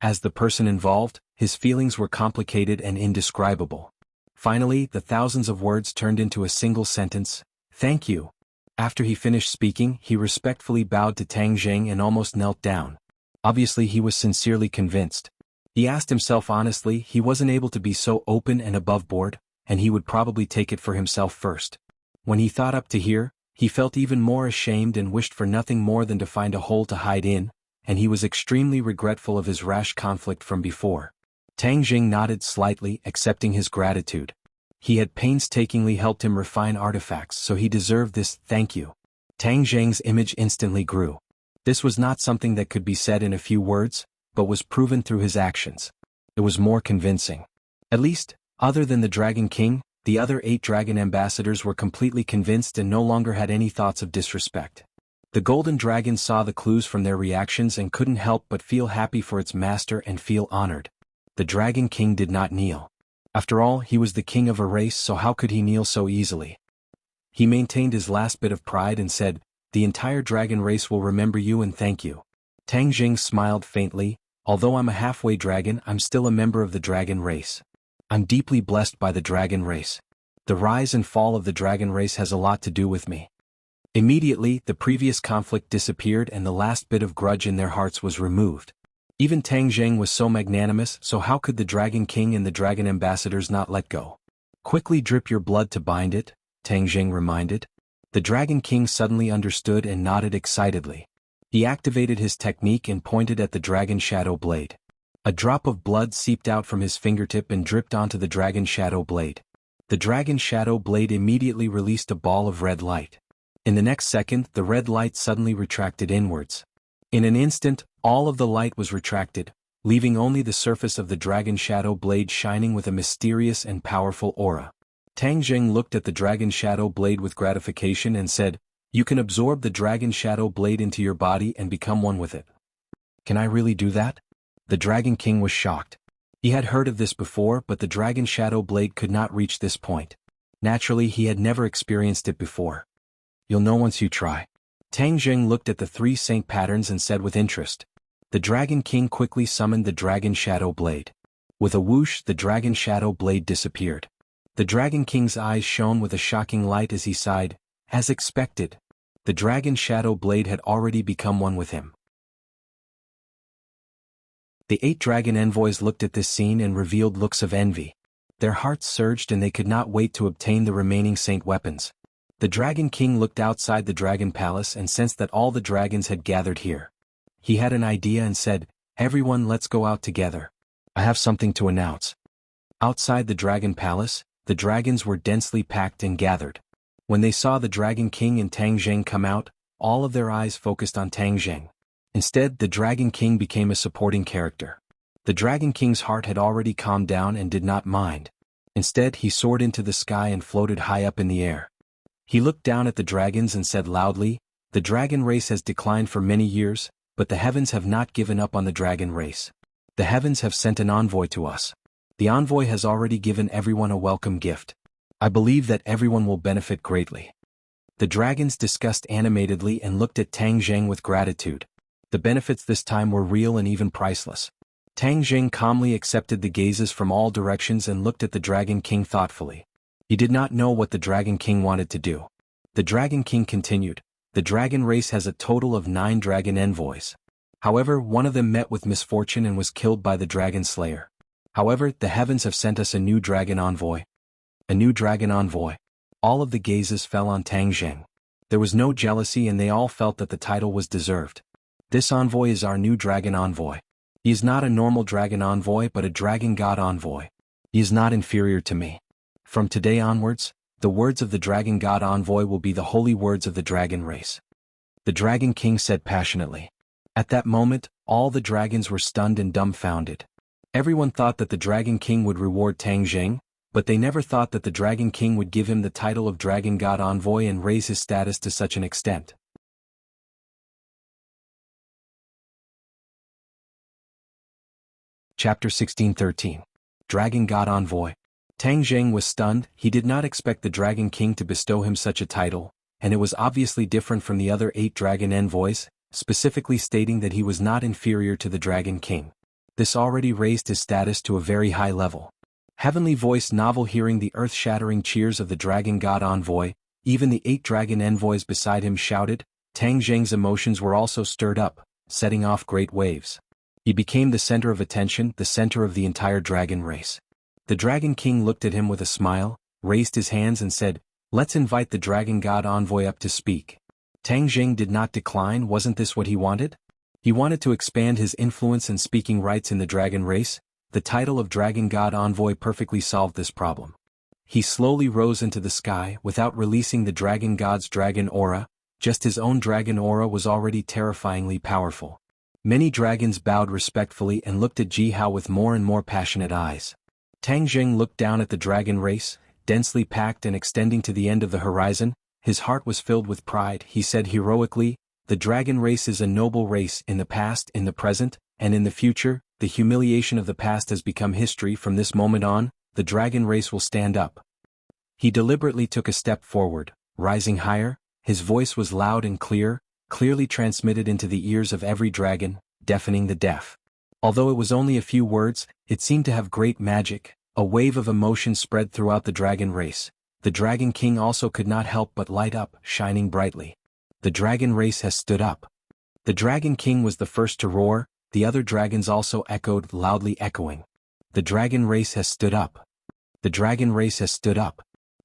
As the person involved, his feelings were complicated and indescribable. Finally, the thousands of words turned into a single sentence, "Thank you." After he finished speaking, he respectfully bowed to Tang Jing and almost knelt down. Obviously, he was sincerely convinced. He asked himself honestly, he wasn't able to be so open and above board, and he would probably take it for himself first. When he thought up to here, he felt even more ashamed and wished for nothing more than to find a hole to hide in, and he was extremely regretful of his rash conflict from before. Tang Jing nodded slightly, accepting his gratitude. He had painstakingly helped him refine artifacts, so he deserved this "thank you." Tang Jing's image instantly grew. This was not something that could be said in a few words, but was proven through his actions. It was more convincing. At least, other than the Dragon King, the other 8 dragon ambassadors were completely convinced and no longer had any thoughts of disrespect. The Golden Dragon saw the clues from their reactions and couldn't help but feel happy for its master and feel honored. The Dragon King did not kneel. After all, he was the king of a race, so how could he kneel so easily? He maintained his last bit of pride and said, "The entire dragon race will remember you and thank you." Tang Jing smiled faintly, "Although I'm a halfway dragon, I'm still a member of the dragon race. I'm deeply blessed by the dragon race. The rise and fall of the dragon race has a lot to do with me." Immediately, the previous conflict disappeared and the last bit of grudge in their hearts was removed. Even Tang Jing was so magnanimous, so how could the Dragon King and the Dragon Ambassadors not let go? "Quickly drip your blood to bind it," Tang Jing reminded. The Dragon King suddenly understood and nodded excitedly. He activated his technique and pointed at the Dragon Shadow Blade. A drop of blood seeped out from his fingertip and dripped onto the Dragon Shadow Blade. The Dragon Shadow Blade immediately released a ball of red light. In the next second, the red light suddenly retracted inwards. In an instant, all of the light was retracted, leaving only the surface of the Dragon Shadow Blade shining with a mysterious and powerful aura. Tang Jing looked at the Dragon Shadow Blade with gratification and said, "You can absorb the Dragon Shadow Blade into your body and become one with it." "Can I really do that?" The Dragon King was shocked. He had heard of this before, but the Dragon Shadow Blade could not reach this point. Naturally, he had never experienced it before. "You'll know once you try." Tang Jing looked at the 3 saint patterns and said with interest. The Dragon King quickly summoned the Dragon Shadow Blade. With a whoosh, the Dragon Shadow Blade disappeared. The Dragon King's eyes shone with a shocking light as he sighed, as expected. The Dragon Shadow Blade had already become one with him. The 8 dragon envoys looked at this scene and revealed looks of envy. Their hearts surged and they could not wait to obtain the remaining saint weapons. The Dragon King looked outside the Dragon Palace and sensed that all the dragons had gathered here. He had an idea and said, "Everyone, let's go out together. I have something to announce." Outside the Dragon Palace, the dragons were densely packed and gathered. When they saw the Dragon King and Tang Jing come out, all of their eyes focused on Tang Jing. Instead, the Dragon King became a supporting character. The Dragon King's heart had already calmed down and did not mind. Instead, he soared into the sky and floated high up in the air. He looked down at the dragons and said loudly, "The dragon race has declined for many years, but the heavens have not given up on the dragon race. The heavens have sent an envoy to us. The envoy has already given everyone a welcome gift. I believe that everyone will benefit greatly." The dragons discussed animatedly and looked at Tang Jing with gratitude. The benefits this time were real and even priceless. Tang Jing calmly accepted the gazes from all directions and looked at the Dragon King thoughtfully. He did not know what the Dragon King wanted to do. The Dragon King continued, "The dragon race has a total of 9 dragon envoys. However, one of them met with misfortune and was killed by the Dragon Slayer. However, the heavens have sent us a new dragon envoy." A new dragon envoy. All of the gazes fell on Tang Jing. There was no jealousy and they all felt that the title was deserved. "This envoy is our new dragon envoy. He is not a normal dragon envoy but a dragon god envoy. He is not inferior to me. From today onwards, the words of the dragon god envoy will be the holy words of the dragon race," the Dragon King said passionately. At that moment, all the dragons were stunned and dumbfounded. Everyone thought that the Dragon King would reward Tang Jing, but they never thought that the Dragon King would give him the title of Dragon God Envoy and raise his status to such an extent. Chapter 16:13. Dragon God Envoy. Tang Jing was stunned. He did not expect the Dragon King to bestow him such a title, and it was obviously different from the other 8 dragon envoys, specifically stating that he was not inferior to the Dragon King. This already raised his status to a very high level. Heavenly voice novel. Hearing the earth-shattering cheers of the Dragon God Envoy, even the 8 dragon envoys beside him shouted. Tang Jing's emotions were also stirred up, setting off great waves. He became the center of attention, the center of the entire dragon race. The Dragon King looked at him with a smile, raised his hands and said, "Let's invite the Dragon God Envoy up to speak." Tang Jing did not decline. Wasn't this what he wanted? He wanted to expand his influence and speaking rights in the dragon race. The title of Dragon God Envoy perfectly solved this problem. He slowly rose into the sky without releasing the Dragon God's dragon aura. Just his own dragon aura was already terrifyingly powerful. Many dragons bowed respectfully and looked at Ji Hao with more and more passionate eyes. Tang Jing looked down at the dragon race, densely packed and extending to the end of the horizon. His heart was filled with pride. He said heroically, "The dragon race is a noble race in the past, in the present, and in the future. the humiliation of the past has become history. From this moment on, the dragon race will stand up. He deliberately took a step forward, rising higher. His voice was loud and clear, clearly transmitted into the ears of every dragon, deafening the deaf. Although it was only a few words, it seemed to have great magic. A wave of emotion spread throughout the dragon race. The Dragon King also could not help but light up, shining brightly. The dragon race has stood up. The Dragon King was the first to roar, the other dragons also echoed, loudly echoing. The dragon race has stood up. The dragon race has stood up.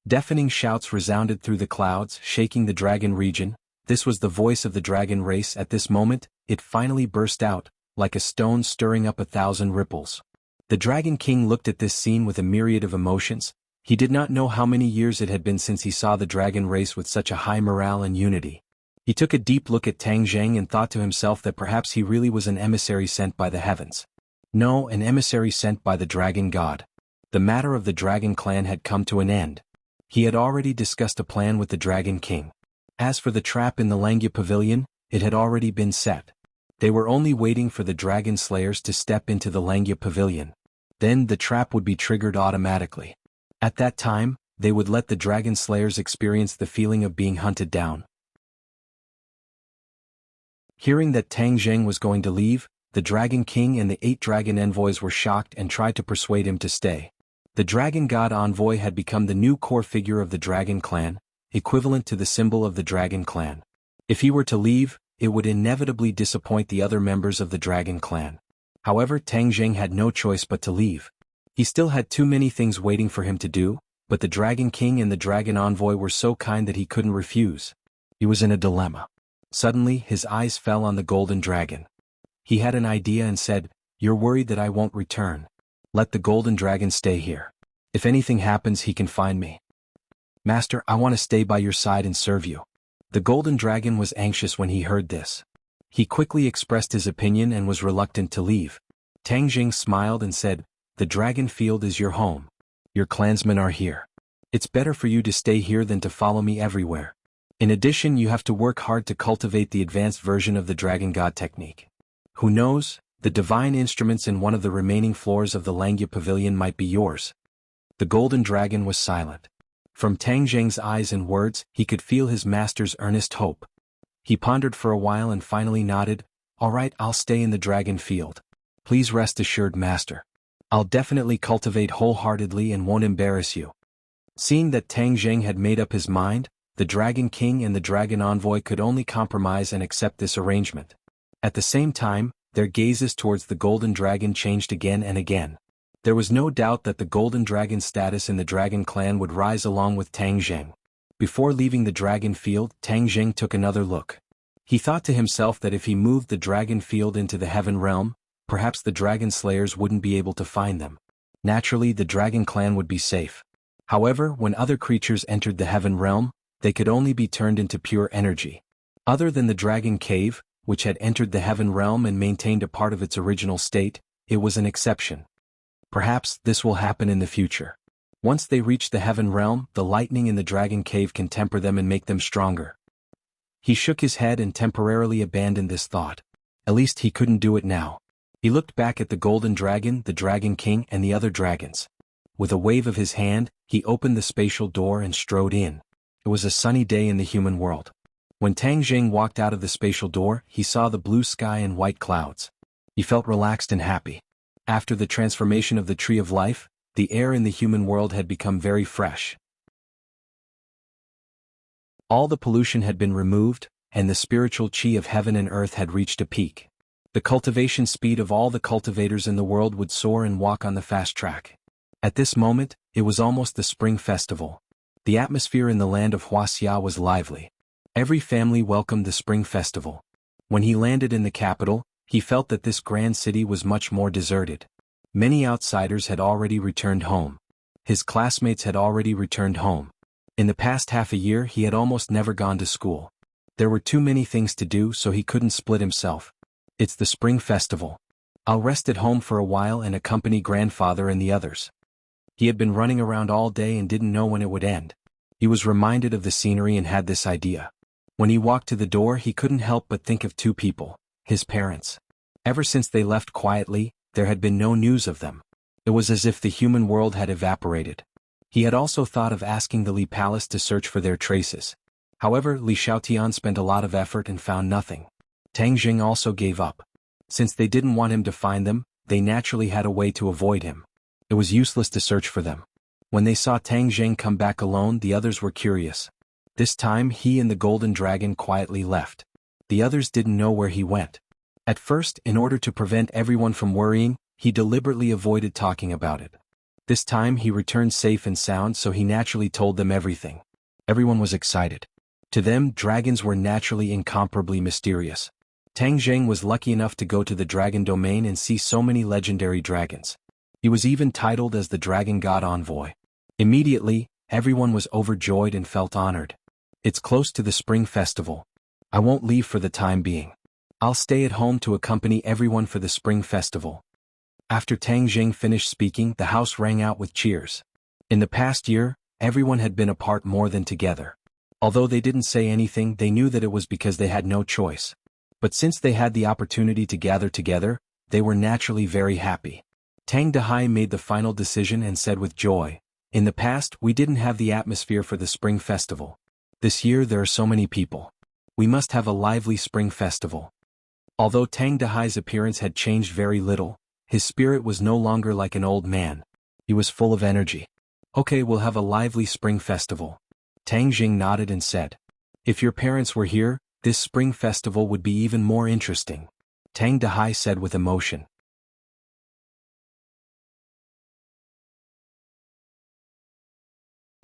Deafening shouts resounded through the clouds, shaking the dragon region. This was the voice of the dragon race. At this moment, it finally burst out, like a stone stirring up 1,000 ripples. The Dragon King looked at this scene with a myriad of emotions. He did not know how many years it had been since he saw the dragon race with such a high morale and unity. He took a deep look at Tang Zheng and thought to himself that perhaps he really was an emissary sent by the heavens. No, an emissary sent by the dragon god. The matter of the dragon clan had come to an end. He had already discussed a plan with the Dragon King. As for the trap in the Langya Pavilion, it had already been set. They were only waiting for the dragon slayers to step into the Langya Pavilion. Then the trap would be triggered automatically. At that time, they would let the dragon slayers experience the feeling of being hunted down. Hearing that Tang Zheng was going to leave, the Dragon King and the 8 dragon envoys were shocked and tried to persuade him to stay. The dragon god envoy had become the new core figure of the dragon clan, equivalent to the symbol of the dragon clan. If he were to leave, it would inevitably disappoint the other members of the dragon clan. However, Tang Zheng had no choice but to leave. He still had too many things waiting for him to do, but the Dragon King and the Dragon Envoy were so kind that he couldn't refuse. He was in a dilemma. Suddenly, his eyes fell on the golden dragon. He had an idea and said, "You're worried that I won't return. Let the golden dragon stay here. If anything happens, he can find me." "Master, I want to stay by your side and serve you." The golden dragon was anxious when he heard this. He quickly expressed his opinion and was reluctant to leave. Tang Zheng smiled and said, "The dragon field is your home. Your clansmen are here. It's better for you to stay here than to follow me everywhere. In addition, you have to work hard to cultivate the advanced version of the dragon god technique. Who knows, the divine instruments in one of the remaining floors of the Langya Pavilion might be yours." The golden dragon was silent. From Tang Zheng's eyes and words, he could feel his master's earnest hope. He pondered for a while and finally nodded, "All right, I'll stay in the dragon field. Please rest assured, master. I'll definitely cultivate wholeheartedly and won't embarrass you." Seeing that Tang Zheng had made up his mind, the Dragon King and the Dragon Envoy could only compromise and accept this arrangement. At the same time, their gazes towards the Golden Dragon changed again and again. There was no doubt that the Golden Dragon's status in the Dragon Clan would rise along with Tang Zheng. Before leaving the Dragon Field, Tang Zheng took another look. He thought to himself that if he moved the Dragon Field into the Heaven Realm, perhaps the Dragon Slayers wouldn't be able to find them. Naturally, the Dragon Clan would be safe. However, when other creatures entered the Heaven Realm, they could only be turned into pure energy. Other than the Dragon Cave, which had entered the Heaven Realm and maintained a part of its original state, it was an exception. Perhaps this will happen in the future. Once they reach the Heaven Realm, the lightning in the Dragon Cave can temper them and make them stronger. He shook his head and temporarily abandoned this thought. At least he couldn't do it now. He looked back at the Golden Dragon, the Dragon King, and the other dragons. With a wave of his hand, he opened the spatial door and strode in. It was a sunny day in the human world. When Tang Zheng walked out of the spatial door, he saw the blue sky and white clouds. He felt relaxed and happy. After the transformation of the Tree of Life, the air in the human world had become very fresh. All the pollution had been removed, and the spiritual chi of heaven and earth had reached a peak. The cultivation speed of all the cultivators in the world would soar and walk on the fast track. At this moment, it was almost the spring festival. The atmosphere in the land of Wuxia was lively. Every family welcomed the spring festival. When he landed in the capital, he felt that this grand city was much more deserted. Many outsiders had already returned home. His classmates had already returned home. In the past half a year he had almost never gone to school. There were too many things to do, so he couldn't split himself. It's the spring festival. I'll rest at home for a while and accompany grandfather and the others. He had been running around all day and didn't know when it would end. He was reminded of the scenery and had this idea. When he walked to the door, he couldn't help but think of two people, his parents. Ever since they left quietly, there had been no news of them. It was as if the human world had evaporated. He had also thought of asking the Li Palace to search for their traces. However, Li Xiaotian spent a lot of effort and found nothing. Tang Jing also gave up. Since they didn't want him to find them, they naturally had a way to avoid him. It was useless to search for them. When they saw Tang Jing come back alone, the others were curious. This time he and the golden dragon quietly left. The others didn't know where he went. At first, in order to prevent everyone from worrying, he deliberately avoided talking about it. This time he returned safe and sound, so he naturally told them everything. Everyone was excited. To them, dragons were naturally incomparably mysterious. Tang Jing was lucky enough to go to the dragon domain and see so many legendary dragons. He was even titled as the Dragon God Envoy. Immediately, everyone was overjoyed and felt honored. It's close to the Spring Festival. I won't leave for the time being. I'll stay at home to accompany everyone for the Spring Festival. After Tang Jing finished speaking, the house rang out with cheers. In the past year, everyone had been apart more than together. Although they didn't say anything, they knew that it was because they had no choice. But since they had the opportunity to gather together, they were naturally very happy. Tang Dehai made the final decision and said with joy, "In the past, we didn't have the atmosphere for the Spring Festival. This year there are so many people. We must have a lively Spring Festival." Although Tang Dehai's appearance had changed very little, his spirit was no longer like an old man. He was full of energy. "Okay, we'll have a lively Spring Festival." Tang Jing nodded and said, "If your parents were here, this Spring Festival would be even more interesting," Tang Dehai said with emotion.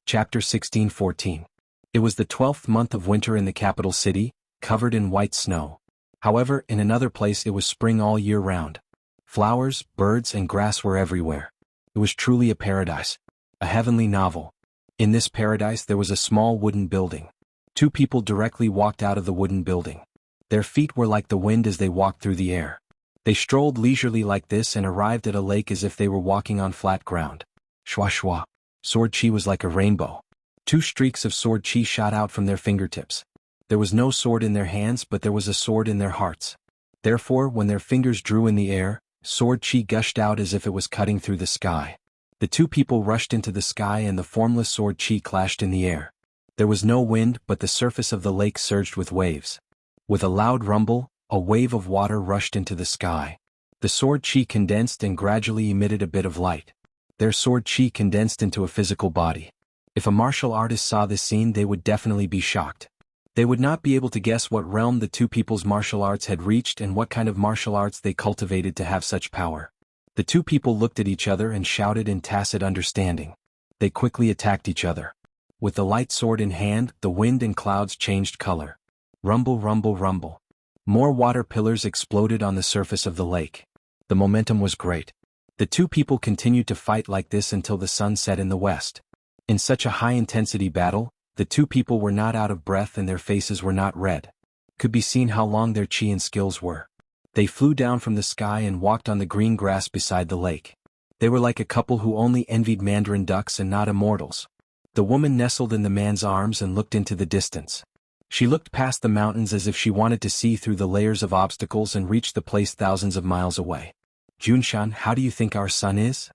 Chapter 16:14. It was the 12th month of winter in the capital city, covered in white snow. However, in another place it was spring all year round. Flowers, birds, and grass were everywhere. It was truly a paradise. A heavenly novel. In this paradise there was a small wooden building. Two people directly walked out of the wooden building. Their feet were like the wind as they walked through the air. They strolled leisurely like this and arrived at a lake as if they were walking on flat ground. Shwa shwa. Sword chi was like a rainbow. Two streaks of sword chi shot out from their fingertips. There was no sword in their hands, but there was a sword in their hearts. Therefore, when their fingers drew in the air, sword chi gushed out as if it was cutting through the sky. The two people rushed into the sky and the formless sword chi clashed in the air. There was no wind, but the surface of the lake surged with waves. With a loud rumble, a wave of water rushed into the sky. The sword chi condensed and gradually emitted a bit of light. Their sword chi condensed into a physical body. If a martial artist saw this scene, they would definitely be shocked. They would not be able to guess what realm the two people's martial arts had reached and what kind of martial arts they cultivated to have such power. The two people looked at each other and shouted in tacit understanding. They quickly attacked each other. With the light sword in hand, the wind and clouds changed color. Rumble, rumble, rumble. More water pillars exploded on the surface of the lake. The momentum was great. The two people continued to fight like this until the sun set in the west. In such a high-intensity battle, the two people were not out of breath and their faces were not red. Could be seen how long their chi and skills were. They flew down from the sky and walked on the green grass beside the lake. They were like a couple who only envied mandarin ducks and not immortals. The woman nestled in the man's arms and looked into the distance. She looked past the mountains as if she wanted to see through the layers of obstacles and reach the place thousands of miles away. "Junshan, how do you think our son is?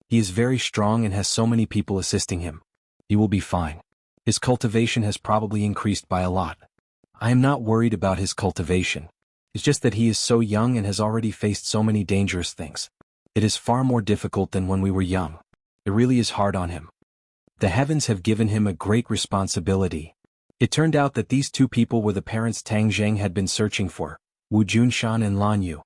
He is very strong and has so many people assisting him. He will be fine. His cultivation has probably increased by a lot. I am not worried about his cultivation. It's just that he is so young and has already faced so many dangerous things. It is far more difficult than when we were young. It really is hard on him. The heavens have given him a great responsibility." It turned out that these two people were the parents Tang Zheng had been searching for, Wu Junshan and Lan Yu.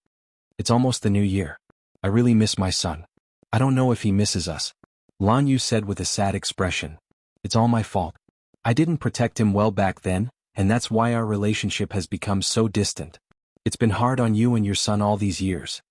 "It's almost the new year. I really miss my son. I don't know if he misses us," Lan Yu said with a sad expression. "It's all my fault. I didn't protect him well back then, and that's why our relationship has become so distant. It's been hard on you and your son all these years."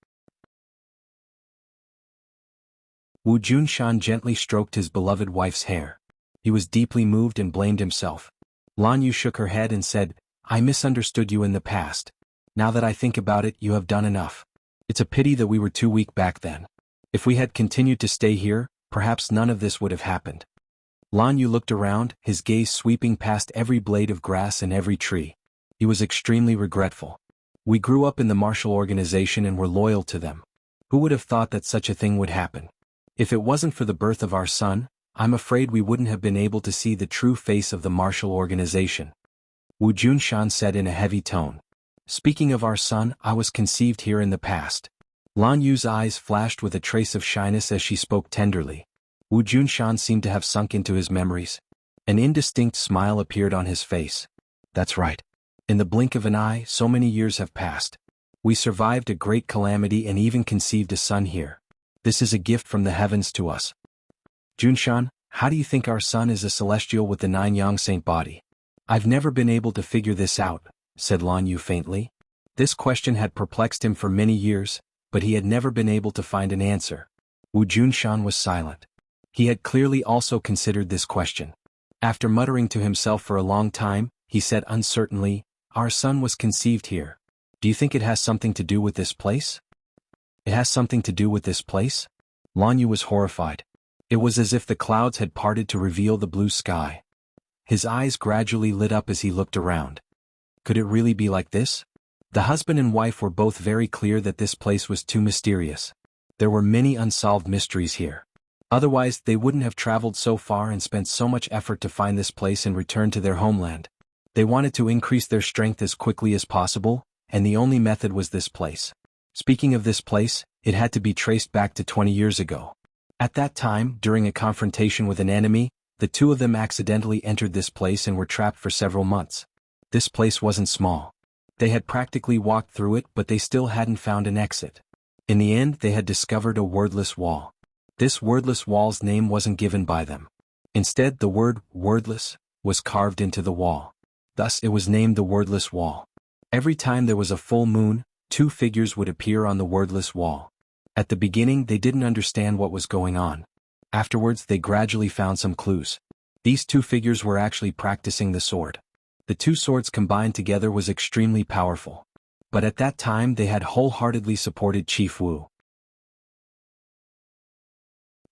Wu Junshan gently stroked his beloved wife's hair. He was deeply moved and blamed himself. Lan Yu shook her head and said, "I misunderstood you in the past. Now that I think about it, you have done enough. It's a pity that we were too weak back then. If we had continued to stay here, perhaps none of this would have happened." Lan Yu looked around, his gaze sweeping past every blade of grass and every tree. He was extremely regretful. "We grew up in the martial organization and were loyal to them. Who would have thought that such a thing would happen? If it wasn't for the birth of our son, I'm afraid we wouldn't have been able to see the true face of the martial organization. Wu Junshan said in a heavy tone. Speaking of our son, I was conceived here in the past. Lan Yu's eyes flashed with a trace of shyness as she spoke tenderly. Wu Junshan seemed to have sunk into his memories. An indistinct smile appeared on his face. That's right. In the blink of an eye, so many years have passed. We survived a great calamity and even conceived a son here. This is a gift from the heavens to us. Junshan, how do you think our son is a celestial with the 9 yang saint body? I've never been able to figure this out, said Lan Yu faintly. This question had perplexed him for many years, but he had never been able to find an answer. Wu Junshan was silent. He had clearly also considered this question. After muttering to himself for a long time, he said uncertainly, Our son was conceived here. Do you think it has something to do with this place? It has something to do with this place? Lan Yu was horrified. It was as if the clouds had parted to reveal the blue sky. His eyes gradually lit up as he looked around. Could it really be like this? The husband and wife were both very clear that this place was too mysterious. There were many unsolved mysteries here. Otherwise, they wouldn't have traveled so far and spent so much effort to find this place and return to their homeland. They wanted to increase their strength as quickly as possible, and the only method was this place. Speaking of this place, it had to be traced back to 20 years ago. At that time, during a confrontation with an enemy, the two of them accidentally entered this place and were trapped for several months. This place wasn't small. They had practically walked through it, but they still hadn't found an exit. In the end, they had discovered a wordless wall. This wordless wall's name wasn't given by them. Instead, the word, wordless, was carved into the wall. Thus, it was named the wordless wall. Every time there was a full moon, 2 figures would appear on the wordless wall. At the beginning, they didn't understand what was going on. Afterwards, they gradually found some clues. These 2 figures were actually practicing the sword. The 2 swords combined together was extremely powerful. But at that time, they had wholeheartedly supported Chief Wu.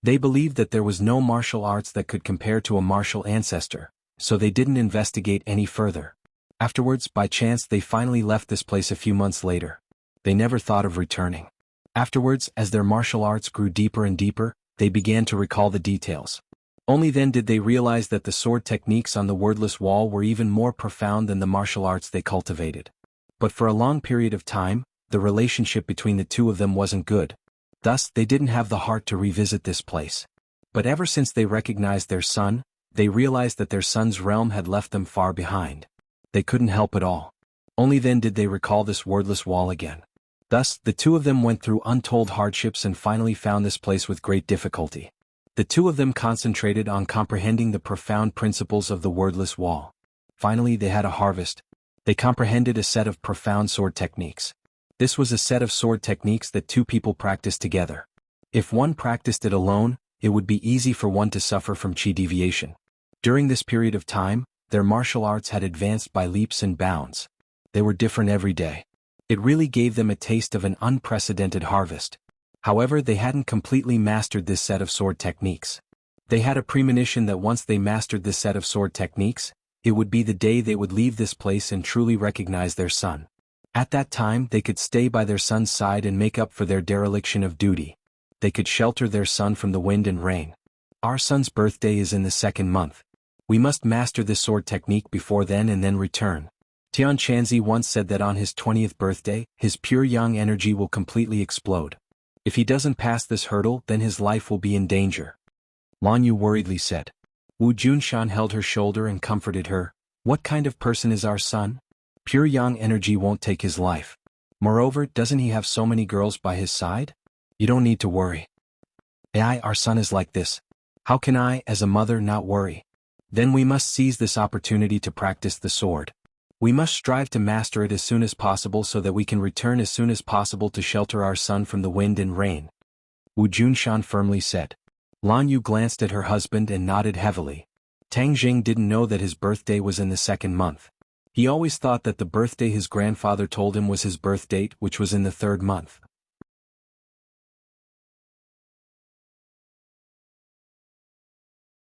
They believed that there was no martial arts that could compare to a martial ancestor, so they didn't investigate any further. Afterwards, by chance, they finally left this place a few months later. They never thought of returning. Afterwards, as their martial arts grew deeper and deeper, they began to recall the details. Only then did they realize that the sword techniques on the wordless wall were even more profound than the martial arts they cultivated. But for a long period of time, the relationship between the two of them wasn't good. Thus, they didn't have the heart to revisit this place. But ever since they recognized their son, they realized that their son's realm had left them far behind. They couldn't help it all. Only then did they recall this wordless wall again. Thus, the two of them went through untold hardships and finally found this place with great difficulty. The two of them concentrated on comprehending the profound principles of the wordless wall. Finally, they had a harvest. They comprehended a set of profound sword techniques. This was a set of sword techniques that 2 people practiced together. If one practiced it alone, it would be easy for one to suffer from chi deviation. During this period of time, their martial arts had advanced by leaps and bounds. They were different every day. It really gave them a taste of an unprecedented harvest. However, they hadn't completely mastered this set of sword techniques. They had a premonition that once they mastered this set of sword techniques, it would be the day they would leave this place and truly recognize their son. At that time, they could stay by their son's side and make up for their dereliction of duty. They could shelter their son from the wind and rain. Our son's birthday is in the 2nd month. We must master this sword technique before then and then return. Tian Chanzi once said that on his 20th birthday, his pure yang energy will completely explode. If he doesn't pass this hurdle, then his life will be in danger. Lan Yu worriedly said. Wu Junshan held her shoulder and comforted her. What kind of person is our son? Pure yang energy won't take his life. Moreover, doesn't he have so many girls by his side? You don't need to worry. Our son is like this. How can I, as a mother, not worry? Then we must seize this opportunity to practice the sword. We must strive to master it as soon as possible so that we can return as soon as possible to shelter our son from the wind and rain. Wu Junshan firmly said. Lan Yu glanced at her husband and nodded heavily. Tang Jing didn't know that his birthday was in the 2nd month. He always thought that the birthday his grandfather told him was his birth date, which was in the 3rd month.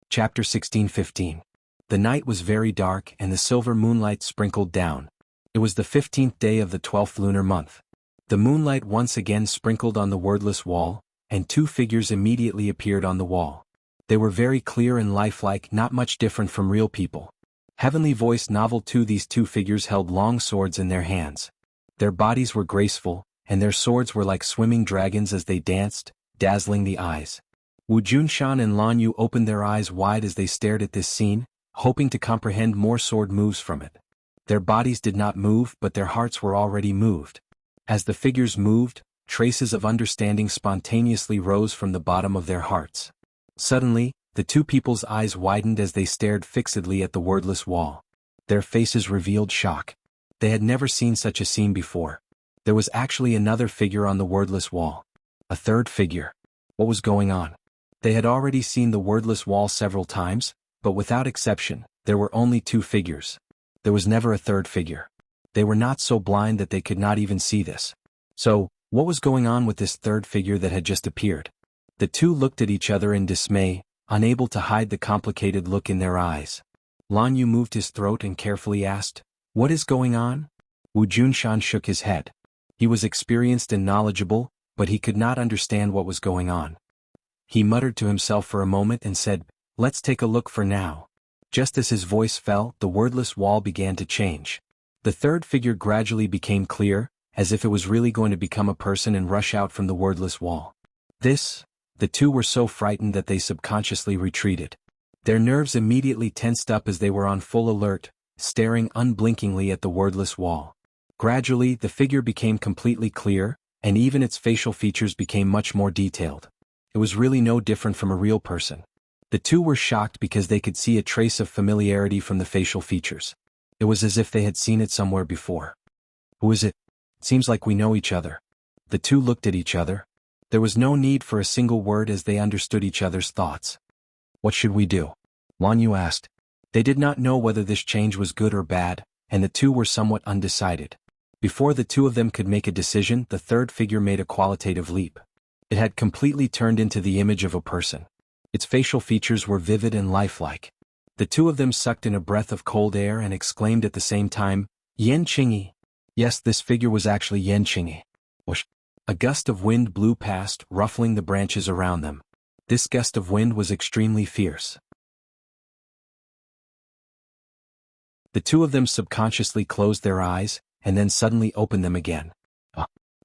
Chapter 16:15. The night was very dark and the silver moonlight sprinkled down. It was the 15th day of the 12th lunar month. The moonlight once again sprinkled on the wordless wall, and two figures immediately appeared on the wall. They were very clear and lifelike, not much different from real people. Heavenly Voice Novel 2. These two figures held long swords in their hands. Their bodies were graceful, and their swords were like swimming dragons as they danced, dazzling the eyes. Wu Junshan and Lan Yu opened their eyes wide as they stared at this scene, hoping to comprehend more sword moves from it. Their bodies did not move, but their hearts were already moved. As the figures moved, traces of understanding spontaneously rose from the bottom of their hearts. Suddenly, the two people's eyes widened as they stared fixedly at the wordless wall. Their faces revealed shock. They had never seen such a scene before. There was actually another figure on the wordless wall. A third figure. What was going on? They had already seen the wordless wall several times, but without exception, there were only two figures. There was never a third figure. They were not so blind that they could not even see this. So, what was going on with this third figure that had just appeared? The two looked at each other in dismay, unable to hide the complicated look in their eyes. Lan Yu moved his throat and carefully asked, "What is going on?" Wu Junshan shook his head. He was experienced and knowledgeable, but he could not understand what was going on. He muttered to himself for a moment and said, "Let's take a look for now." Just as his voice fell, the wordless wall began to change. The third figure gradually became clear, as if it was really going to become a person and rush out from the wordless wall. The two were so frightened that they subconsciously retreated. Their nerves immediately tensed up as they were on full alert, staring unblinkingly at the wordless wall. Gradually, the figure became completely clear, and even its facial features became much more detailed. It was really no different from a real person. The two were shocked because they could see a trace of familiarity from the facial features. It was as if they had seen it somewhere before. "Who is it? Seems like we know each other." The two looked at each other. There was no need for a single word as they understood each other's thoughts. "What should we do?" Lan Yu asked. They did not know whether this change was good or bad, and the two were somewhat undecided. Before the two of them could make a decision, the third figure made a qualitative leap. It had completely turned into the image of a person. Its facial features were vivid and lifelike. The two of them sucked in a breath of cold air and exclaimed at the same time, "Yan Qingyi." Yes, this figure was actually Yan Qingyi. Whoosh. A gust of wind blew past, ruffling the branches around them. This gust of wind was extremely fierce. The two of them subconsciously closed their eyes, and then suddenly opened them again.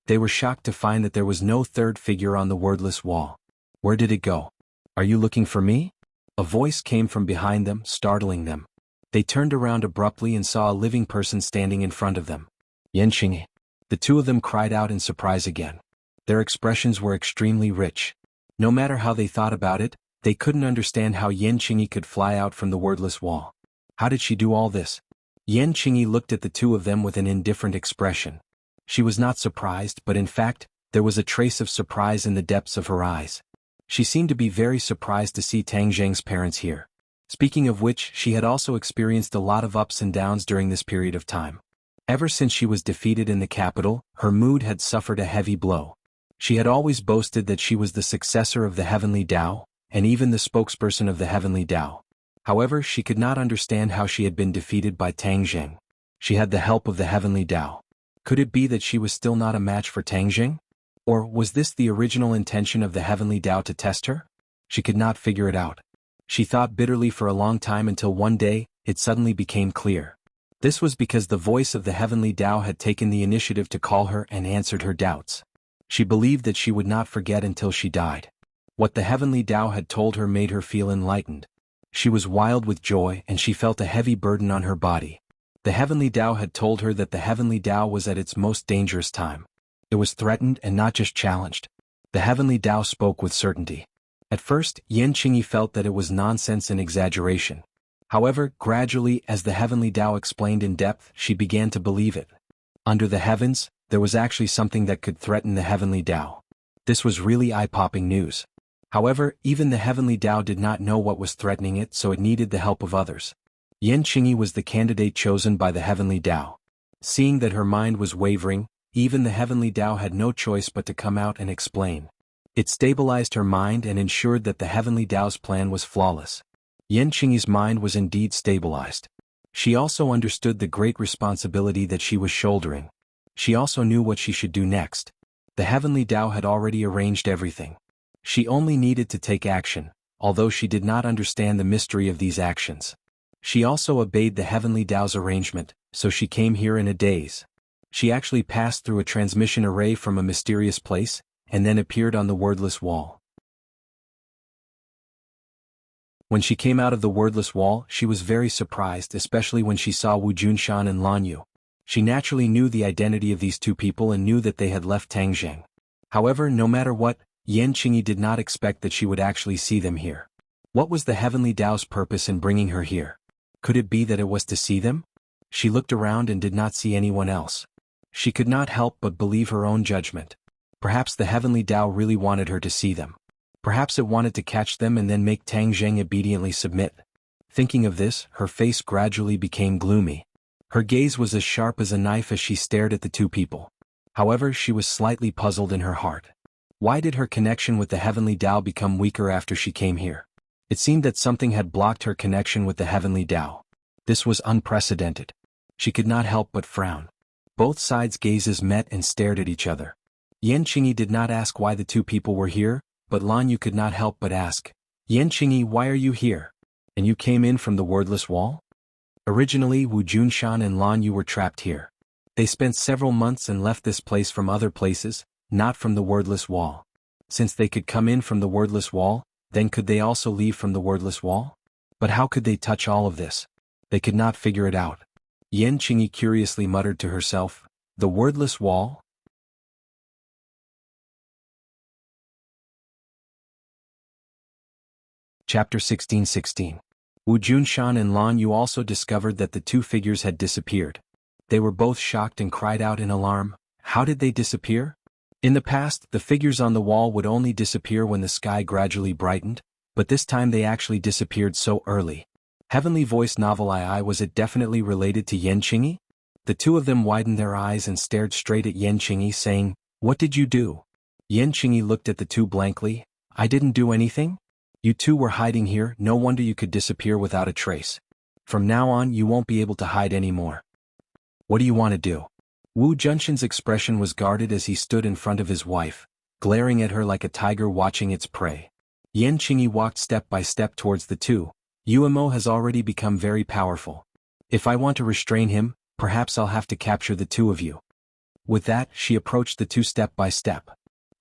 They were shocked to find that there was no third figure on the wordless wall. Where did it go? "Are you looking for me?" A voice came from behind them, startling them. They turned around abruptly and saw a living person standing in front of them. "Yan Qingyi." The two of them cried out in surprise again. Their expressions were extremely rich. No matter how they thought about it, they couldn't understand how Yan Qingyi could fly out from the wordless wall. How did she do all this? Yan Qingyi looked at the two of them with an indifferent expression. She was not surprised, but in fact, there was a trace of surprise in the depths of her eyes. She seemed to be very surprised to see Tang Zheng's parents here. Speaking of which, she had also experienced a lot of ups and downs during this period of time. Ever since she was defeated in the capital, her mood had suffered a heavy blow. She had always boasted that she was the successor of the Heavenly Tao, and even the spokesperson of the Heavenly Tao. However, she could not understand how she had been defeated by Tang Zheng. She had the help of the Heavenly Tao. Could it be that she was still not a match for Tang Zheng? Or was this the original intention of the Heavenly Tao to test her? She could not figure it out. She thought bitterly for a long time until one day, it suddenly became clear. This was because the voice of the Heavenly Tao had taken the initiative to call her and answered her doubts. She believed that she would not forget until she died. What the Heavenly Tao had told her made her feel enlightened. She was wild with joy and she felt a heavy burden on her body. The Heavenly Tao had told her that the Heavenly Tao was at its most dangerous time. It was threatened and not just challenged. The Heavenly Tao spoke with certainty. At first, Yan Qingyi felt that it was nonsense and exaggeration. However, gradually, as the Heavenly Tao explained in depth, she began to believe it. Under the heavens, there was actually something that could threaten the Heavenly Tao. This was really eye-popping news. However, even the Heavenly Tao did not know what was threatening it, so it needed the help of others. Yan Qingyi was the candidate chosen by the Heavenly Tao. Seeing that her mind was wavering, even the Heavenly Tao had no choice but to come out and explain. It stabilized her mind and ensured that the Heavenly Tao's plan was flawless. Yan Qingyi's mind was indeed stabilized. She also understood the great responsibility that she was shouldering. She also knew what she should do next. The heavenly Tao had already arranged everything. She only needed to take action, although she did not understand the mystery of these actions. She also obeyed the heavenly Tao's arrangement, so she came here in a daze. She actually passed through a transmission array from a mysterious place, and then appeared on the wordless wall. When she came out of the wordless wall, she was very surprised, especially when she saw Wu Junshan and Lan Yu. She naturally knew the identity of these two people and knew that they had left Tangzheng. However, no matter what, Yan Qingyi did not expect that she would actually see them here. What was the heavenly Tao's purpose in bringing her here? Could it be that it was to see them? She looked around and did not see anyone else. She could not help but believe her own judgment. Perhaps the heavenly Tao really wanted her to see them. Perhaps it wanted to catch them and then make Tangzheng obediently submit. Thinking of this, her face gradually became gloomy. Her gaze was as sharp as a knife as she stared at the two people. However, she was slightly puzzled in her heart. Why did her connection with the heavenly Tao become weaker after she came here? It seemed that something had blocked her connection with the heavenly Tao. This was unprecedented. She could not help but frown. Both sides' gazes met and stared at each other. Yan Qingyi did not ask why the two people were here, but Lan Yu could not help but ask, "Yan Qingyi, why are you here? And you came in from the wordless wall?" Originally, Wu Junshan and Lan Yu were trapped here. They spent several months and left this place from other places, not from the wordless wall. Since they could come in from the wordless wall, then could they also leave from the wordless wall? But how could they touch all of this? They could not figure it out. Yan Qingyi curiously muttered to herself, "The wordless wall?" Chapter 16:16. Wu Junshan and Lan Yu also discovered that the two figures had disappeared. They were both shocked and cried out in alarm. How did they disappear? In the past, the figures on the wall would only disappear when the sky gradually brightened, but this time they actually disappeared so early. Heavenly voice novel II, was it definitely related to Yan Qingyi? The two of them widened their eyes and stared straight at Yan Qingyi, saying, "What did you do?" Yan Qingyi looked at the two blankly. "I didn't do anything? You two were hiding here, no wonder you could disappear without a trace. From now on you won't be able to hide anymore. What do you want to do?" Wu Junshan's expression was guarded as he stood in front of his wife, glaring at her like a tiger watching its prey. Yan Qingyi walked step by step towards the two. "Uemo has already become very powerful. If I want to restrain him, perhaps I'll have to capture the two of you." With that, she approached the two step by step.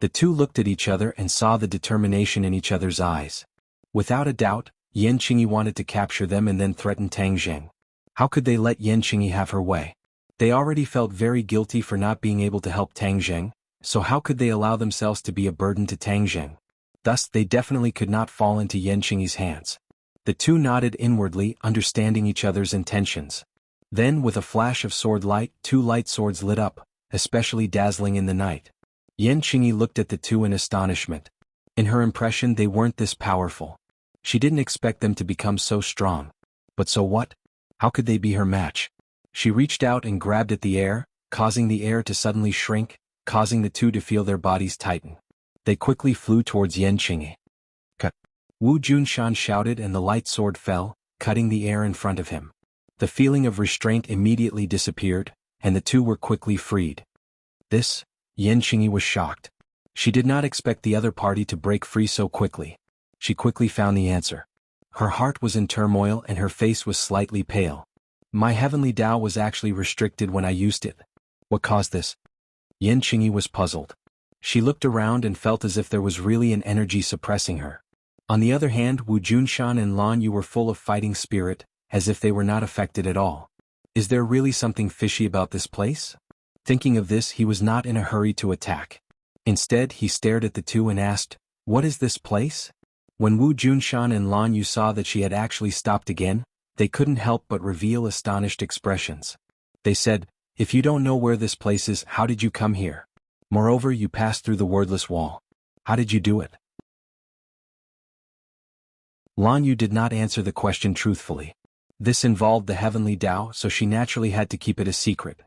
The two looked at each other and saw the determination in each other's eyes. Without a doubt, Yan Qingyi wanted to capture them and then threaten Tangzheng. How could they let Yan Qingyi have her way? They already felt very guilty for not being able to help Tangzheng, so how could they allow themselves to be a burden to Tangzheng? Thus, they definitely could not fall into Yan Qingyi's hands. The two nodded inwardly, understanding each other's intentions. Then, with a flash of sword light, two light swords lit up, especially dazzling in the night. Yan Qingyi looked at the two in astonishment. In her impression, they weren't this powerful. She didn't expect them to become so strong. But so what? How could they be her match? She reached out and grabbed at the air, causing the air to suddenly shrink, causing the two to feel their bodies tighten. They quickly flew towards Yan Qingyi. "Cut!" Wu Junshan shouted and the light sword fell, cutting the air in front of him. The feeling of restraint immediately disappeared, and the two were quickly freed. This? Yan Qingyi was shocked. She did not expect the other party to break free so quickly. She quickly found the answer. Her heart was in turmoil and her face was slightly pale. "My heavenly Tao was actually restricted when I used it. What caused this?" Yan Qingyi was puzzled. She looked around and felt as if there was really an energy suppressing her. On the other hand, Wu Junshan and Lan Yu were full of fighting spirit, as if they were not affected at all. Is there really something fishy about this place? Thinking of this, he was not in a hurry to attack. Instead, he stared at the two and asked, "What is this place?" When Wu Junshan and Lan Yu saw that she had actually stopped again, they couldn't help but reveal astonished expressions. They said, "If you don't know where this place is, how did you come here? Moreover, you passed through the wordless wall. How did you do it?" Lan Yu did not answer the question truthfully. This involved the heavenly Tao, so she naturally had to keep it a secret.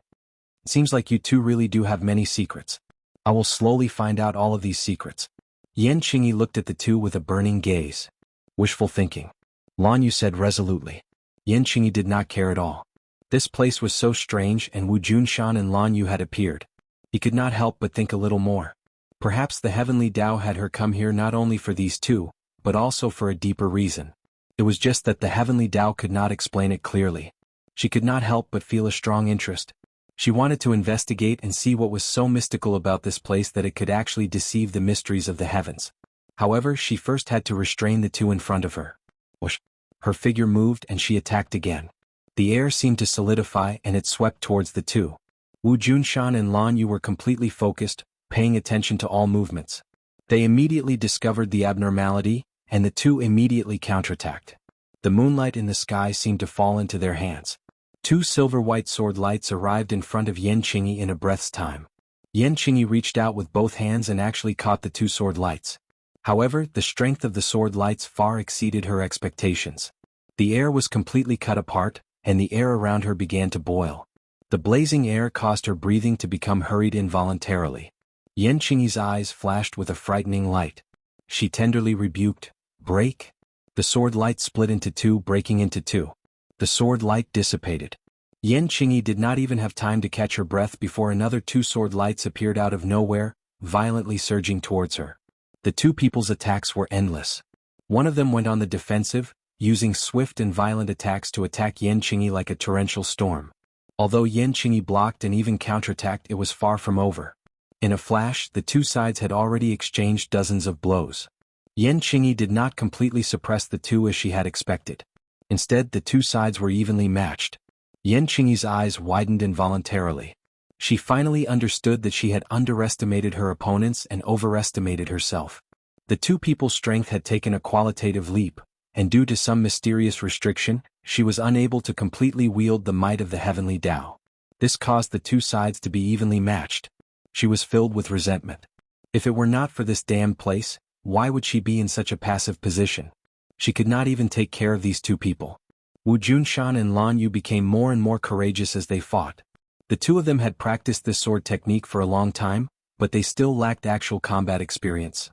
"It seems like you two really do have many secrets. I will slowly find out all of these secrets." Yan Qingyi looked at the two with a burning gaze. Wishful thinking. Lan Yu said resolutely. Yan Qingyi did not care at all. This place was so strange, and Wu Junshan and Lan Yu had appeared. He could not help but think a little more. Perhaps the heavenly Tao had her come here not only for these two, but also for a deeper reason. It was just that the heavenly Tao could not explain it clearly. She could not help but feel a strong interest. She wanted to investigate and see what was so mystical about this place that it could actually deceive the mysteries of the heavens. However, she first had to restrain the two in front of her. Whoosh! Her figure moved and she attacked again. The air seemed to solidify and it swept towards the two. Wu Junshan and Lan Yu were completely focused, paying attention to all movements. They immediately discovered the abnormality, and the two immediately counterattacked. The moonlight in the sky seemed to fall into their hands. Two silver-white sword lights arrived in front of Yan Qingyi in a breath's time. Yan Qingyi reached out with both hands and actually caught the two sword lights. However, the strength of the sword lights far exceeded her expectations. The air was completely cut apart, and the air around her began to boil. The blazing air caused her breathing to become hurried involuntarily. Yan Qingyi's eyes flashed with a frightening light. She tenderly rebuked, "Break!" The sword light split into two, breaking into two. The sword light dissipated. Yan Qingyi did not even have time to catch her breath before another two sword lights appeared out of nowhere, violently surging towards her. The two people's attacks were endless. One of them went on the defensive, using swift and violent attacks to attack Yan Qingyi like a torrential storm. Although Yan Qingyi blocked and even counterattacked, it was far from over. In a flash, the two sides had already exchanged dozens of blows. Yan Qingyi did not completely suppress the two as she had expected. Instead, the two sides were evenly matched. Yan Qingyi's eyes widened involuntarily. She finally understood that she had underestimated her opponents and overestimated herself. The two people's strength had taken a qualitative leap, and due to some mysterious restriction, she was unable to completely wield the might of the heavenly Tao. This caused the two sides to be evenly matched. She was filled with resentment. If it were not for this damned place, why would she be in such a passive position? She could not even take care of these two people. Wu Junshan and Lan Yu became more and more courageous as they fought. The two of them had practiced this sword technique for a long time, but they still lacked actual combat experience.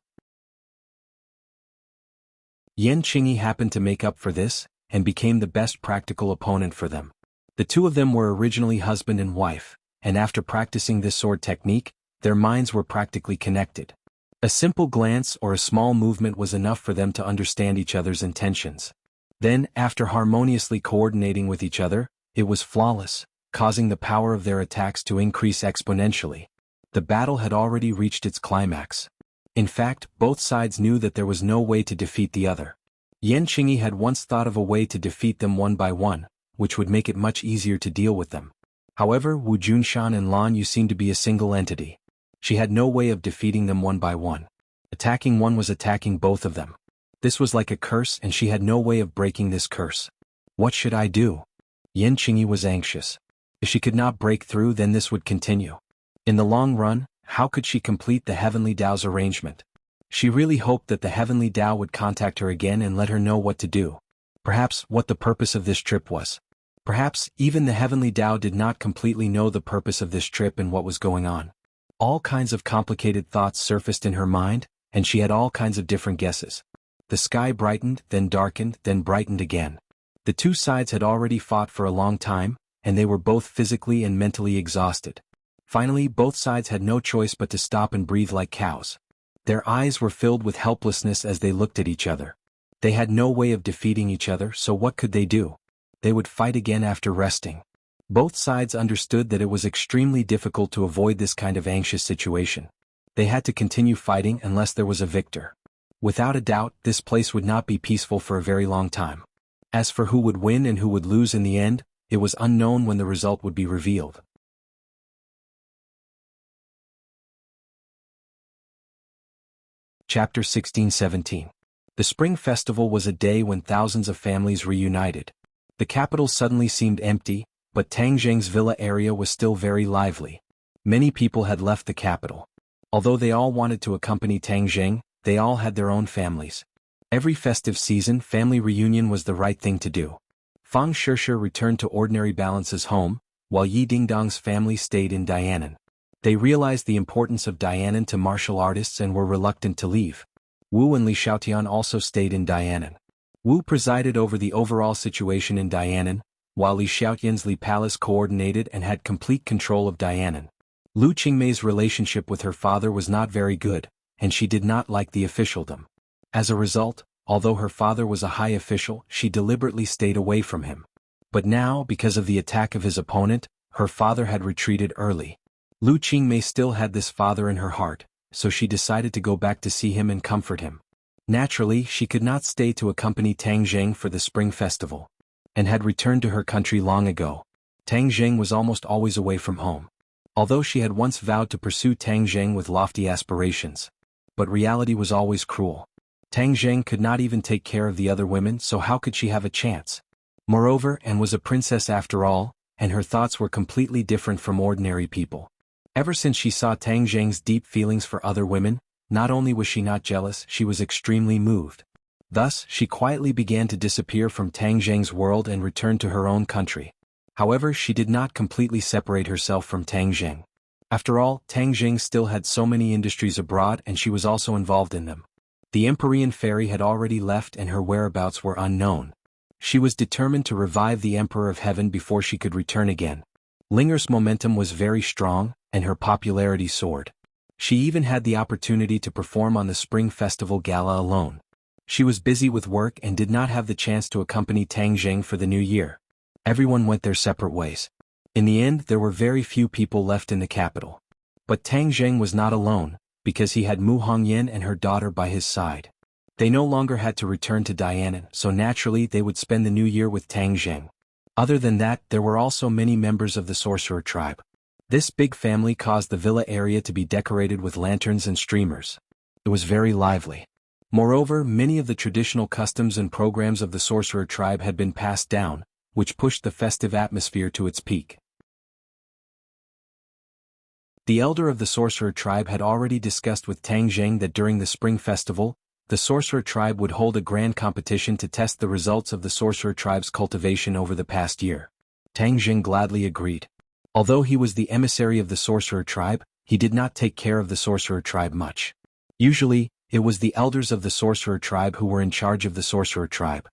Yan Qingyi happened to make up for this, and became the best practical opponent for them. The two of them were originally husband and wife, and after practicing this sword technique, their minds were practically connected. A simple glance or a small movement was enough for them to understand each other's intentions. Then, after harmoniously coordinating with each other, it was flawless, causing the power of their attacks to increase exponentially. The battle had already reached its climax. In fact, both sides knew that there was no way to defeat the other. Yan Qingyi had once thought of a way to defeat them one by one, which would make it much easier to deal with them. However, Wu Junshan and Lan Yu seemed to be a single entity. She had no way of defeating them one by one. Attacking one was attacking both of them. This was like a curse, and she had no way of breaking this curse. What should I do? Yan Qingyi was anxious. If she could not break through, then this would continue. In the long run, how could she complete the heavenly Tao's arrangement? She really hoped that the heavenly Tao would contact her again and let her know what to do. Perhaps what the purpose of this trip was. Perhaps even the heavenly Tao did not completely know the purpose of this trip and what was going on. All kinds of complicated thoughts surfaced in her mind, and she had all kinds of different guesses. The sky brightened, then darkened, then brightened again. The two sides had already fought for a long time, and they were both physically and mentally exhausted. Finally, both sides had no choice but to stop and breathe like cows. Their eyes were filled with helplessness as they looked at each other. They had no way of defeating each other, so what could they do? They would fight again after resting. Both sides understood that it was extremely difficult to avoid this kind of anxious situation. They had to continue fighting unless there was a victor. Without a doubt, this place would not be peaceful for a very long time. As for who would win and who would lose in the end, it was unknown when the result would be revealed. Chapter 16-17. The Spring Festival was a day when thousands of families reunited. The capital suddenly seemed empty, but Tangzheng's villa area was still very lively. Many people had left the capital. Although they all wanted to accompany Tangzheng, they all had their own families. Every festive season, family reunion was the right thing to do. Fang Shishir returned to Ordinary Balance's home, while Yi Dingdong's family stayed in Dianan. They realized the importance of Dianan to martial artists and were reluctant to leave. Wu and Li Xiaotian also stayed in Dianan. Wu presided over the overall situation in Dianan, while Li Xiaoyan's Li Palace coordinated and had complete control of Dianan. Lu Qingmei's relationship with her father was not very good, and she did not like the officialdom. As a result, although her father was a high official, she deliberately stayed away from him. But now, because of the attack of his opponent, her father had retreated early. Lu Qingmei still had this father in her heart, so she decided to go back to see him and comfort him. Naturally, she could not stay to accompany Tang Zheng for the spring festival, and had returned to her country long ago. Tang Zheng was almost always away from home. Although she had once vowed to pursue Tang Zheng with lofty aspirations. But reality was always cruel. Tang Zheng could not even take care of the other women, so how could she have a chance? Moreover, Anne was a princess after all, and her thoughts were completely different from ordinary people. Ever since she saw Tang Zheng's deep feelings for other women, not only was she not jealous, she was extremely moved. Thus, she quietly began to disappear from Tang Zheng's world and returned to her own country. However, she did not completely separate herself from Tang Zheng. After all, Tang Zheng still had so many industries abroad and she was also involved in them. The Empyrean fairy had already left and her whereabouts were unknown. She was determined to revive the Emperor of Heaven before she could return again. Linger's momentum was very strong, and her popularity soared. She even had the opportunity to perform on the Spring Festival Gala alone. She was busy with work and did not have the chance to accompany Tang Zheng for the new year. Everyone went their separate ways. In the end, there were very few people left in the capital. But Tang Zheng was not alone, because he had Mu Hongyan and her daughter by his side. They no longer had to return to Dianan, so naturally they would spend the new year with Tang Zheng. Other than that, there were also many members of the sorcerer tribe. This big family caused the villa area to be decorated with lanterns and streamers. It was very lively. Moreover, many of the traditional customs and programs of the sorcerer tribe had been passed down, which pushed the festive atmosphere to its peak. The elder of the sorcerer tribe had already discussed with Tang Zheng that during the spring festival, the sorcerer tribe would hold a grand competition to test the results of the sorcerer tribe's cultivation over the past year. Tang Zheng gladly agreed. Although he was the emissary of the sorcerer tribe, he did not take care of the sorcerer tribe much. Usually, it was the elders of the sorcerer tribe who were in charge of the sorcerer tribe.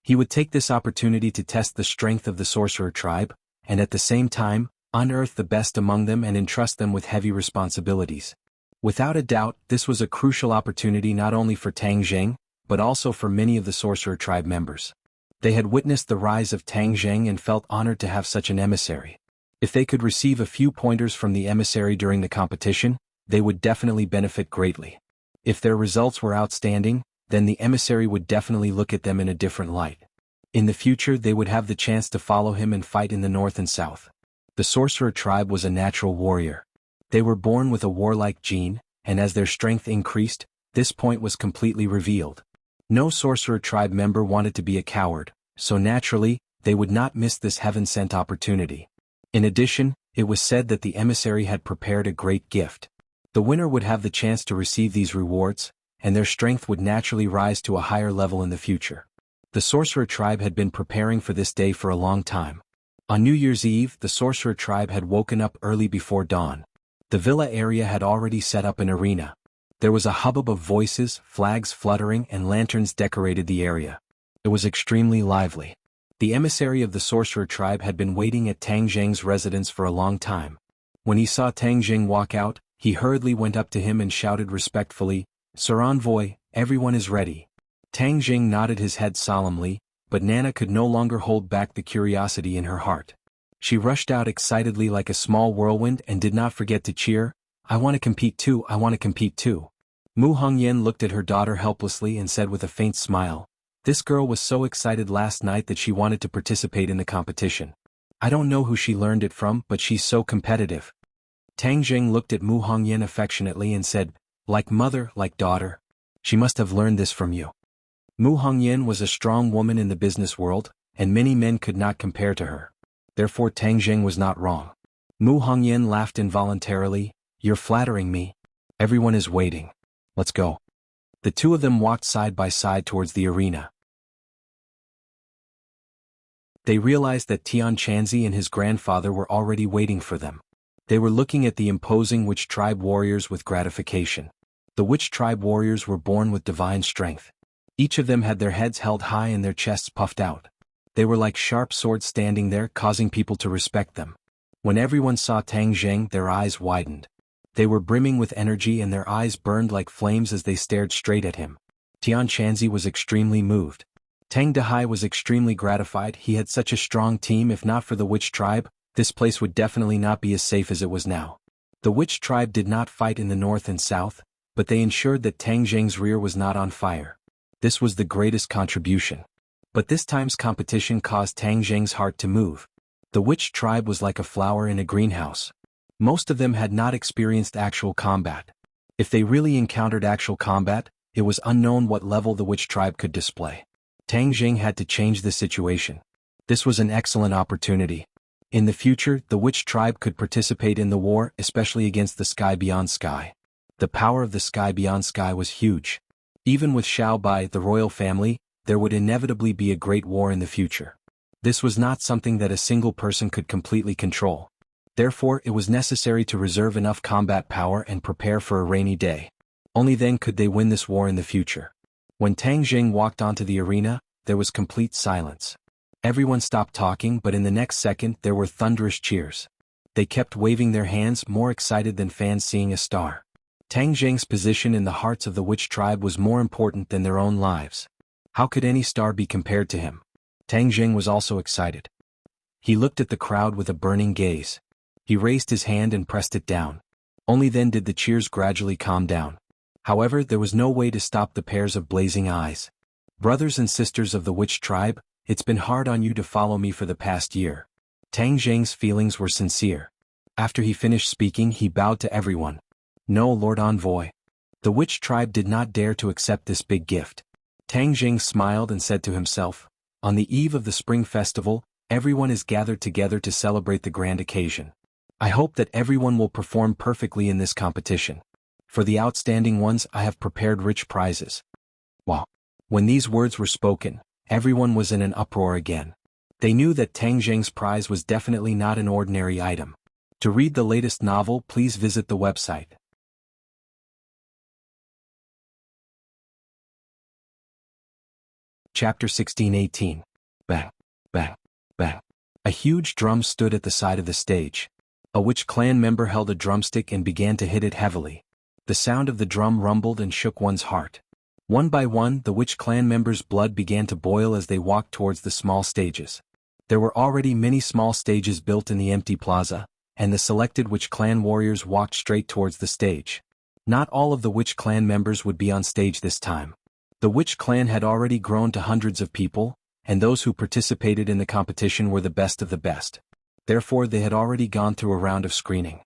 He would take this opportunity to test the strength of the sorcerer tribe, and at the same time, unearth the best among them and entrust them with heavy responsibilities. Without a doubt, this was a crucial opportunity not only for Tang Zheng, but also for many of the sorcerer tribe members. They had witnessed the rise of Tang Zheng and felt honored to have such an emissary. If they could receive a few pointers from the emissary during the competition, they would definitely benefit greatly. If their results were outstanding, then the emissary would definitely look at them in a different light. In the future they would have the chance to follow him and fight in the north and south. The sorcerer tribe was a natural warrior. They were born with a warlike gene, and as their strength increased, this point was completely revealed. No sorcerer tribe member wanted to be a coward, so naturally, they would not miss this heaven-sent opportunity. In addition, it was said that the emissary had prepared a great gift. The winner would have the chance to receive these rewards, and their strength would naturally rise to a higher level in the future. The sorcerer tribe had been preparing for this day for a long time. On New Year's Eve, the sorcerer tribe had woken up early before dawn. The villa area had already set up an arena. There was a hubbub of voices, flags fluttering, and lanterns decorated the area. It was extremely lively. The emissary of the sorcerer tribe had been waiting at Tang Zheng's residence for a long time. When he saw Tang Zheng walk out, he hurriedly went up to him and shouted respectfully, "Sir Envoy, everyone is ready." Tang Zheng nodded his head solemnly, but Nana could no longer hold back the curiosity in her heart. She rushed out excitedly like a small whirlwind and did not forget to cheer, "I want to compete too, I want to compete too." Mu Hongyan looked at her daughter helplessly and said with a faint smile, "This girl was so excited last night that she wanted to participate in the competition. I don't know who she learned it from, but she's so competitive." Tang Zheng looked at Mu Hongyan affectionately and said, "Like mother, like daughter. She must have learned this from you." Mu Hongyan was a strong woman in the business world, and many men could not compare to her. Therefore Tang Zheng was not wrong. Mu Hongyan laughed involuntarily, "You're flattering me. Everyone is waiting. Let's go." The two of them walked side by side towards the arena. They realized that Tian Chanzi and his grandfather were already waiting for them. They were looking at the imposing witch tribe warriors with gratification. The witch tribe warriors were born with divine strength. Each of them had their heads held high and their chests puffed out. They were like sharp swords standing there, causing people to respect them. When everyone saw Tang Zheng, their eyes widened. They were brimming with energy and their eyes burned like flames as they stared straight at him. Tian Shanzi was extremely moved. Tang Dehai was extremely gratified. He had such a strong team. If not for the witch tribe, this place would definitely not be as safe as it was now. The witch tribe did not fight in the north and south, but they ensured that Tang Zheng's rear was not on fire. This was the greatest contribution. But this time's competition caused Tang Zheng's heart to move. The witch tribe was like a flower in a greenhouse. Most of them had not experienced actual combat. If they really encountered actual combat, it was unknown what level the witch tribe could display. Tang Zheng had to change the situation. This was an excellent opportunity. In the future, the witch tribe could participate in the war, especially against the sky beyond sky. The power of the sky beyond sky was huge. Even with Xiao Bai, the royal family, there would inevitably be a great war in the future. This was not something that a single person could completely control. Therefore, it was necessary to reserve enough combat power and prepare for a rainy day. Only then could they win this war in the future. When Tang Zheng walked onto the arena, there was complete silence. Everyone stopped talking, but in the next second there were thunderous cheers. They kept waving their hands, more excited than fans seeing a star. Tang Zheng's position in the hearts of the witch tribe was more important than their own lives. How could any star be compared to him? Tang Zheng was also excited. He looked at the crowd with a burning gaze. He raised his hand and pressed it down. Only then did the cheers gradually calm down. However, there was no way to stop the pairs of blazing eyes. Brothers and sisters of the witch tribe, it's been hard on you to follow me for the past year. Tang Zheng's feelings were sincere. After he finished speaking, he bowed to everyone. No, Lord Envoy. The witch tribe did not dare to accept this big gift. Tang Zheng smiled and said to himself, on the eve of the spring festival, everyone is gathered together to celebrate the grand occasion. I hope that everyone will perform perfectly in this competition. For the outstanding ones, I have prepared rich prizes. Wow. When these words were spoken, everyone was in an uproar again. They knew that Tang Zheng's prize was definitely not an ordinary item. To read the latest novel, please visit the website. Chapter 16-18. Bang, bang, bang. A huge drum stood at the side of the stage. A witch clan member held a drumstick and began to hit it heavily. The sound of the drum rumbled and shook one's heart. One by one, the witch clan members' blood began to boil as they walked towards the small stages. There were already many small stages built in the empty plaza, and the selected witch clan warriors walked straight towards the stage. Not all of the witch clan members would be on stage this time. The witch clan had already grown to hundreds of people, and those who participated in the competition were the best of the best. Therefore, they had already gone through a round of screening.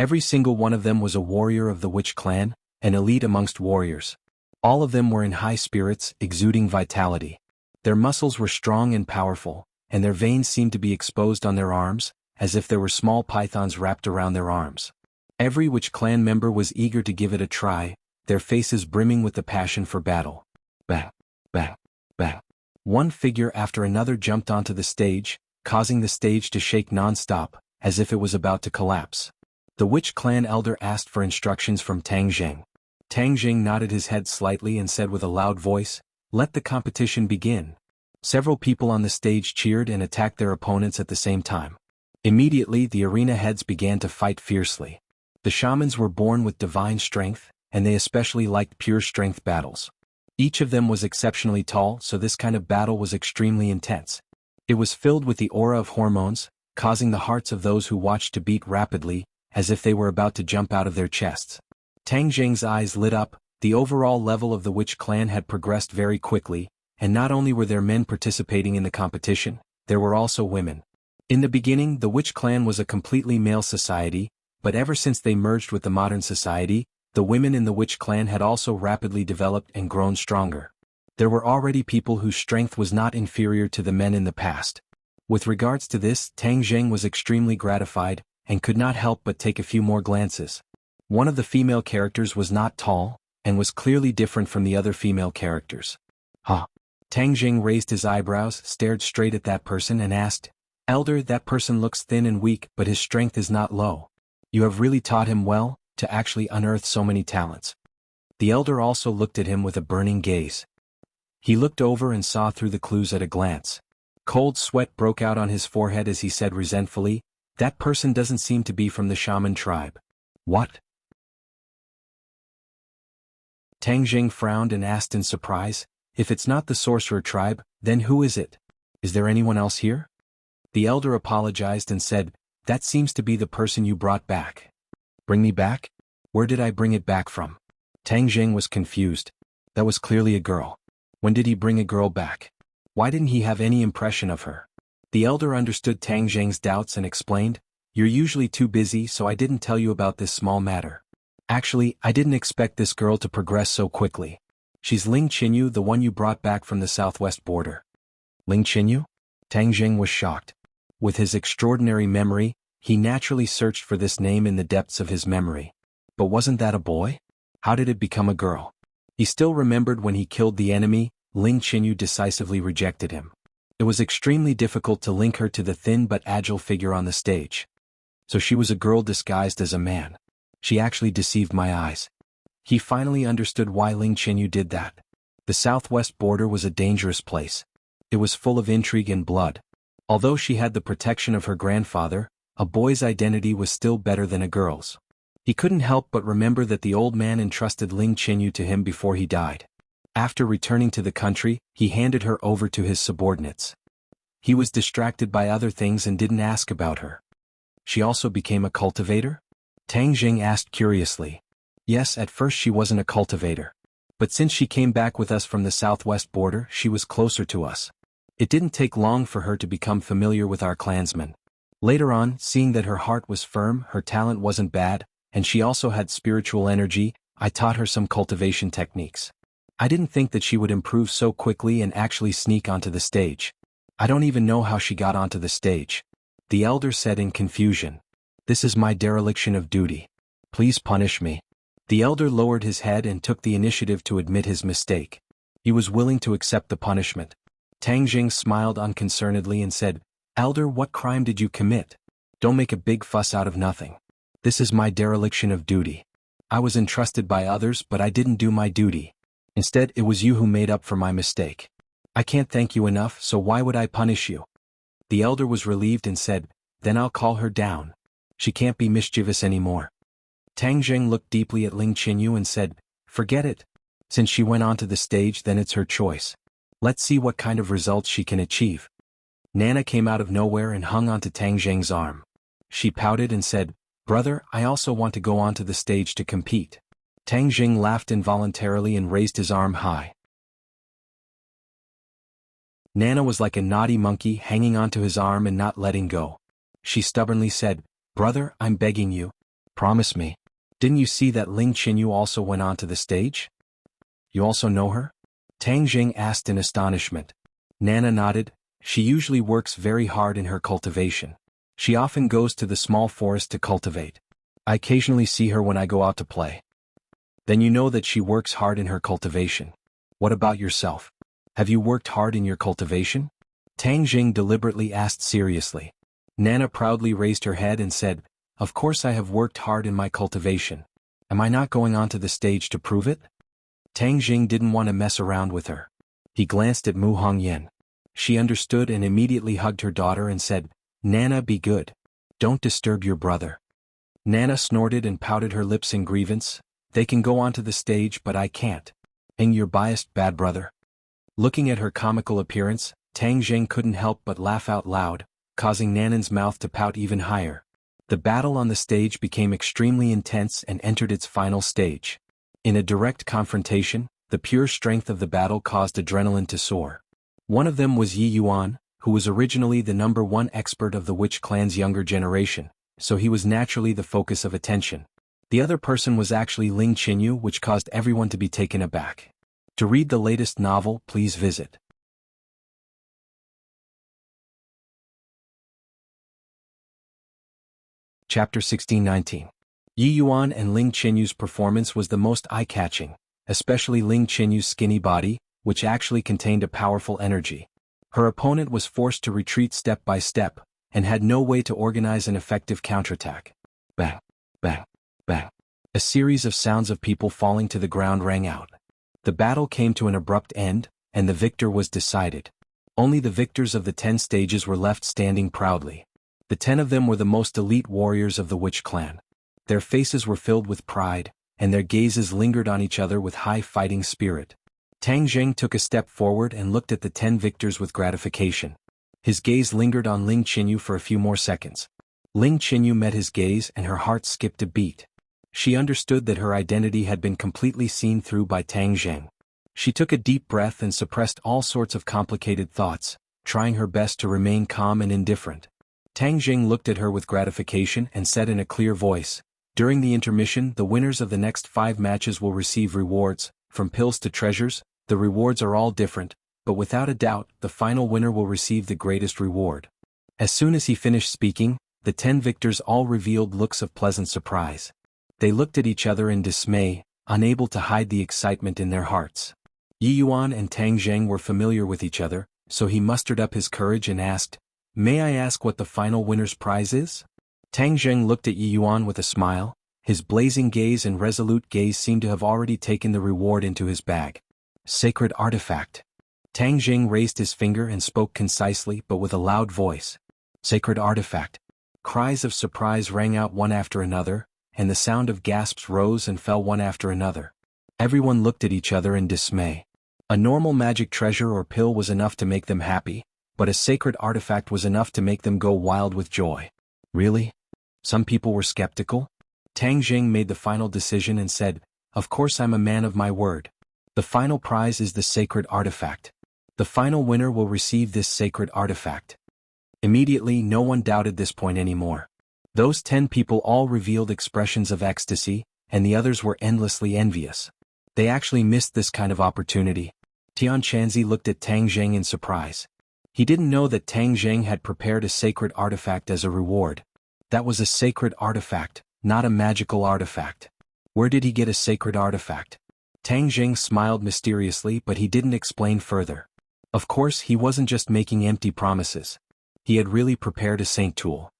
Every single one of them was a warrior of the witch clan, an elite amongst warriors. All of them were in high spirits, exuding vitality. Their muscles were strong and powerful, and their veins seemed to be exposed on their arms, as if there were small pythons wrapped around their arms. Every witch clan member was eager to give it a try, their faces brimming with the passion for battle. Bang, bang, bang. One figure after another jumped onto the stage, causing the stage to shake non-stop, as if it was about to collapse. The witch clan elder asked for instructions from Tang Zheng. Tang Zheng nodded his head slightly and said with a loud voice, "Let the competition begin." Several people on the stage cheered and attacked their opponents at the same time. Immediately, the arena heads began to fight fiercely. The shamans were born with divine strength, and they especially liked pure strength battles. Each of them was exceptionally tall, so this kind of battle was extremely intense. It was filled with the aura of hormones, causing the hearts of those who watched to beat rapidly, as if they were about to jump out of their chests. Tang Zheng's eyes lit up. The overall level of the witch clan had progressed very quickly, and not only were there men participating in the competition, there were also women. In the beginning, the witch clan was a completely male society, but ever since they merged with the modern society, the women in the witch clan had also rapidly developed and grown stronger. There were already people whose strength was not inferior to the men in the past. With regards to this, Tang Zheng was extremely gratified, and could not help but take a few more glances. One of the female characters was not tall, and was clearly different from the other female characters. Huh. Tang Zheng raised his eyebrows, stared straight at that person and asked, "Elder, that person looks thin and weak, but his strength is not low. You have really taught him well, to actually unearth so many talents." The elder also looked at him with a burning gaze. He looked over and saw through the clues at a glance. Cold sweat broke out on his forehead as he said resentfully, "That person doesn't seem to be from the shaman tribe." "What?" Tang Jing frowned and asked in surprise, "If it's not the sorcerer tribe, then who is it? Is there anyone else here?" The elder apologized and said, "That seems to be the person you brought back." "Bring me back? Where did I bring it back from?" Tang Jing was confused. That was clearly a girl. When did he bring a girl back? Why didn't he have any impression of her? The elder understood Tang Jing's doubts and explained, "You're usually too busy, so I didn't tell you about this small matter. Actually, I didn't expect this girl to progress so quickly. She's Ling Qinyu, the one you brought back from the southwest border." "Ling Qinyu?" Tang Jing was shocked. With his extraordinary memory, he naturally searched for this name in the depths of his memory. But wasn't that a boy? How did it become a girl? He still remembered when he killed the enemy, Ling Qinyu decisively rejected him. It was extremely difficult to link her to the thin but agile figure on the stage. So she was a girl disguised as a man. She actually deceived my eyes. He finally understood why Ling Qinyu did that. The southwest border was a dangerous place. It was full of intrigue and blood. Although she had the protection of her grandfather, a boy's identity was still better than a girl's. He couldn't help but remember that the old man entrusted Ling Qinyu to him before he died. After returning to the country, he handed her over to his subordinates. He was distracted by other things and didn't ask about her. She also became a cultivator? Tang Jing asked curiously. Yes, at first she wasn't a cultivator. But since she came back with us from the southwest border, she was closer to us. It didn't take long for her to become familiar with our clansmen. Later on, seeing that her heart was firm, her talent wasn't bad, and she also had spiritual energy, I taught her some cultivation techniques. I didn't think that she would improve so quickly and actually sneak onto the stage. I don't even know how she got onto the stage. The elder said in confusion. This is my dereliction of duty. Please punish me. The elder lowered his head and took the initiative to admit his mistake. He was willing to accept the punishment. Tang Jing smiled unconcernedly and said, Elder, what crime did you commit? Don't make a big fuss out of nothing. This is my dereliction of duty. I was entrusted by others, but I didn't do my duty. Instead, it was you who made up for my mistake. I can't thank you enough, so why would I punish you? The elder was relieved and said, Then I'll call her down. She can't be mischievous anymore. Tang Jing looked deeply at Ling Qinyu and said, Forget it. Since she went onto the stage, then it's her choice. Let's see what kind of results she can achieve. Nana came out of nowhere and hung onto Tang Jing's arm. She pouted and said, Brother, I also want to go onto the stage to compete. Tang Jing laughed involuntarily and raised his arm high. Nana was like a naughty monkey hanging onto his arm and not letting go. She stubbornly said, Brother, I'm begging you. Promise me. Didn't you see that Ling Qinyu also went onto the stage? You also know her? Tang Jing asked in astonishment. Nana nodded. She usually works very hard in her cultivation. She often goes to the small forest to cultivate. I occasionally see her when I go out to play. Then you know that she works hard in her cultivation. What about yourself? Have you worked hard in your cultivation? Tang Jing deliberately asked seriously. Nana proudly raised her head and said, Of course I have worked hard in my cultivation. Am I not going onto the stage to prove it? Tang Jing didn't want to mess around with her. He glanced at Mu Hongyan. She understood and immediately hugged her daughter and said, Nana, be good. Don't disturb your brother. Nana snorted and pouted her lips in grievance. They can go onto the stage, but I can't. And you're biased, bad brother. Looking at her comical appearance, Tang Jing couldn't help but laugh out loud, causing Nanan's mouth to pout even higher. The battle on the stage became extremely intense and entered its final stage. In a direct confrontation, the pure strength of the battle caused adrenaline to soar. One of them was Yi Yuan, who was originally the #1 expert of the Witch clan's younger generation, so he was naturally the focus of attention. The other person was actually Ling Qinyu, which caused everyone to be taken aback. To read the latest novel, please visit Chapter 1619. Yi Yuan and Ling Qinyu's performance was the most eye-catching, especially Ling Qinyu's skinny body, which actually contained a powerful energy. Her opponent was forced to retreat step by step, and had no way to organize an effective counterattack. Bang, bang, bang. A series of sounds of people falling to the ground rang out. The battle came to an abrupt end, and the victor was decided. Only the victors of the 10 stages were left standing proudly. The 10 of them were the most elite warriors of the Witch clan. Their faces were filled with pride, and their gazes lingered on each other with high fighting spirit. Tang Zheng took a step forward and looked at the 10 victors with gratification. His gaze lingered on Ling Qinyu for a few more seconds. Ling Qinyu met his gaze and her heart skipped a beat. She understood that her identity had been completely seen through by Tang Zheng. She took a deep breath and suppressed all sorts of complicated thoughts, trying her best to remain calm and indifferent. Tang Zheng looked at her with gratification and said in a clear voice, "During the intermission, the winners of the next 5 matches will receive rewards, from pills to treasures. The rewards are all different, but without a doubt, the final winner will receive the greatest reward." As soon as he finished speaking, the 10 victors all revealed looks of pleasant surprise. They looked at each other in dismay, unable to hide the excitement in their hearts. Yi Yuan and Tang Zheng were familiar with each other, so he mustered up his courage and asked, "May I ask what the final winner's prize is?" Tang Zheng looked at Yi Yuan with a smile. His blazing gaze and resolute gaze seemed to have already taken the reward into his bag. Sacred artifact. Tang Zheng raised his finger and spoke concisely but with a loud voice. Sacred artifact. Cries of surprise rang out one after another, and the sound of gasps rose and fell one after another. Everyone looked at each other in dismay. A normal magic treasure or pill was enough to make them happy, but a sacred artifact was enough to make them go wild with joy. Really? Some people were skeptical. Tang Zheng made the final decision and said, "Of course I'm a man of my word. The final prize is the sacred artifact. The final winner will receive this sacred artifact." Immediately no one doubted this point anymore. Those 10 people all revealed expressions of ecstasy, and the others were endlessly envious. They actually missed this kind of opportunity. Tian Chanzi looked at Tang Zheng in surprise. He didn't know that Tang Zheng had prepared a sacred artifact as a reward. That was a sacred artifact, not a magical artifact. Where did he get a sacred artifact? Tang Zheng smiled mysteriously, but he didn't explain further. Of course, he wasn't just making empty promises. He had really prepared a saint tool.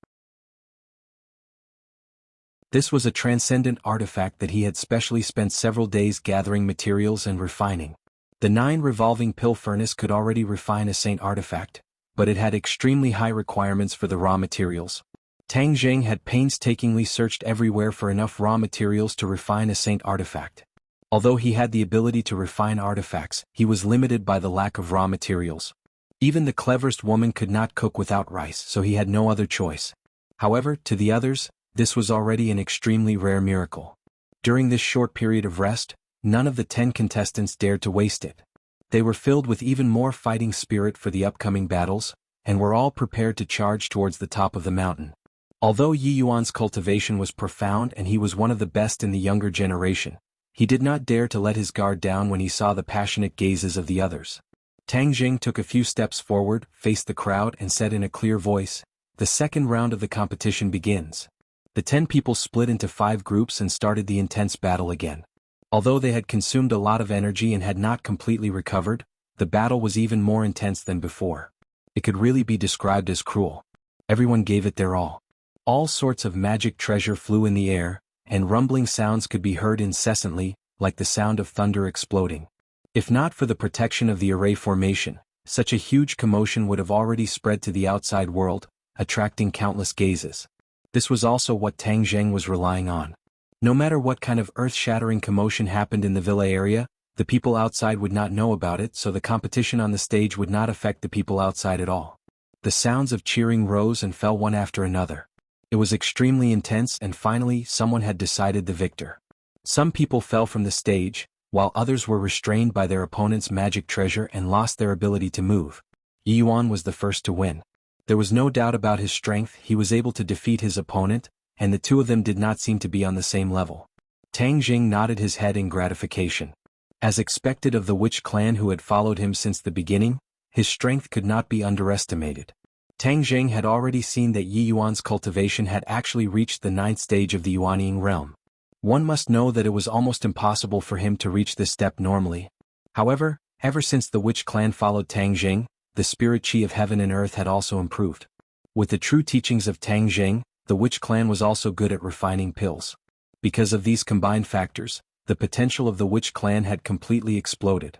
This was a transcendent artifact that he had specially spent several days gathering materials and refining. The 9 revolving pill furnace could already refine a saint artifact, but it had extremely high requirements for the raw materials. Tang Zheng had painstakingly searched everywhere for enough raw materials to refine a saint artifact. Although he had the ability to refine artifacts, he was limited by the lack of raw materials. Even the cleverest woman could not cook without rice, so he had no other choice. However, to the others, this was already an extremely rare miracle. During this short period of rest, none of the 10 contestants dared to waste it. They were filled with even more fighting spirit for the upcoming battles, and were all prepared to charge towards the top of the mountain. Although Yi Yuan's cultivation was profound and he was one of the best in the younger generation, he did not dare to let his guard down when he saw the passionate gazes of the others. Tang Zheng took a few steps forward, faced the crowd and said in a clear voice, "The second round of the competition begins." The 10 people split into 5 groups and started the intense battle again. Although they had consumed a lot of energy and had not completely recovered, the battle was even more intense than before. It could really be described as cruel. Everyone gave it their all. All sorts of magic treasure flew in the air, and rumbling sounds could be heard incessantly, like the sound of thunder exploding. If not for the protection of the array formation, such a huge commotion would have already spread to the outside world, attracting countless gazes. This was also what Tang Zheng was relying on. No matter what kind of earth-shattering commotion happened in the villa area, the people outside would not know about it, so the competition on the stage would not affect the people outside at all. The sounds of cheering rose and fell one after another. It was extremely intense, and finally someone had decided the victor. Some people fell from the stage, while others were restrained by their opponent's magic treasure and lost their ability to move. Yi Yuan was the first to win. There was no doubt about his strength. He was able to defeat his opponent, and the two of them did not seem to be on the same level. Tang Zheng nodded his head in gratification. As expected of the Witch clan who had followed him since the beginning, his strength could not be underestimated. Tang Zheng had already seen that Yi Yuan's cultivation had actually reached the 9th stage of the Yuanying realm. One must know that it was almost impossible for him to reach this step normally. However, ever since the Witch clan followed Tang Zheng, the spirit chi of heaven and earth had also improved. With the true teachings of Tang Zheng, the Witch clan was also good at refining pills. Because of these combined factors, the potential of the Witch clan had completely exploded.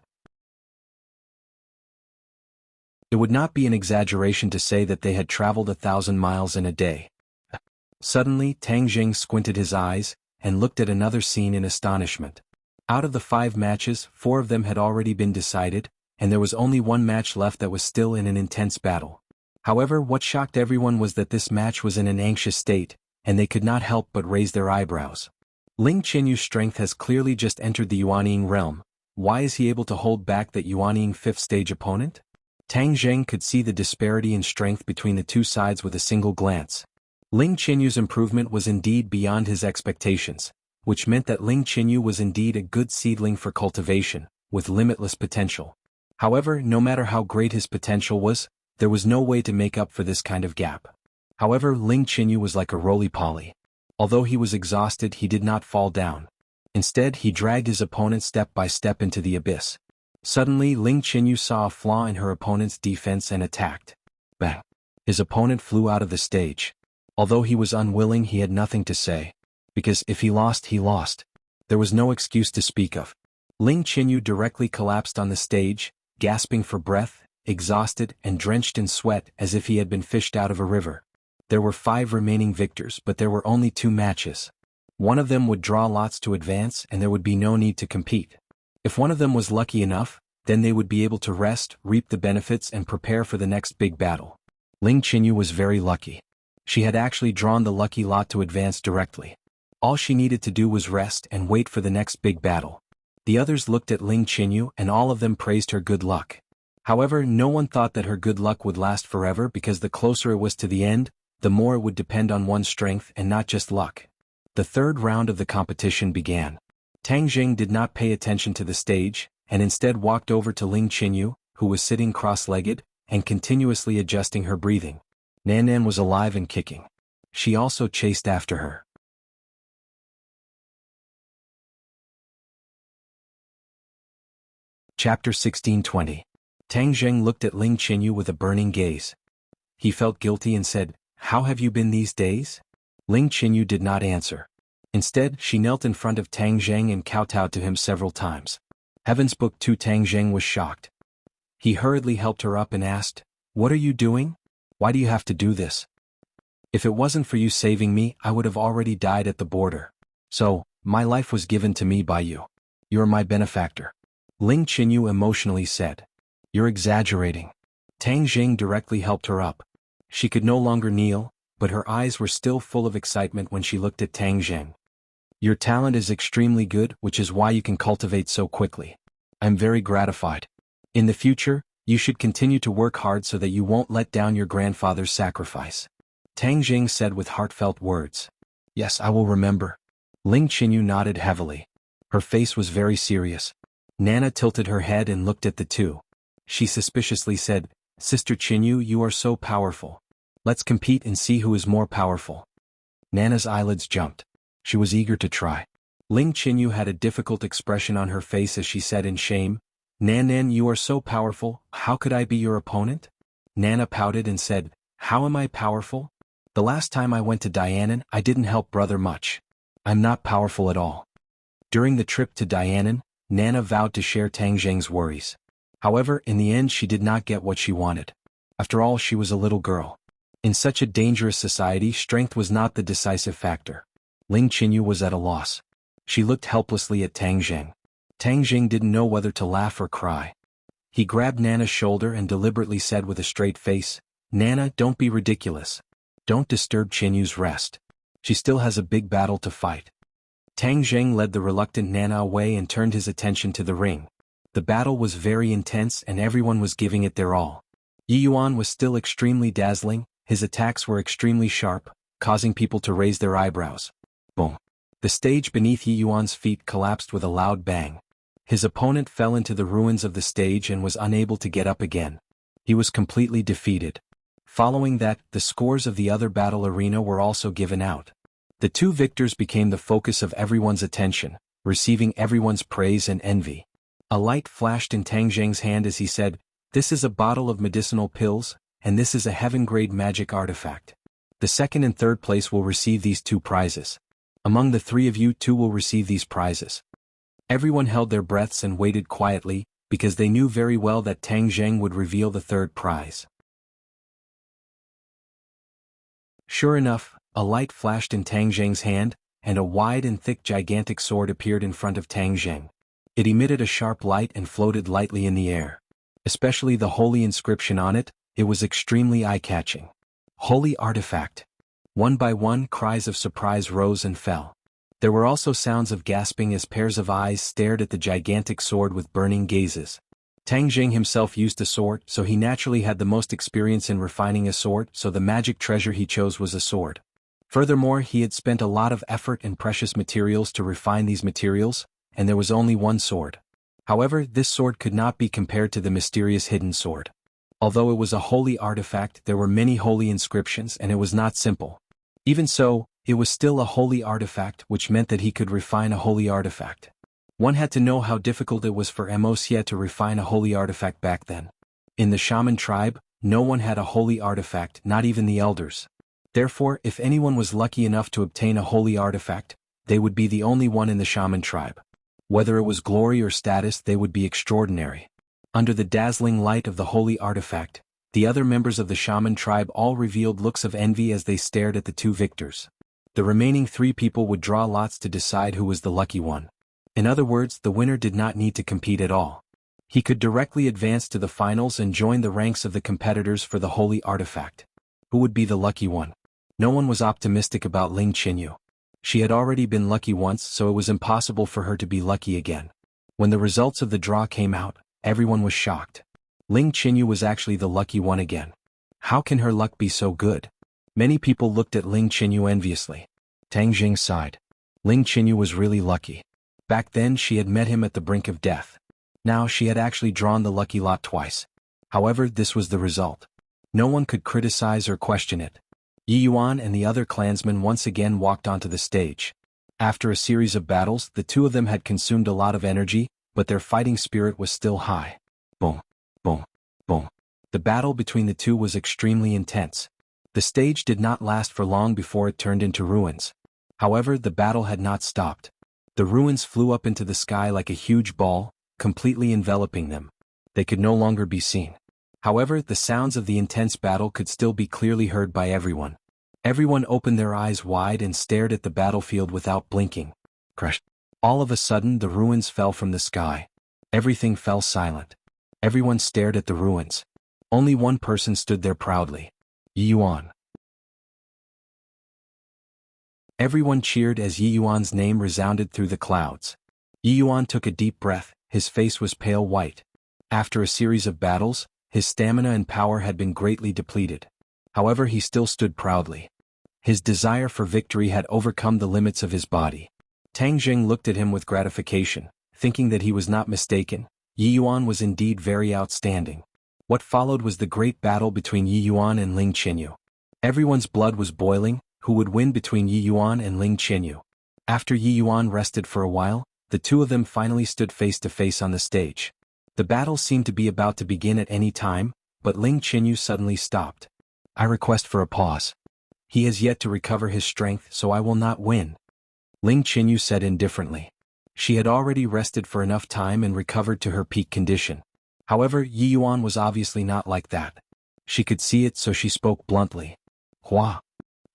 It would not be an exaggeration to say that they had traveled 1,000 miles in a day. Suddenly, Tang Jing squinted his eyes, and looked at another scene in astonishment. Out of the 5 matches, 4 of them had already been decided, and there was only 1 match left that was still in an intense battle. However, what shocked everyone was that this match was in an anxious state, and they could not help but raise their eyebrows. Ling Qinyu's strength has clearly just entered the Yuanying realm. Why is he able to hold back that Yuanying 5th stage opponent? Tang Zheng could see the disparity in strength between the two sides with a single glance. Ling Qinyu's improvement was indeed beyond his expectations, which meant that Ling Qinyu was indeed a good seedling for cultivation, with limitless potential. However, no matter how great his potential was, there was no way to make up for this kind of gap. However, Ling Qinyu was like a roly-poly. Although he was exhausted, he did not fall down. Instead, he dragged his opponent step by step into the abyss. Suddenly, Ling Qinyu saw a flaw in her opponent's defense and attacked. Bang! His opponent flew out of the stage. Although he was unwilling, he had nothing to say. Because if he lost, he lost. There was no excuse to speak of. Ling Qinyu directly collapsed on the stage, gasping for breath, exhausted and drenched in sweat as if he had been fished out of a river. There were 5 remaining victors, but there were only 2 matches. One of them would draw lots to advance and there would be no need to compete. If one of them was lucky enough, then they would be able to rest, reap the benefits and prepare for the next big battle. Ling Qinyu was very lucky. She had actually drawn the lucky lot to advance directly. All she needed to do was rest and wait for the next big battle. The others looked at Ling Qinyu and all of them praised her good luck. However, no one thought that her good luck would last forever because the closer it was to the end, the more it would depend on one's strength and not just luck. The third round of the competition began. Tang Jing did not pay attention to the stage, and instead walked over to Ling Qinyu, who was sitting cross-legged, and continuously adjusting her breathing. Nan Nan was alive and kicking. She also chased after her. Chapter 16:20. Tang Zheng looked at Ling Qinyu with a burning gaze. He felt guilty and said, "How have you been these days?" Ling Qinyu did not answer. Instead, she knelt in front of Tang Zheng and kowtowed to him several times. Heaven's Book 2. Tang Zheng was shocked. He hurriedly helped her up and asked, "What are you doing? Why do you have to do this? If it wasn't for you saving me, I would have already died at the border. So, my life was given to me by you. You're my benefactor." Ling Qinyu emotionally said. "You're exaggerating." Tang Zheng directly helped her up. She could no longer kneel, but her eyes were still full of excitement when she looked at Tang Zheng. "Your talent is extremely good, which is why you can cultivate so quickly. I'm very gratified. In the future, you should continue to work hard so that you won't let down your grandfather's sacrifice." Tang Zheng said with heartfelt words. "Yes, I will remember." Ling Qinyu nodded heavily. Her face was very serious. Nana tilted her head and looked at the two. She suspiciously said, "Sister Qinyu, you are so powerful. Let's compete and see who is more powerful." Nana's eyelids jumped. She was eager to try. Ling Qinyu had a difficult expression on her face as she said in shame, Nan, you are so powerful, how could I be your opponent?" Nana pouted and said, "How am I powerful? The last time I went to Dianan, I didn't help brother much. I'm not powerful at all." During the trip to Dianan, Nana vowed to share Tang Zheng's worries. However, in the end she did not get what she wanted. After all, she was a little girl. In such a dangerous society, strength was not the decisive factor. Ling Qinyu was at a loss. She looked helplessly at Tang Zheng. Tang Zheng didn't know whether to laugh or cry. He grabbed Nana's shoulder and deliberately said with a straight face, "Nana, don't be ridiculous. Don't disturb Qinyu's rest. She still has a big battle to fight." Tang Zheng led the reluctant Nana away and turned his attention to the ring. The battle was very intense and everyone was giving it their all. Yi Yuan was still extremely dazzling, his attacks were extremely sharp, causing people to raise their eyebrows. Boom. The stage beneath Yi Yuan's feet collapsed with a loud bang. His opponent fell into the ruins of the stage and was unable to get up again. He was completely defeated. Following that, the scores of the other battle arena were also given out. The two victors became the focus of everyone's attention, receiving everyone's praise and envy. A light flashed in Tang Zheng's hand as he said, "This is a bottle of medicinal pills, and this is a heaven-grade magic artifact. The second and third place will receive these 2 prizes. Among the 3 of you, 2 will receive these prizes." Everyone held their breaths and waited quietly, because they knew very well that Tang Zheng would reveal the third prize. Sure enough, a light flashed in Tang Zheng's hand, and a wide and thick gigantic sword appeared in front of Tang Zheng. It emitted a sharp light and floated lightly in the air. Especially the holy inscription on it, it was extremely eye-catching. Holy artifact. One by one, cries of surprise rose and fell. There were also sounds of gasping as pairs of eyes stared at the gigantic sword with burning gazes. Tang Zheng himself used a sword, so he naturally had the most experience in refining a sword, so the magic treasure he chose was a sword. Furthermore, he had spent a lot of effort and precious materials to refine these materials, and there was only one sword. However, this sword could not be compared to the mysterious hidden sword. Although it was a holy artifact, there were many holy inscriptions and it was not simple. Even so, it was still a holy artifact, which meant that he could refine a holy artifact. One had to know how difficult it was for Wuxia to refine a holy artifact back then. In the shaman tribe, no one had a holy artifact, not even the elders. Therefore, if anyone was lucky enough to obtain a holy artifact, they would be the only one in the shaman tribe. Whether it was glory or status, they would be extraordinary. Under the dazzling light of the holy artifact, the other members of the shaman tribe all revealed looks of envy as they stared at the two victors. The remaining 3 people would draw lots to decide who was the lucky one. In other words, the winner did not need to compete at all. He could directly advance to the finals and join the ranks of the competitors for the holy artifact. Who would be the lucky one? No one was optimistic about Ling Qinyu. She had already been lucky once, so it was impossible for her to be lucky again. When the results of the draw came out, everyone was shocked. Ling Qinyu was actually the lucky one again. How can her luck be so good? Many people looked at Ling Qinyu enviously. Tang Zheng sighed. Ling Qinyu was really lucky. Back then she had met him at the brink of death. Now she had actually drawn the lucky lot twice. However, this was the result. No one could criticize or question it. Yi Yuan and the other clansmen once again walked onto the stage. After a series of battles, the two of them had consumed a lot of energy, but their fighting spirit was still high. Boom, boom, boom. The battle between the two was extremely intense. The stage did not last for long before it turned into ruins. However, the battle had not stopped. The ruins flew up into the sky like a huge ball, completely enveloping them. They could no longer be seen. However, the sounds of the intense battle could still be clearly heard by everyone. Everyone opened their eyes wide and stared at the battlefield without blinking. Crash! All of a sudden the ruins fell from the sky. Everything fell silent. Everyone stared at the ruins. Only one person stood there proudly. Yi Yuan. Everyone cheered as Yi Yuan's name resounded through the clouds. Yi Yuan took a deep breath, his face was pale white. After a series of battles, his stamina and power had been greatly depleted. However, he still stood proudly. His desire for victory had overcome the limits of his body. Tang Zheng looked at him with gratification, thinking that he was not mistaken. Yi Yuan was indeed very outstanding. What followed was the great battle between Yi Yuan and Ling Qinyu. Everyone's blood was boiling. Who would win between Yi Yuan and Ling Qinyu? After Yi Yuan rested for a while, the two of them finally stood face to face on the stage. The battle seemed to be about to begin at any time, but Ling Qinyu suddenly stopped. I request for a pause. He has yet to recover his strength, so I will not win. Ling Qinyu said indifferently. She had already rested for enough time and recovered to her peak condition. However, Yi Yuan was obviously not like that. She could see it, so she spoke bluntly. Hua.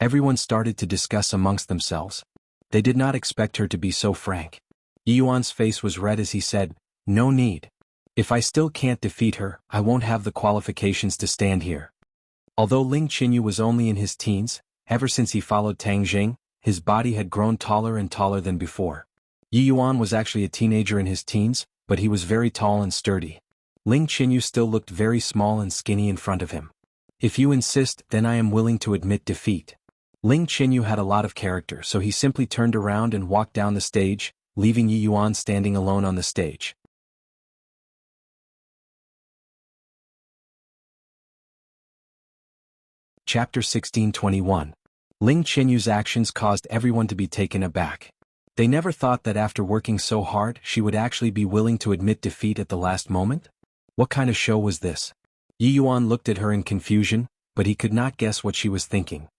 Everyone started to discuss amongst themselves. They did not expect her to be so frank. Yi Yuan's face was red as he said, no need. If I still can't defeat her, I won't have the qualifications to stand here. Although Ling Qinyu was only in his teens, ever since he followed Tang Zheng, his body had grown taller and taller than before. Yi Yuan was actually a teenager in his teens, but he was very tall and sturdy. Ling Qinyu still looked very small and skinny in front of him. If you insist, then I am willing to admit defeat. Ling Qinyu had a lot of character, so he simply turned around and walked down the stage, leaving Yi Yuan standing alone on the stage. Chapter 1621. Ling Qinyu's actions caused everyone to be taken aback. They never thought that after working so hard she would actually be willing to admit defeat at the last moment? What kind of show was this? Yi Yuan looked at her in confusion, but he could not guess what she was thinking.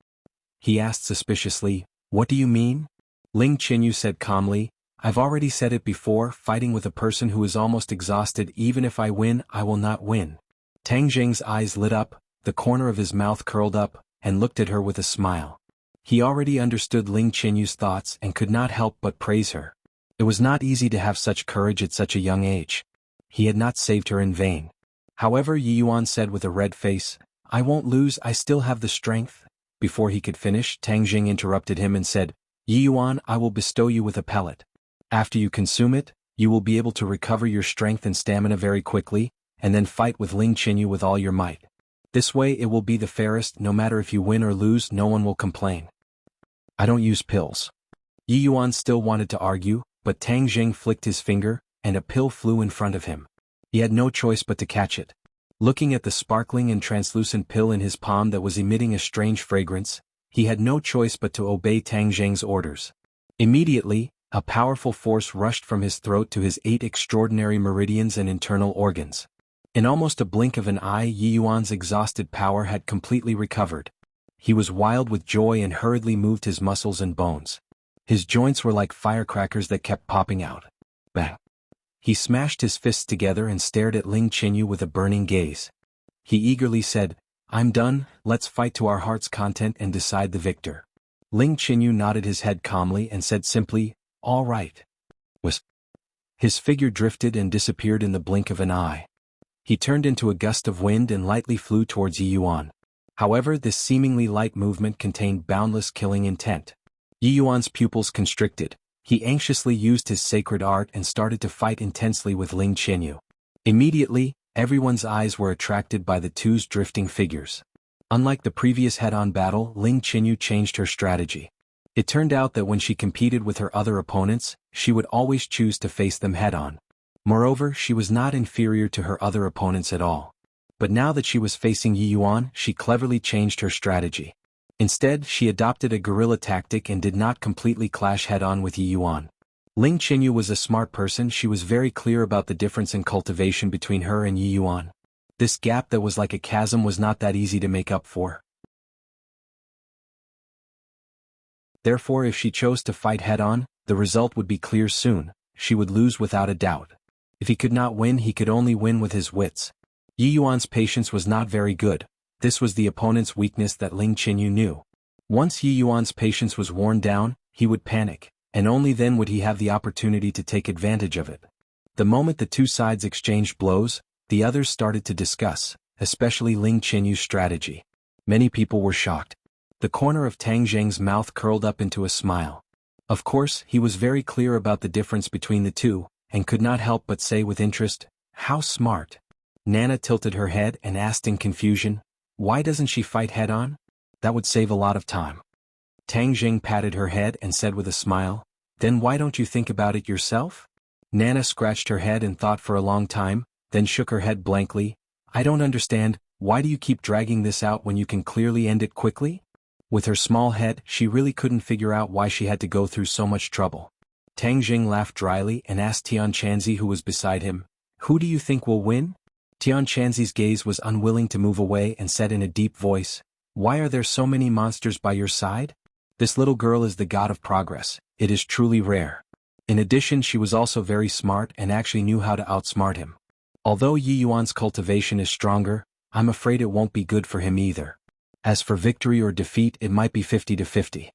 He asked suspiciously, what do you mean? Ling Qinyu said calmly, I've already said it before, fighting with a person who is almost exhausted. Even if I win, I will not win. Tang Jing's eyes lit up, the corner of his mouth curled up, and looked at her with a smile. He already understood Ling Qinyu's thoughts and could not help but praise her. It was not easy to have such courage at such a young age. He had not saved her in vain. However, Yi Yuan said with a red face, I won't lose, I still have the strength. Before he could finish, Tang Jing interrupted him and said, Yi Yuan, I will bestow you with a pellet. After you consume it, you will be able to recover your strength and stamina very quickly, and then fight with Ling Qinyu with all your might. This way it will be the fairest, no matter if you win or lose, no one will complain. I don't use pills. Yi Yuan still wanted to argue, but Tang Jing flicked his finger, and a pill flew in front of him. He had no choice but to catch it. Looking at the sparkling and translucent pill in his palm that was emitting a strange fragrance, he had no choice but to obey Tang Jing's orders. Immediately, a powerful force rushed from his throat to his 8 extraordinary meridians and internal organs. In almost a blink of an eye, Yi Yuan's exhausted power had completely recovered. He was wild with joy and hurriedly moved his muscles and bones. His joints were like firecrackers that kept popping out. Bang! He smashed his fists together and stared at Ling Qinyu with a burning gaze. He eagerly said, I'm done, let's fight to our heart's content and decide the victor. Ling Qinyu nodded his head calmly and said simply, all right. His figure drifted and disappeared in the blink of an eye. He turned into a gust of wind and lightly flew towards Yi Yuan. However, this seemingly light movement contained boundless killing intent. Yi Yuan's pupils constricted. He anxiously used his sacred art and started to fight intensely with Ling Qinyu. Immediately, everyone's eyes were attracted by the two's drifting figures. Unlike the previous head-on battle, Ling Qinyu changed her strategy. It turned out that when she competed with her other opponents, she would always choose to face them head-on. Moreover, she was not inferior to her other opponents at all. But now that she was facing Yi Yuan, she cleverly changed her strategy. Instead, she adopted a guerrilla tactic and did not completely clash head-on with Yi Yuan. Ling Qinyu was a smart person. She was very clear about the difference in cultivation between her and Yi Yuan. This gap that was like a chasm was not that easy to make up for. Therefore, if she chose to fight head-on, the result would be clear soon. She would lose without a doubt. If he could not win, he could only win with his wits. Yi Yuan's patience was not very good. This was the opponent's weakness that Ling Qinyu knew. Once Yi Yuan's patience was worn down, he would panic, and only then would he have the opportunity to take advantage of it. The moment the two sides exchanged blows, the others started to discuss, especially Ling Qinyu's strategy. Many people were shocked. The corner of Tang Jing's mouth curled up into a smile. Of course, he was very clear about the difference between the two, and could not help but say with interest, how smart. Nana tilted her head and asked in confusion, why doesn't she fight head-on? That would save a lot of time. Tang Jing patted her head and said with a smile, then why don't you think about it yourself? Nana scratched her head and thought for a long time, then shook her head blankly, I don't understand, why do you keep dragging this out when you can clearly end it quickly? With her small head, she really couldn't figure out why she had to go through so much trouble. Tang Jing laughed dryly and asked Tian Chanzi, who was beside him, who do you think will win? Tian Chanzi's gaze was unwilling to move away and said in a deep voice, why are there so many monsters by your side? This little girl is the god of progress, it is truly rare. In addition, she was also very smart and actually knew how to outsmart him. Although Yi Yuan's cultivation is stronger, I'm afraid it won't be good for him either. As for victory or defeat, it might be 50-50.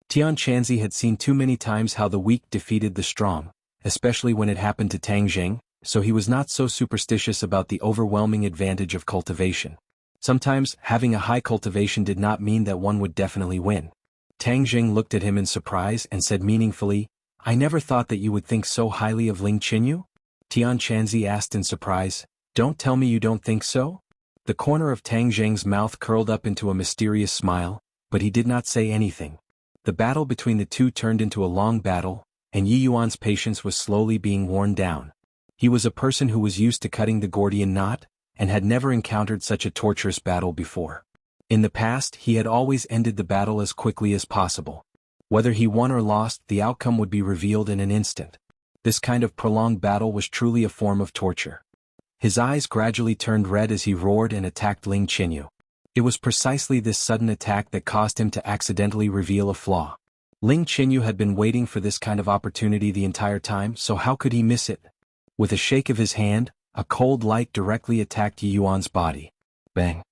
Tian Chanzi had seen too many times how the weak defeated the strong, especially when it happened to Tang Jing, so he was not so superstitious about the overwhelming advantage of cultivation. Sometimes, having a high cultivation did not mean that one would definitely win. Tang Jing looked at him in surprise and said meaningfully, I never thought that you would think so highly of Ling Qinyu? Tian Chanzi asked in surprise, don't tell me you don't think so? The corner of Tang Jing's mouth curled up into a mysterious smile, but he did not say anything. The battle between the two turned into a long battle, and Yi Yuan's patience was slowly being worn down. He was a person who was used to cutting the Gordian knot, and had never encountered such a torturous battle before. In the past, he had always ended the battle as quickly as possible. Whether he won or lost, the outcome would be revealed in an instant. This kind of prolonged battle was truly a form of torture. His eyes gradually turned red as he roared and attacked Ling Qinyu. It was precisely this sudden attack that caused him to accidentally reveal a flaw. Ling Qinyu had been waiting for this kind of opportunity the entire time, so how could he miss it? With a shake of his hand, a cold light directly attacked Yi Yuan's body. Bang.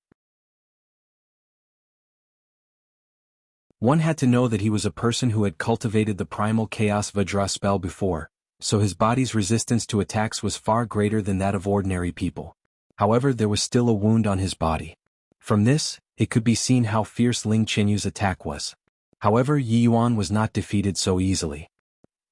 One had to know that he was a person who had cultivated the primal chaos Vajra spell before, so his body's resistance to attacks was far greater than that of ordinary people. However, there was still a wound on his body. From this, it could be seen how fierce Ling Qinyu's attack was. However, Yi Yuan was not defeated so easily.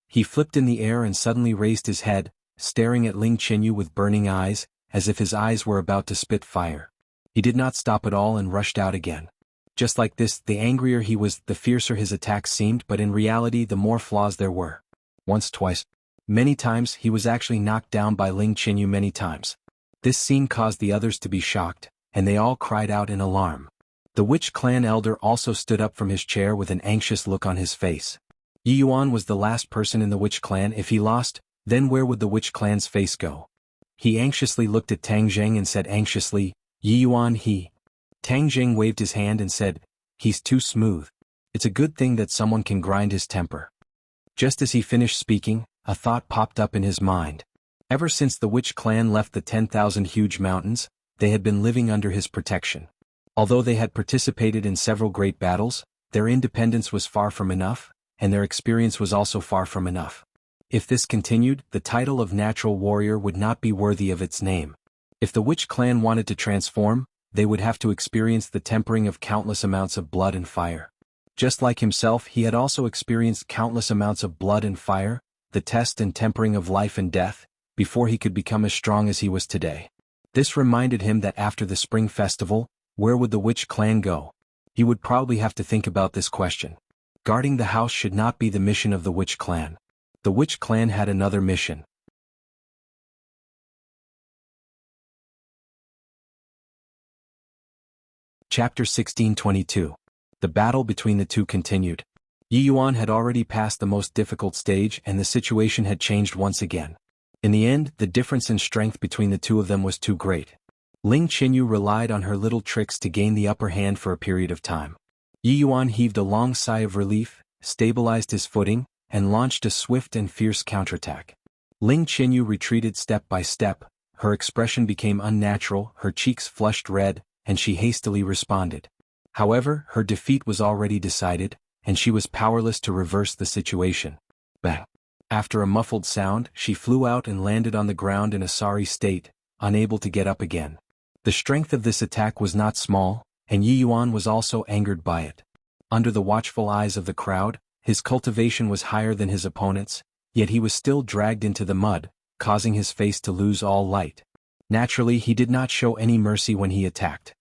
He flipped in the air and suddenly raised his head, staring at Ling Qinyu with burning eyes, as if his eyes were about to spit fire. He did not stop at all and rushed out again. Just like this, the angrier he was, the fiercer his attacks seemed, but in reality the more flaws there were. Once, twice, many times he was actually knocked down by Ling Qinyu many times. This scene caused the others to be shocked, and they all cried out in alarm. The Witch Clan elder also stood up from his chair with an anxious look on his face. Yi Yuan was the last person in the Witch Clan. If he lost, then where would the Witch Clan's face go? He anxiously looked at Tang Zheng and said anxiously, Yi Yuan he. Tang Zheng waved his hand and said, he's too smooth. It's a good thing that someone can grind his temper. Just as he finished speaking, a thought popped up in his mind. Ever since the Witch Clan left the 10,000 huge mountains, they had been living under his protection. Although they had participated in several great battles, their independence was far from enough, and their experience was also far from enough. If this continued, the title of natural warrior would not be worthy of its name. If the Witch Clan wanted to transform, they would have to experience the tempering of countless amounts of blood and fire. Just like himself, he had also experienced countless amounts of blood and fire, the test and tempering of life and death, before he could become as strong as he was today. This reminded him that after the Spring Festival, where would the Witch Clan go? He would probably have to think about this question. Guarding the house should not be the mission of the Witch Clan. The Witch Clan had another mission. Chapter 1622. The battle between the two continued. Yi Yuan had already passed the most difficult stage and the situation had changed once again. In the end, the difference in strength between the two of them was too great. Ling Qinyu relied on her little tricks to gain the upper hand for a period of time. Yi Yuan heaved a long sigh of relief, stabilized his footing, and launched a swift and fierce counterattack. Ling Qinyu retreated step by step, her expression became unnatural, her cheeks flushed red, and she hastily responded. However, her defeat was already decided, and she was powerless to reverse the situation. Bang! After a muffled sound, she flew out and landed on the ground in a sorry state, unable to get up again. The strength of this attack was not small, and Yi Yuan was also angered by it. Under the watchful eyes of the crowd, his cultivation was higher than his opponent's, yet he was still dragged into the mud, causing his face to lose all light. Naturally, he did not show any mercy when he attacked.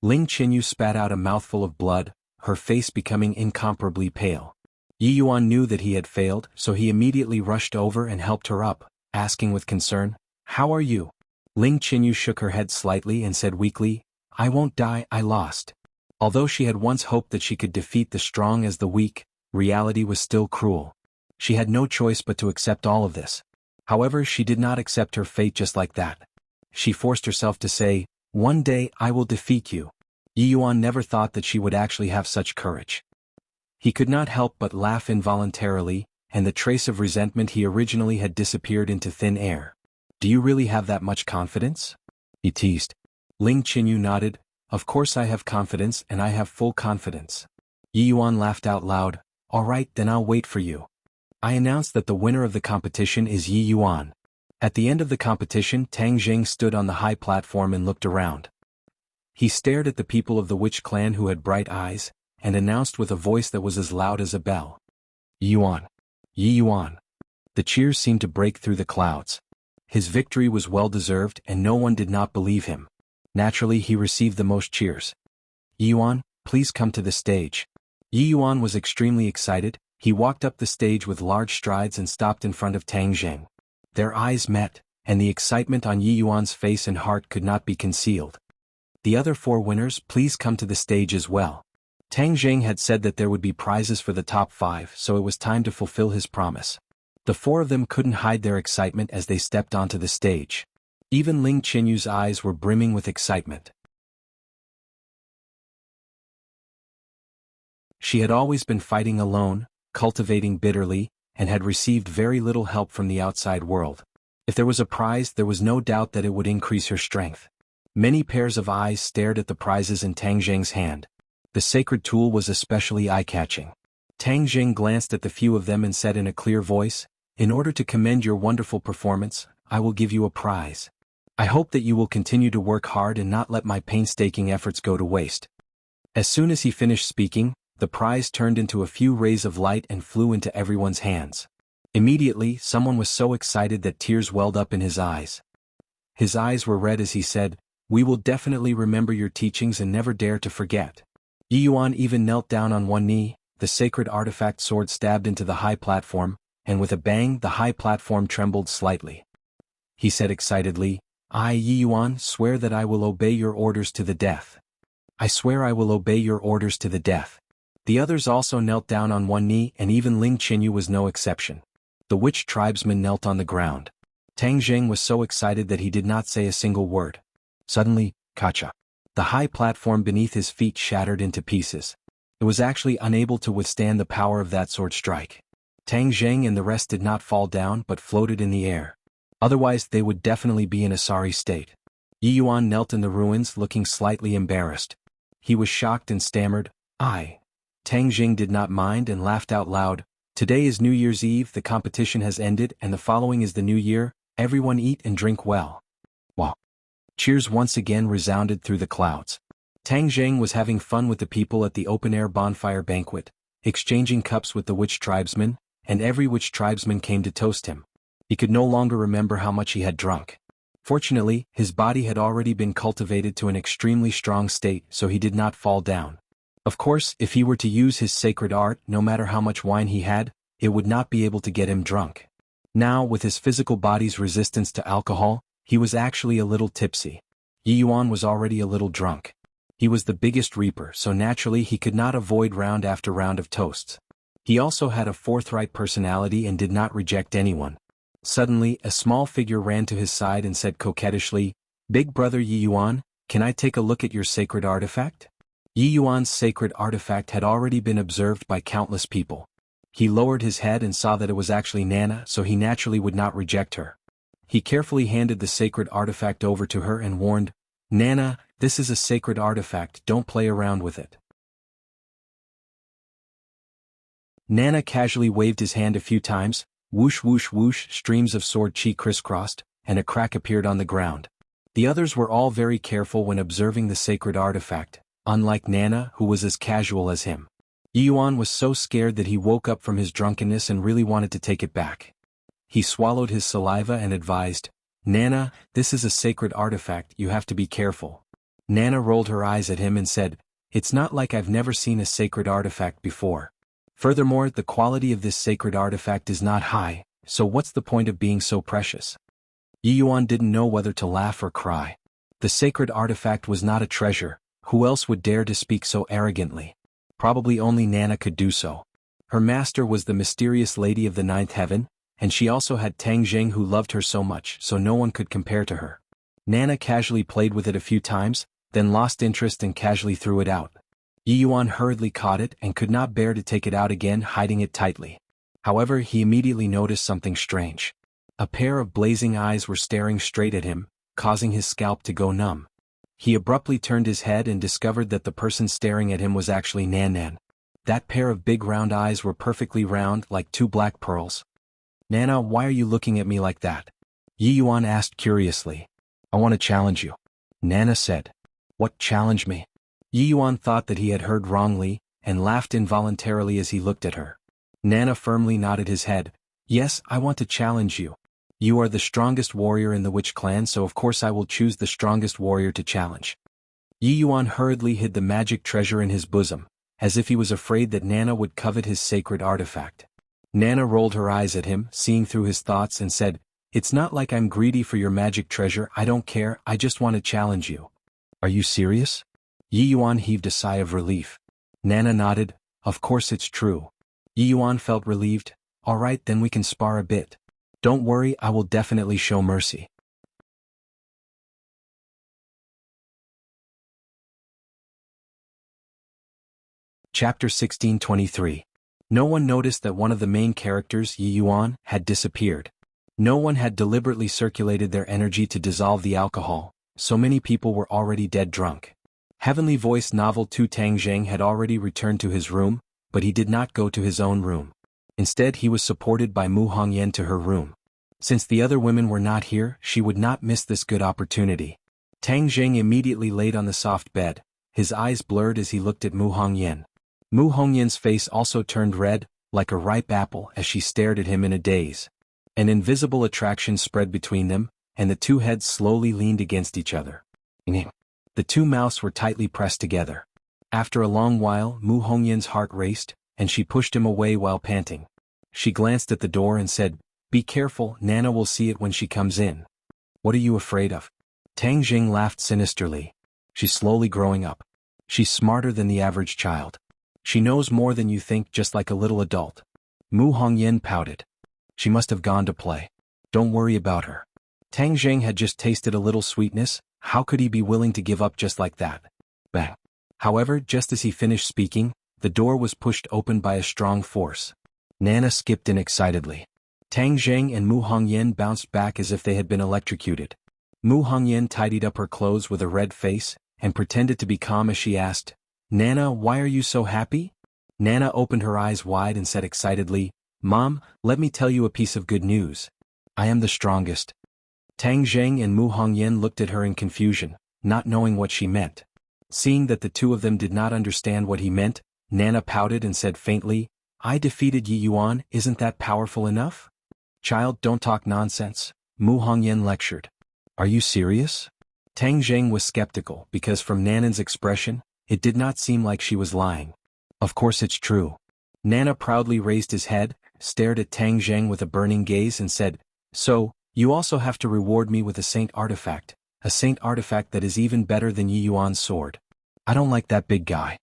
Ling Qinyu spat out a mouthful of blood, her face becoming incomparably pale. Yi Yuan knew that he had failed, so he immediately rushed over and helped her up, asking with concern, "How are you?" Ling Qinyu shook her head slightly and said weakly, "I won't die, I lost." Although she had once hoped that she could defeat the strong as the weak, reality was still cruel. She had no choice but to accept all of this. However, she did not accept her fate just like that. She forced herself to say, "One day I will defeat you." Yi Yuan never thought that she would actually have such courage. He could not help but laugh involuntarily, and the trace of resentment he originally had disappeared into thin air. "Do you really have that much confidence?" he teased. Ling Qinyu nodded, "Of course I have confidence and I have full confidence." Yi Yuan laughed out loud, "All right, then I'll wait for you." I announced that the winner of the competition is Yi Yuan. At the end of the competition, Tang Zheng stood on the high platform and looked around. He stared at the people of the Witch Clan who had bright eyes, and announced with a voice that was as loud as a bell. "Yi Yuan! Yi Yuan!" The cheers seemed to break through the clouds. His victory was well-deserved and no one did not believe him. Naturally, he received the most cheers. "Yi Yuan, please come to the stage." Yi Yuan was extremely excited. He walked up the stage with large strides and stopped in front of Tang Zheng. Their eyes met, and the excitement on Yi Yuan's face and heart could not be concealed. "The other 4 winners, please come to the stage as well." Tang Zheng had said that there would be prizes for the top 5, so it was time to fulfill his promise. The 4 of them couldn't hide their excitement as they stepped onto the stage. Even Ling Qinyu's eyes were brimming with excitement. She had always been fighting alone, cultivating bitterly, and had received very little help from the outside world. If there was a prize, there was no doubt that it would increase her strength. Many pairs of eyes stared at the prizes in Tang Zheng's hand. The sacred tool was especially eye-catching. Tang Zheng glanced at the few of them and said in a clear voice, "In order to commend your wonderful performance, I will give you a prize. I hope that you will continue to work hard and not let my painstaking efforts go to waste." As soon as he finished speaking, the prize turned into a few rays of light and flew into everyone's hands. Immediately, someone was so excited that tears welled up in his eyes. His eyes were red as he said, "We will definitely remember your teachings and never dare to forget." Yi Yuan even knelt down on one knee. The sacred artifact sword stabbed into the high platform, and with a bang the high platform trembled slightly. He said excitedly, "I, Yi Yuan, swear that I will obey your orders to the death. I swear I will obey your orders to the death." The others also knelt down on one knee, and even Ling Qinyu was no exception. The witch tribesman knelt on the ground. Tang Zheng was so excited that he did not say a single word. Suddenly, kacha! The high platform beneath his feet shattered into pieces. It was actually unable to withstand the power of that sword strike. Tang Zheng and the rest did not fall down but floated in the air. Otherwise they would definitely be in a sorry state. Yi Yuan knelt in the ruins looking slightly embarrassed. He was shocked and stammered, "I." Tang Zheng did not mind and laughed out loud, "Today is New Year's Eve, the competition has ended and the following is the new year, everyone eat and drink well." Wow! Cheers once again resounded through the clouds. Tang Zheng was having fun with the people at the open-air bonfire banquet, exchanging cups with the witch tribesmen, and every witch tribesman came to toast him. He could no longer remember how much he had drunk. Fortunately, his body had already been cultivated to an extremely strong state, so he did not fall down. Of course, if he were to use his sacred art, no matter how much wine he had, it would not be able to get him drunk. Now, with his physical body's resistance to alcohol, he was actually a little tipsy. Yi Yuan was already a little drunk. He was the biggest reaper, so naturally he could not avoid round after round of toasts. He also had a forthright personality and did not reject anyone. Suddenly, a small figure ran to his side and said coquettishly, "Big brother Yi Yuan, can I take a look at your sacred artifact?" Yi Yuan's sacred artifact had already been observed by countless people. He lowered his head and saw that it was actually Nana, so he naturally would not reject her. He carefully handed the sacred artifact over to her and warned, "Nana, this is a sacred artifact, don't play around with it." Nana casually waved his hand a few times, whoosh whoosh whoosh, streams of sword chi crisscrossed, and a crack appeared on the ground. The others were all very careful when observing the sacred artifact, unlike Nana, who was as casual as him. Yi Yuan was so scared that he woke up from his drunkenness and really wanted to take it back. He swallowed his saliva and advised, "Nana, this is a sacred artifact, you have to be careful." Nana rolled her eyes at him and said, "It's not like I've never seen a sacred artifact before. Furthermore, the quality of this sacred artifact is not high, so what's the point of being so precious?" Yi Yuan didn't know whether to laugh or cry. The sacred artifact was not a treasure, who else would dare to speak so arrogantly? Probably only Nana could do so. Her master was the mysterious lady of the ninth heaven, and she also had Tang Zheng who loved her so much, so no one could compare to her. Nana casually played with it a few times, then lost interest and casually threw it out. Yi Yuan hurriedly caught it and could not bear to take it out again, hiding it tightly. However, he immediately noticed something strange. A pair of blazing eyes were staring straight at him, causing his scalp to go numb. He abruptly turned his head and discovered that the person staring at him was actually Nan Nan. That pair of big round eyes were perfectly round, like two black pearls. "Nana, why are you looking at me like that?" Yi Yuan asked curiously. "I want to challenge you." Nana said. "What, challenge me?" Yi Yuan thought that he had heard wrongly, and laughed involuntarily as he looked at her. Nana firmly nodded his head. "Yes, I want to challenge you. You are the strongest warrior in the witch clan, so of course I will choose the strongest warrior to challenge." Yi Yuan hurriedly hid the magic treasure in his bosom, as if he was afraid that Nana would covet his sacred artifact. Nana rolled her eyes at him, seeing through his thoughts, and said, "It's not like I'm greedy for your magic treasure, I don't care, I just want to challenge you." "Are you serious?" Yi Yuan heaved a sigh of relief. Nana nodded, "Of course it's true." Yi Yuan felt relieved. "All right, then we can spar a bit. Don't worry, I will definitely show mercy." Chapter 1623. No one noticed that one of the main characters, Yi Yuan, had disappeared. No one had deliberately circulated their energy to dissolve the alcohol, so many people were already dead drunk. Heavenly Voice Novel 2 Tang Zheng had already returned to his room, but he did not go to his own room. Instead he was supported by Mu Hongyan to her room. Since the other women were not here, she would not miss this good opportunity. Tang Zheng immediately laid on the soft bed, his eyes blurred as he looked at Mu Hongyan. Mu Hongyan's face also turned red, like a ripe apple, as she stared at him in a daze. An invisible attraction spread between them, and the two heads slowly leaned against each other. The two mouths were tightly pressed together. After a long while, Mu Hongyan's heart raced, and she pushed him away while panting. She glanced at the door and said, "Be careful, Nana will see it when she comes in." "What are you afraid of?" Tang Zheng laughed sinisterly. "She's slowly growing up. She's smarter than the average child. She knows more than you think, just like a little adult." Mu Hongyan pouted. "She must have gone to play. Don't worry about her." Tang Zheng had just tasted a little sweetness, how could he be willing to give up just like that? Bang. However, just as he finished speaking, the door was pushed open by a strong force. Nana skipped in excitedly. Tang Zheng and Mu Hongyan bounced back as if they had been electrocuted. Mu Hongyan tidied up her clothes with a red face, and pretended to be calm as she asked, "Nana, why are you so happy?" Nana opened her eyes wide and said excitedly, "Mom, let me tell you a piece of good news. I am the strongest." Tang Zheng and Mu Hongyan looked at her in confusion, not knowing what she meant. Seeing that the two of them did not understand what he meant, Nana pouted and said faintly, "I defeated Yi Yuan, isn't that powerful enough?" "Child, don't talk nonsense," Mu Hongyan lectured. "Are you serious?" Tang Zheng was skeptical because from Nana's expression, it did not seem like she was lying. "Of course it's true." Nana proudly raised his head, stared at Tang Zheng with a burning gaze and said, "So, you also have to reward me with a saint artifact that is even better than Yi Yuan's sword. I don't like that big guy."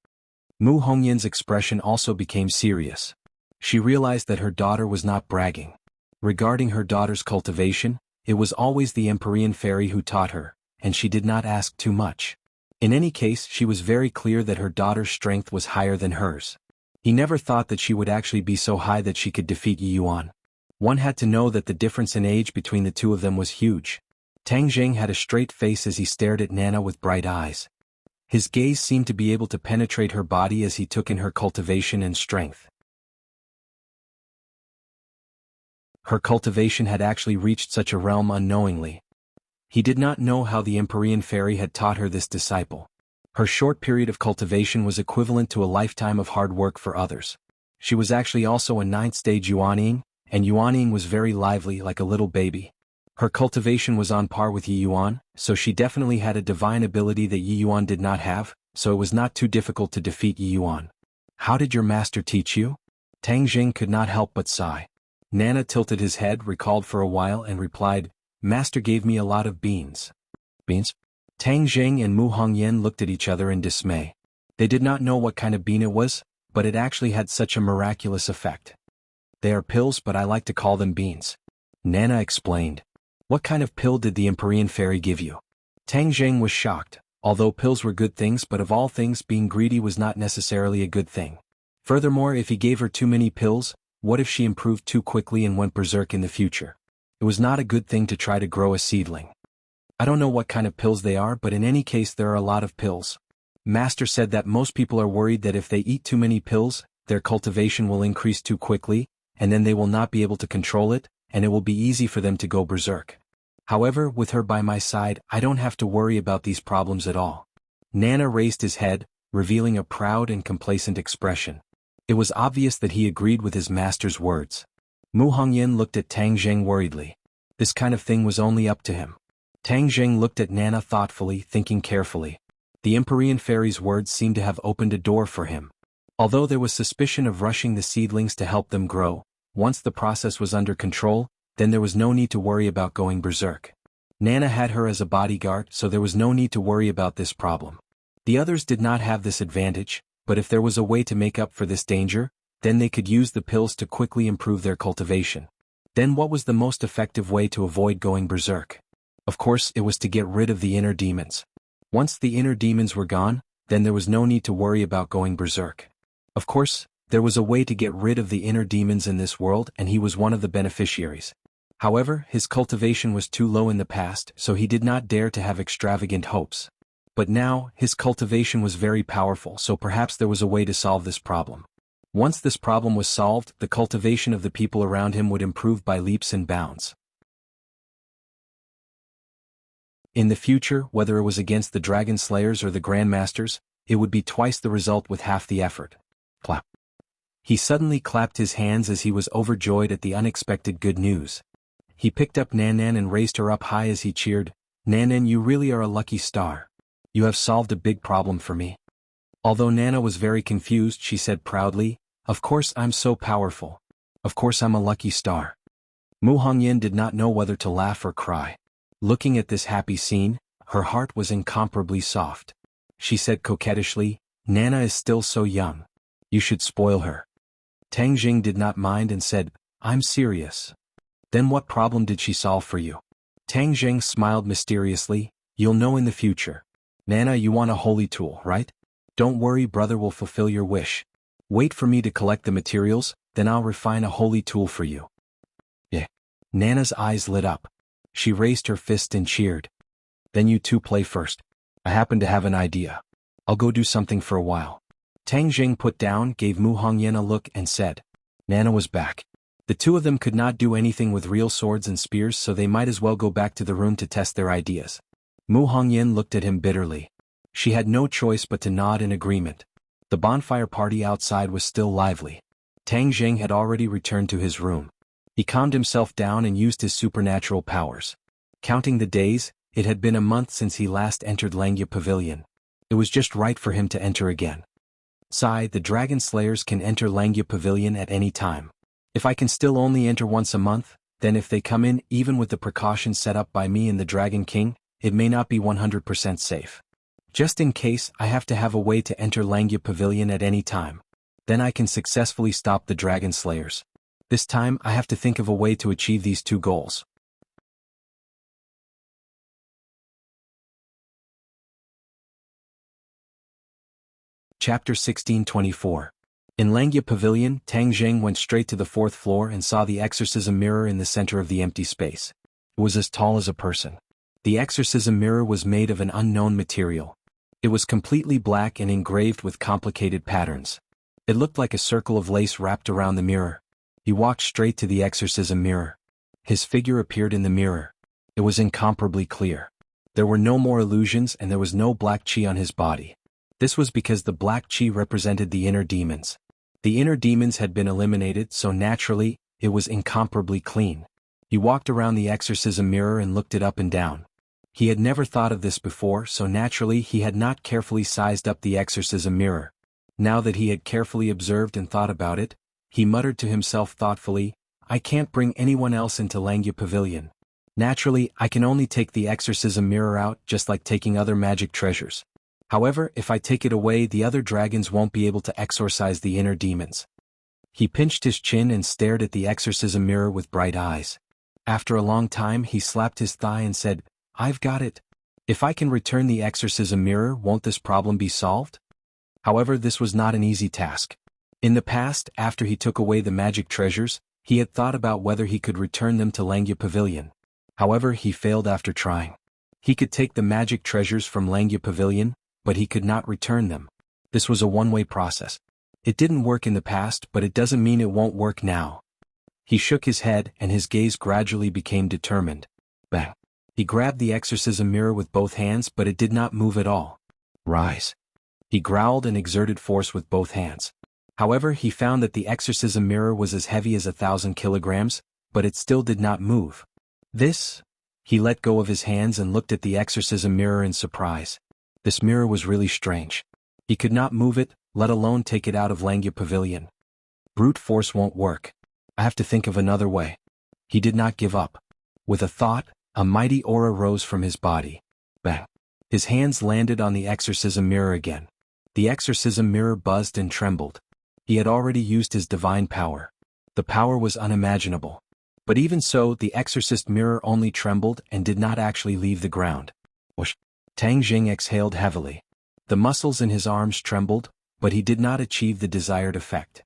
Mu Hongyan's expression also became serious. She realized that her daughter was not bragging. Regarding her daughter's cultivation, it was always the Empyrean fairy who taught her, and she did not ask too much. In any case, she was very clear that her daughter's strength was higher than hers. He never thought that she would actually be so high that she could defeat Yi Yuan. One had to know that the difference in age between the two of them was huge. Tang Zheng had a straight face as he stared at Nana with bright eyes. His gaze seemed to be able to penetrate her body as he took in her cultivation and strength. Her cultivation had actually reached such a realm unknowingly. He did not know how the Empyrean fairy had taught her this disciple. Her short period of cultivation was equivalent to a lifetime of hard work for others. She was actually also a 9th stage Yuanying, and Yuanying was very lively like a little baby. Her cultivation was on par with Yi Yuan, so she definitely had a divine ability that Yi Yuan did not have, so it was not too difficult to defeat Yi Yuan. "How did your master teach you?" Tang Zheng could not help but sigh. Nana tilted his head, recalled for a while and replied, "Master gave me a lot of beans." "Beans?" Tang Zheng and Mu Hongyan looked at each other in dismay. They did not know what kind of bean it was, but it actually had such a miraculous effect. "They are pills, but I like to call them beans," Nana explained. "What kind of pill did the Empyrean fairy give you?" Tang Zheng was shocked. Although pills were good things, but of all things, being greedy was not necessarily a good thing. Furthermore, if he gave her too many pills, what if she improved too quickly and went berserk in the future? It was not a good thing to try to grow a seedling. "I don't know what kind of pills they are, but in any case there are a lot of pills. Master said that most people are worried that if they eat too many pills, their cultivation will increase too quickly, and then they will not be able to control it, and it will be easy for them to go berserk. However, with her by my side, I don't have to worry about these problems at all." Nana raised his head, revealing a proud and complacent expression. It was obvious that he agreed with his master's words. Mu Hongyan looked at Tang Zheng worriedly. This kind of thing was only up to him. Tang Zheng looked at Nana thoughtfully, thinking carefully. The Empyrean fairy's words seemed to have opened a door for him. Although there was suspicion of rushing the seedlings to help them grow, once the process was under control, then there was no need to worry about going berserk. Nana had her as a bodyguard, so there was no need to worry about this problem. The others did not have this advantage, but if there was a way to make up for this danger, then they could use the pills to quickly improve their cultivation. Then what was the most effective way to avoid going berserk? Of course, it was to get rid of the inner demons. Once the inner demons were gone, then there was no need to worry about going berserk. Of course, there was a way to get rid of the inner demons in this world and he was one of the beneficiaries. However, his cultivation was too low in the past, so he did not dare to have extravagant hopes. But now, his cultivation was very powerful, so perhaps there was a way to solve this problem. Once this problem was solved, the cultivation of the people around him would improve by leaps and bounds. In the future, whether it was against the Dragon Slayers or the Grandmasters, it would be twice the result with half the effort. Clap. He suddenly clapped his hands as he was overjoyed at the unexpected good news. He picked up Nanan and raised her up high as he cheered, "Nanan, you really are a lucky star. You have solved a big problem for me." Although Nana was very confused, she said proudly, "Of course I'm so powerful. Of course I'm a lucky star." Mu Hongyan did not know whether to laugh or cry. Looking at this happy scene, her heart was incomparably soft. She said coquettishly, "Nana is still so young. You should spoil her." Tang Jing did not mind and said, "I'm serious." "Then what problem did she solve for you?" Tang Jing smiled mysteriously, "You'll know in the future. Nana, you want a holy tool, right? Don't worry, brother will fulfill your wish. Wait for me to collect the materials, then I'll refine a holy tool for you." Yeah. Nana's eyes lit up. She raised her fist and cheered. "Then you two play first. I happen to have an idea. I'll go do something for a while." Tang Jing put down, gave Mu Hongyan a look and said. Nana was back. The two of them could not do anything with real swords and spears, so they might as well go back to the room to test their ideas. Mu Hongyan looked at him bitterly. She had no choice but to nod in agreement. The bonfire party outside was still lively. Tang Jing had already returned to his room. He calmed himself down and used his supernatural powers. Counting the days, it had been a month since he last entered Langya Pavilion. It was just right for him to enter again. "Sai, the Dragon Slayers can enter Langya Pavilion at any time. If I can still only enter once a month, then if they come in even with the precautions set up by me and the Dragon King, it may not be 100% safe. Just in case, I have to have a way to enter Langya Pavilion at any time. Then I can successfully stop the Dragon Slayers. This time I have to think of a way to achieve these two goals." Chapter 1624. In Langya Pavilion, Tang Jing went straight to the 4th floor and saw the exorcism mirror in the center of the empty space. It was as tall as a person. The exorcism mirror was made of an unknown material. It was completely black and engraved with complicated patterns. It looked like a circle of lace wrapped around the mirror. He walked straight to the exorcism mirror. His figure appeared in the mirror. It was incomparably clear. There were no more illusions and there was no black chi on his body. This was because the black chi represented the inner demons. The inner demons had been eliminated, so naturally, it was incomparably clean. He walked around the exorcism mirror and looked it up and down. He had never thought of this before, so naturally he had not carefully sized up the exorcism mirror. Now that he had carefully observed and thought about it, he muttered to himself thoughtfully, "I can't bring anyone else into Langya Pavilion. Naturally, I can only take the exorcism mirror out just like taking other magic treasures. However, if I take it away, the other dragons won't be able to exorcise the inner demons." He pinched his chin and stared at the exorcism mirror with bright eyes. After a long time he slapped his thigh and said, "I've got it. If I can return the exorcism mirror, won't this problem be solved?" However, this was not an easy task. In the past, after he took away the magic treasures, he had thought about whether he could return them to Langya Pavilion. However, he failed after trying. He could take the magic treasures from Langya Pavilion, but he could not return them. This was a one-way process. It didn't work in the past, but it doesn't mean it won't work now. He shook his head and his gaze gradually became determined. Bang! He grabbed the exorcism mirror with both hands, but it did not move at all. "Rise!" He growled and exerted force with both hands. However, he found that the exorcism mirror was as heavy as 1,000 kilograms, but it still did not move. He let go of his hands and looked at the exorcism mirror in surprise. This mirror was really strange. He could not move it, let alone take it out of Langya Pavilion. Brute force won't work. I have to think of another way. He did not give up. With a thought, a mighty aura rose from his body. Bang! His hands landed on the exorcism mirror again. The exorcism mirror buzzed and trembled. He had already used his divine power. The power was unimaginable. But even so, the exorcist mirror only trembled and did not actually leave the ground. Whoosh! Tang Jing exhaled heavily. The muscles in his arms trembled, but he did not achieve the desired effect.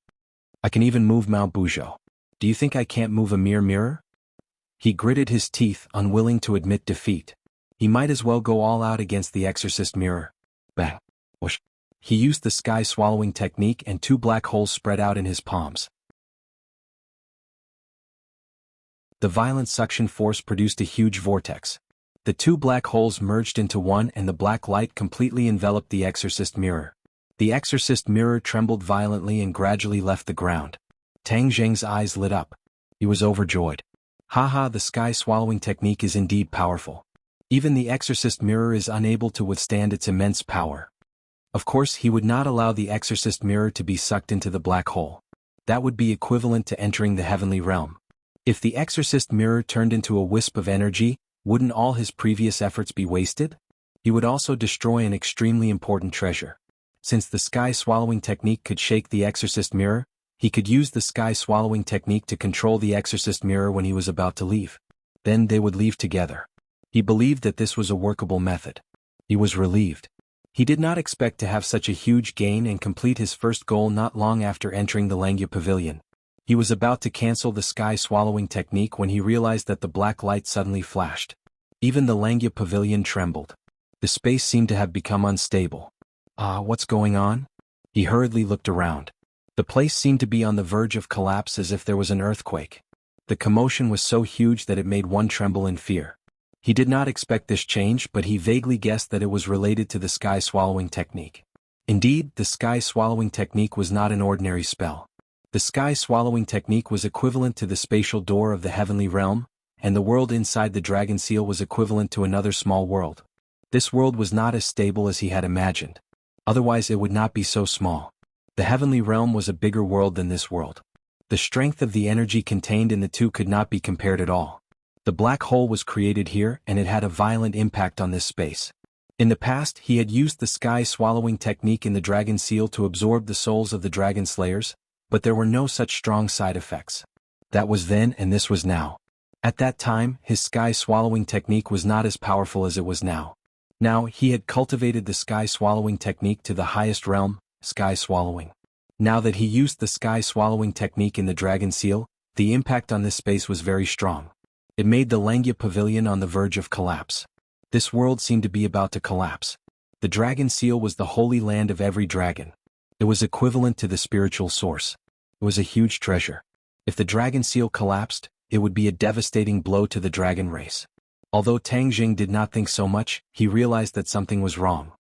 I can even move Mao Bujo. Do you think I can't move a mere mirror? He gritted his teeth, unwilling to admit defeat. He might as well go all out against the exorcist mirror. Bang. Whoosh. He used the sky-swallowing technique and 2 black holes spread out in his palms. The violent suction force produced a huge vortex. The 2 black holes merged into one and the black light completely enveloped the exorcist mirror. The exorcist mirror trembled violently and gradually left the ground. Tang Zheng's eyes lit up. He was overjoyed. Haha, the sky-swallowing technique is indeed powerful. Even the exorcist mirror is unable to withstand its immense power. Of course, he would not allow the exorcist mirror to be sucked into the black hole. That would be equivalent to entering the heavenly realm. If the exorcist mirror turned into a wisp of energy, wouldn't all his previous efforts be wasted? He would also destroy an extremely important treasure. Since the sky-swallowing technique could shake the exorcist mirror, he could use the sky-swallowing technique to control the exorcist mirror when he was about to leave. Then they would leave together. He believed that this was a workable method. He was relieved. He did not expect to have such a huge gain and complete his first goal not long after entering the Langya Pavilion. He was about to cancel the sky-swallowing technique when he realized that the black light suddenly flashed. Even the Langya Pavilion trembled. The space seemed to have become unstable. What's going on? He hurriedly looked around. The place seemed to be on the verge of collapse as if there was an earthquake. The commotion was so huge that it made one tremble in fear. He did not expect this change, but he vaguely guessed that it was related to the sky-swallowing technique. Indeed, the sky-swallowing technique was not an ordinary spell. The sky-swallowing technique was equivalent to the spatial door of the heavenly realm, and the world inside the dragon seal was equivalent to another small world. This world was not as stable as he had imagined. Otherwise it would not be so small. The heavenly realm was a bigger world than this world. The strength of the energy contained in the two could not be compared at all. The black hole was created here and it had a violent impact on this space. In the past, he had used the sky-swallowing technique in the dragon seal to absorb the souls of the dragon slayers, but there were no such strong side effects. That was then and this was now. At that time, his sky-swallowing technique was not as powerful as it was now. Now, he had cultivated the sky-swallowing technique to the highest realm, sky-swallowing. Now that he used the sky-swallowing technique in the dragon seal, the impact on this space was very strong. It made the Langya Pavilion on the verge of collapse. This world seemed to be about to collapse. The dragon seal was the holy land of every dragon. It was equivalent to the spiritual source. It was a huge treasure. If the dragon seal collapsed, it would be a devastating blow to the dragon race. Although Tang Jing did not think so much, he realized that something was wrong.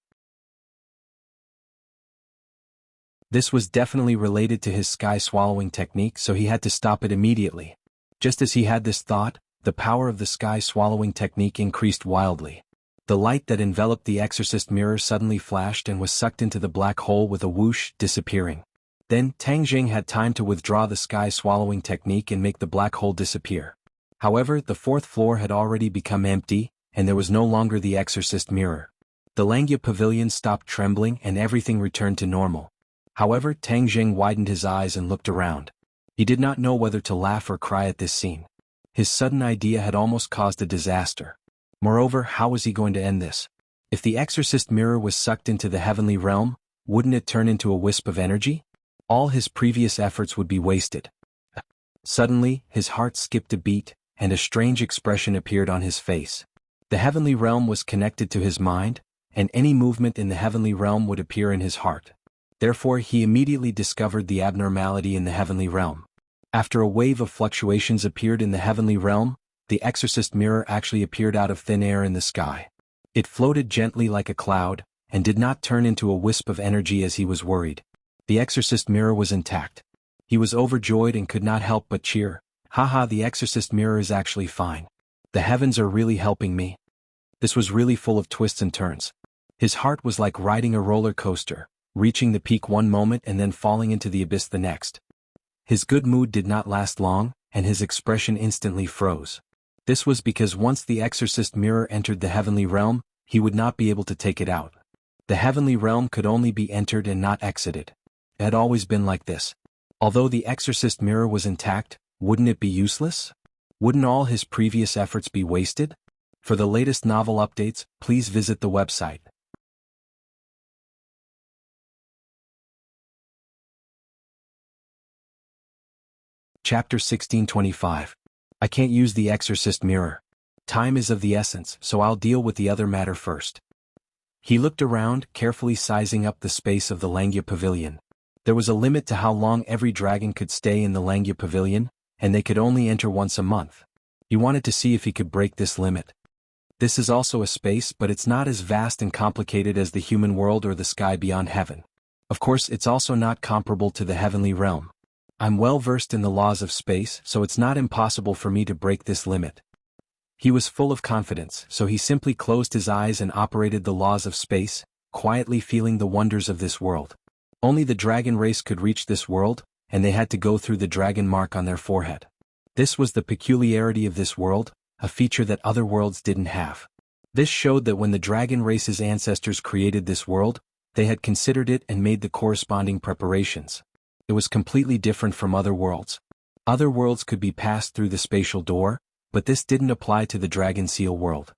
This was definitely related to his sky-swallowing technique, so he had to stop it immediately. Just as he had this thought, the power of the sky-swallowing technique increased wildly. The light that enveloped the exorcist mirror suddenly flashed and was sucked into the black hole with a whoosh, disappearing. Then, Tang Jing had time to withdraw the sky-swallowing technique and make the black hole disappear. However, the 4th floor had already become empty, and there was no longer the exorcist mirror. The Langya Pavilion stopped trembling and everything returned to normal. However, Tang Jing widened his eyes and looked around. He did not know whether to laugh or cry at this scene. His sudden idea had almost caused a disaster. Moreover, how was he going to end this? If the exorcist mirror was sucked into the heavenly realm, wouldn't it turn into a wisp of energy? All his previous efforts would be wasted. Suddenly, his heart skipped a beat, and a strange expression appeared on his face. The heavenly realm was connected to his mind, and any movement in the heavenly realm would appear in his heart. Therefore, he immediately discovered the abnormality in the heavenly realm. After a wave of fluctuations appeared in the heavenly realm, the exorcist mirror actually appeared out of thin air in the sky. It floated gently like a cloud, and did not turn into a wisp of energy as he was worried. The exorcist mirror was intact. He was overjoyed and could not help but cheer. Haha, the exorcist mirror is actually fine. The heavens are really helping me. This was really full of twists and turns. His heart was like riding a roller coaster, reaching the peak one moment and then falling into the abyss the next. His good mood did not last long, and his expression instantly froze. This was because once the exorcist mirror entered the heavenly realm, he would not be able to take it out. The heavenly realm could only be entered and not exited. It had always been like this. Although the exorcist mirror was intact, wouldn't it be useless? Wouldn't all his previous efforts be wasted? For the latest novel updates, please visit the website. Chapter 1625. I can't use the exorcist mirror. Time is of the essence, so I'll deal with the other matter first. He looked around, carefully sizing up the space of the Langya Pavilion. There was a limit to how long every dragon could stay in the Langya Pavilion, and they could only enter once a month. He wanted to see if he could break this limit. This is also a space, but it's not as vast and complicated as the human world or the sky beyond heaven. Of course, it's also not comparable to the heavenly realm. I'm well versed in the laws of space, so it's not impossible for me to break this limit. He was full of confidence, so he simply closed his eyes and operated the laws of space, quietly feeling the wonders of this world. Only the dragon race could reach this world, and they had to go through the dragon mark on their forehead. This was the peculiarity of this world, a feature that other worlds didn't have. This showed that when the dragon race's ancestors created this world, they had considered it and made the corresponding preparations. It was completely different from other worlds. Other worlds could be passed through the spatial door, but this didn't apply to the dragon seal world.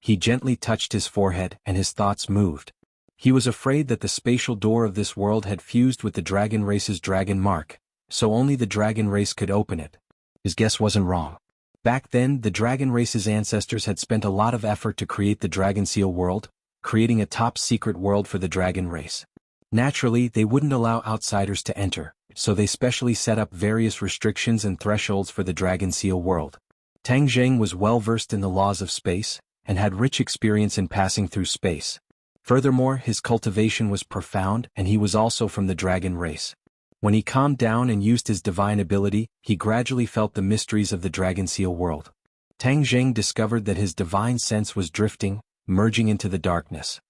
He gently touched his forehead and his thoughts moved. He was afraid that the spatial door of this world had fused with the dragon race's dragon mark, so only the dragon race could open it. His guess wasn't wrong. Back then, the dragon race's ancestors had spent a lot of effort to create the dragon seal world, creating a top-secret world for the dragon race. Naturally, they wouldn't allow outsiders to enter, so they specially set up various restrictions and thresholds for the dragon seal world. Tang Zheng was well-versed in the laws of space, and had rich experience in passing through space. Furthermore, his cultivation was profound, and he was also from the dragon race. When he calmed down and used his divine ability, he gradually felt the mysteries of the dragon seal world. Tang Zheng discovered that his divine sense was drifting, merging into the darkness.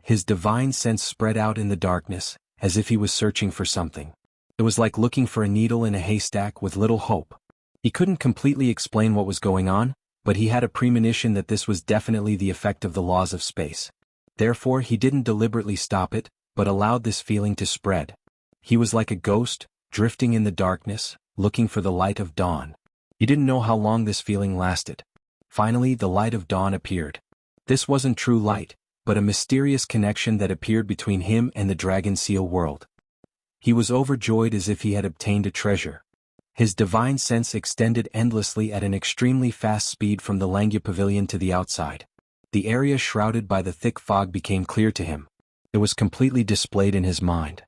His divine sense spread out in the darkness, as if he was searching for something. It was like looking for a needle in a haystack with little hope. He couldn't completely explain what was going on, but he had a premonition that this was definitely the effect of the laws of space. Therefore, he didn't deliberately stop it, but allowed this feeling to spread. He was like a ghost, drifting in the darkness, looking for the light of dawn. He didn't know how long this feeling lasted. Finally, the light of dawn appeared. This wasn't true light, but a mysterious connection that appeared between him and the dragon seal world. He was overjoyed as if he had obtained a treasure. His divine sense extended endlessly at an extremely fast speed from the Langya Pavilion to the outside. The area shrouded by the thick fog became clear to him. It was completely displayed in his mind.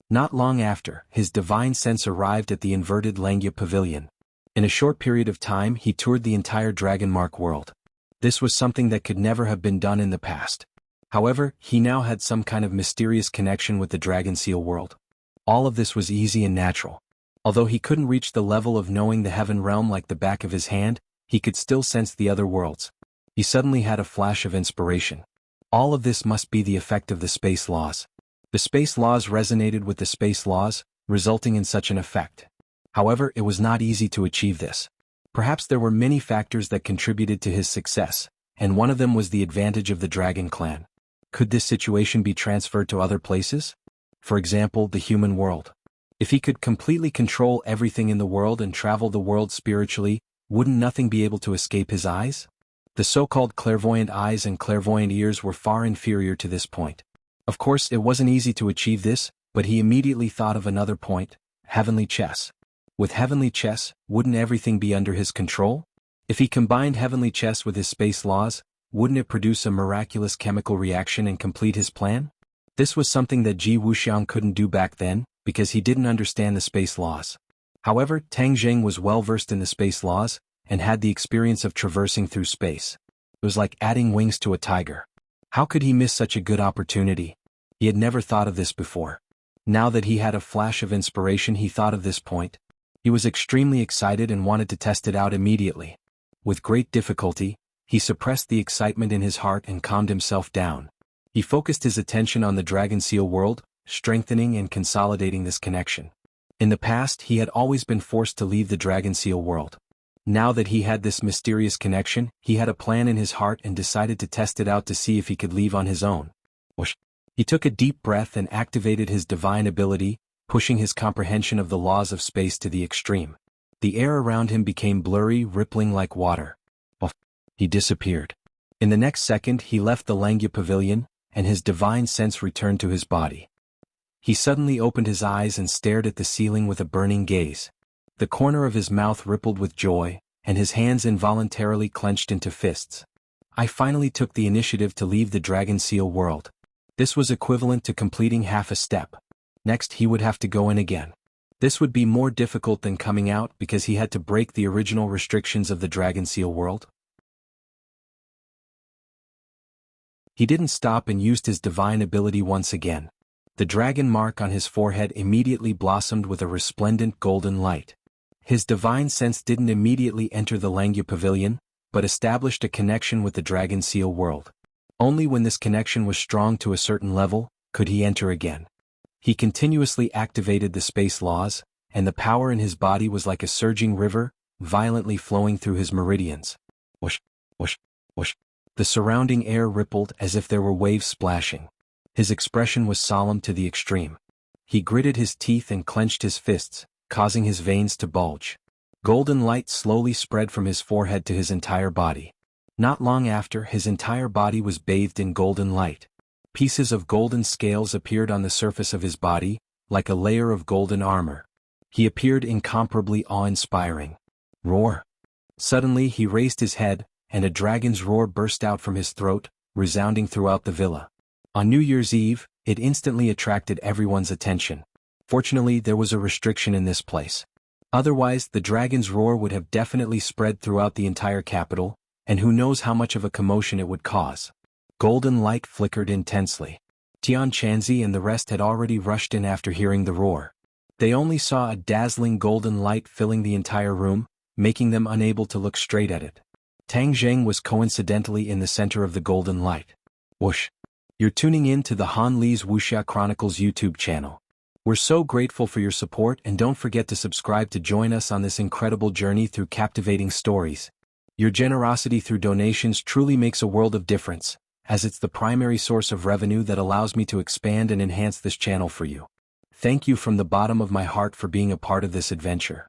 Not long after, his divine sense arrived at the inverted Langya Pavilion. In a short period of time, he toured the entire Dragon Mark world. This was something that could never have been done in the past. However, he now had some kind of mysterious connection with the Dragon Seal world. All of this was easy and natural. Although he couldn't reach the level of knowing the heaven realm like the back of his hand, he could still sense the other worlds. He suddenly had a flash of inspiration. All of this must be the effect of the space laws. The space laws resonated with the space laws, resulting in such an effect. However, it was not easy to achieve this. Perhaps there were many factors that contributed to his success, and one of them was the advantage of the Dragon Clan. Could this situation be transferred to other places? For example, the human world. If he could completely control everything in the world and travel the world spiritually, wouldn't nothing be able to escape his eyes? The so-called clairvoyant eyes and clairvoyant ears were far inferior to this point. Of course, it wasn't easy to achieve this, but he immediately thought of another point: heavenly chess. With heavenly chess, wouldn't everything be under his control? If he combined heavenly chess with his space laws, wouldn't it produce a miraculous chemical reaction and complete his plan? This was something that Ji Wuxiang couldn't do back then, because he didn't understand the space laws. However, Tang Zheng was well versed in the space laws, and had the experience of traversing through space. It was like adding wings to a tiger. How could he miss such a good opportunity? He had never thought of this before. Now that he had a flash of inspiration, he thought of this point. He was extremely excited and wanted to test it out immediately. With great difficulty, he suppressed the excitement in his heart and calmed himself down. He focused his attention on the Dragon Seal world, strengthening and consolidating this connection. In the past, he had always been forced to leave the Dragon Seal world. Now that he had this mysterious connection, he had a plan in his heart and decided to test it out to see if he could leave on his own. He took a deep breath and activated his divine ability, pushing his comprehension of the laws of space to the extreme. The air around him became blurry, rippling like water. He disappeared. In the next second, he left the Langya Pavilion, and his divine sense returned to his body. He suddenly opened his eyes and stared at the ceiling with a burning gaze. The corner of his mouth rippled with joy, and his hands involuntarily clenched into fists. I finally took the initiative to leave the Dragon Seal world. This was equivalent to completing half a step. Next he would have to go in again. This would be more difficult than coming out because he had to break the original restrictions of the Dragon Seal world. He didn't stop and used his divine ability once again. The dragon mark on his forehead immediately blossomed with a resplendent golden light. His divine sense didn't immediately enter the Langya Pavilion, but established a connection with the Dragon Seal world. Only when this connection was strong to a certain level, could he enter again. He continuously activated the space laws, and the power in his body was like a surging river, violently flowing through his meridians. Whoosh, whoosh, whoosh. The surrounding air rippled as if there were waves splashing. His expression was solemn to the extreme. He gritted his teeth and clenched his fists, causing his veins to bulge. Golden light slowly spread from his forehead to his entire body. Not long after, his entire body was bathed in golden light. Pieces of golden scales appeared on the surface of his body, like a layer of golden armor. He appeared incomparably awe-inspiring. Roar! Suddenly he raised his head, and a dragon's roar burst out from his throat, resounding throughout the villa. On New Year's Eve, it instantly attracted everyone's attention. Fortunately, there was a restriction in this place. Otherwise, the dragon's roar would have definitely spread throughout the entire capital, and who knows how much of a commotion it would cause. Golden light flickered intensely. Tian Chanzi and the rest had already rushed in after hearing the roar. They only saw a dazzling golden light filling the entire room, making them unable to look straight at it. Tang Zheng was coincidentally in the center of the golden light. Whoosh! You're tuning in to the Han Li's Wuxia Chronicles YouTube channel. We're so grateful for your support, and don't forget to subscribe to join us on this incredible journey through captivating stories. Your generosity through donations truly makes a world of difference, as it's the primary source of revenue that allows me to expand and enhance this channel for you. Thank you from the bottom of my heart for being a part of this adventure.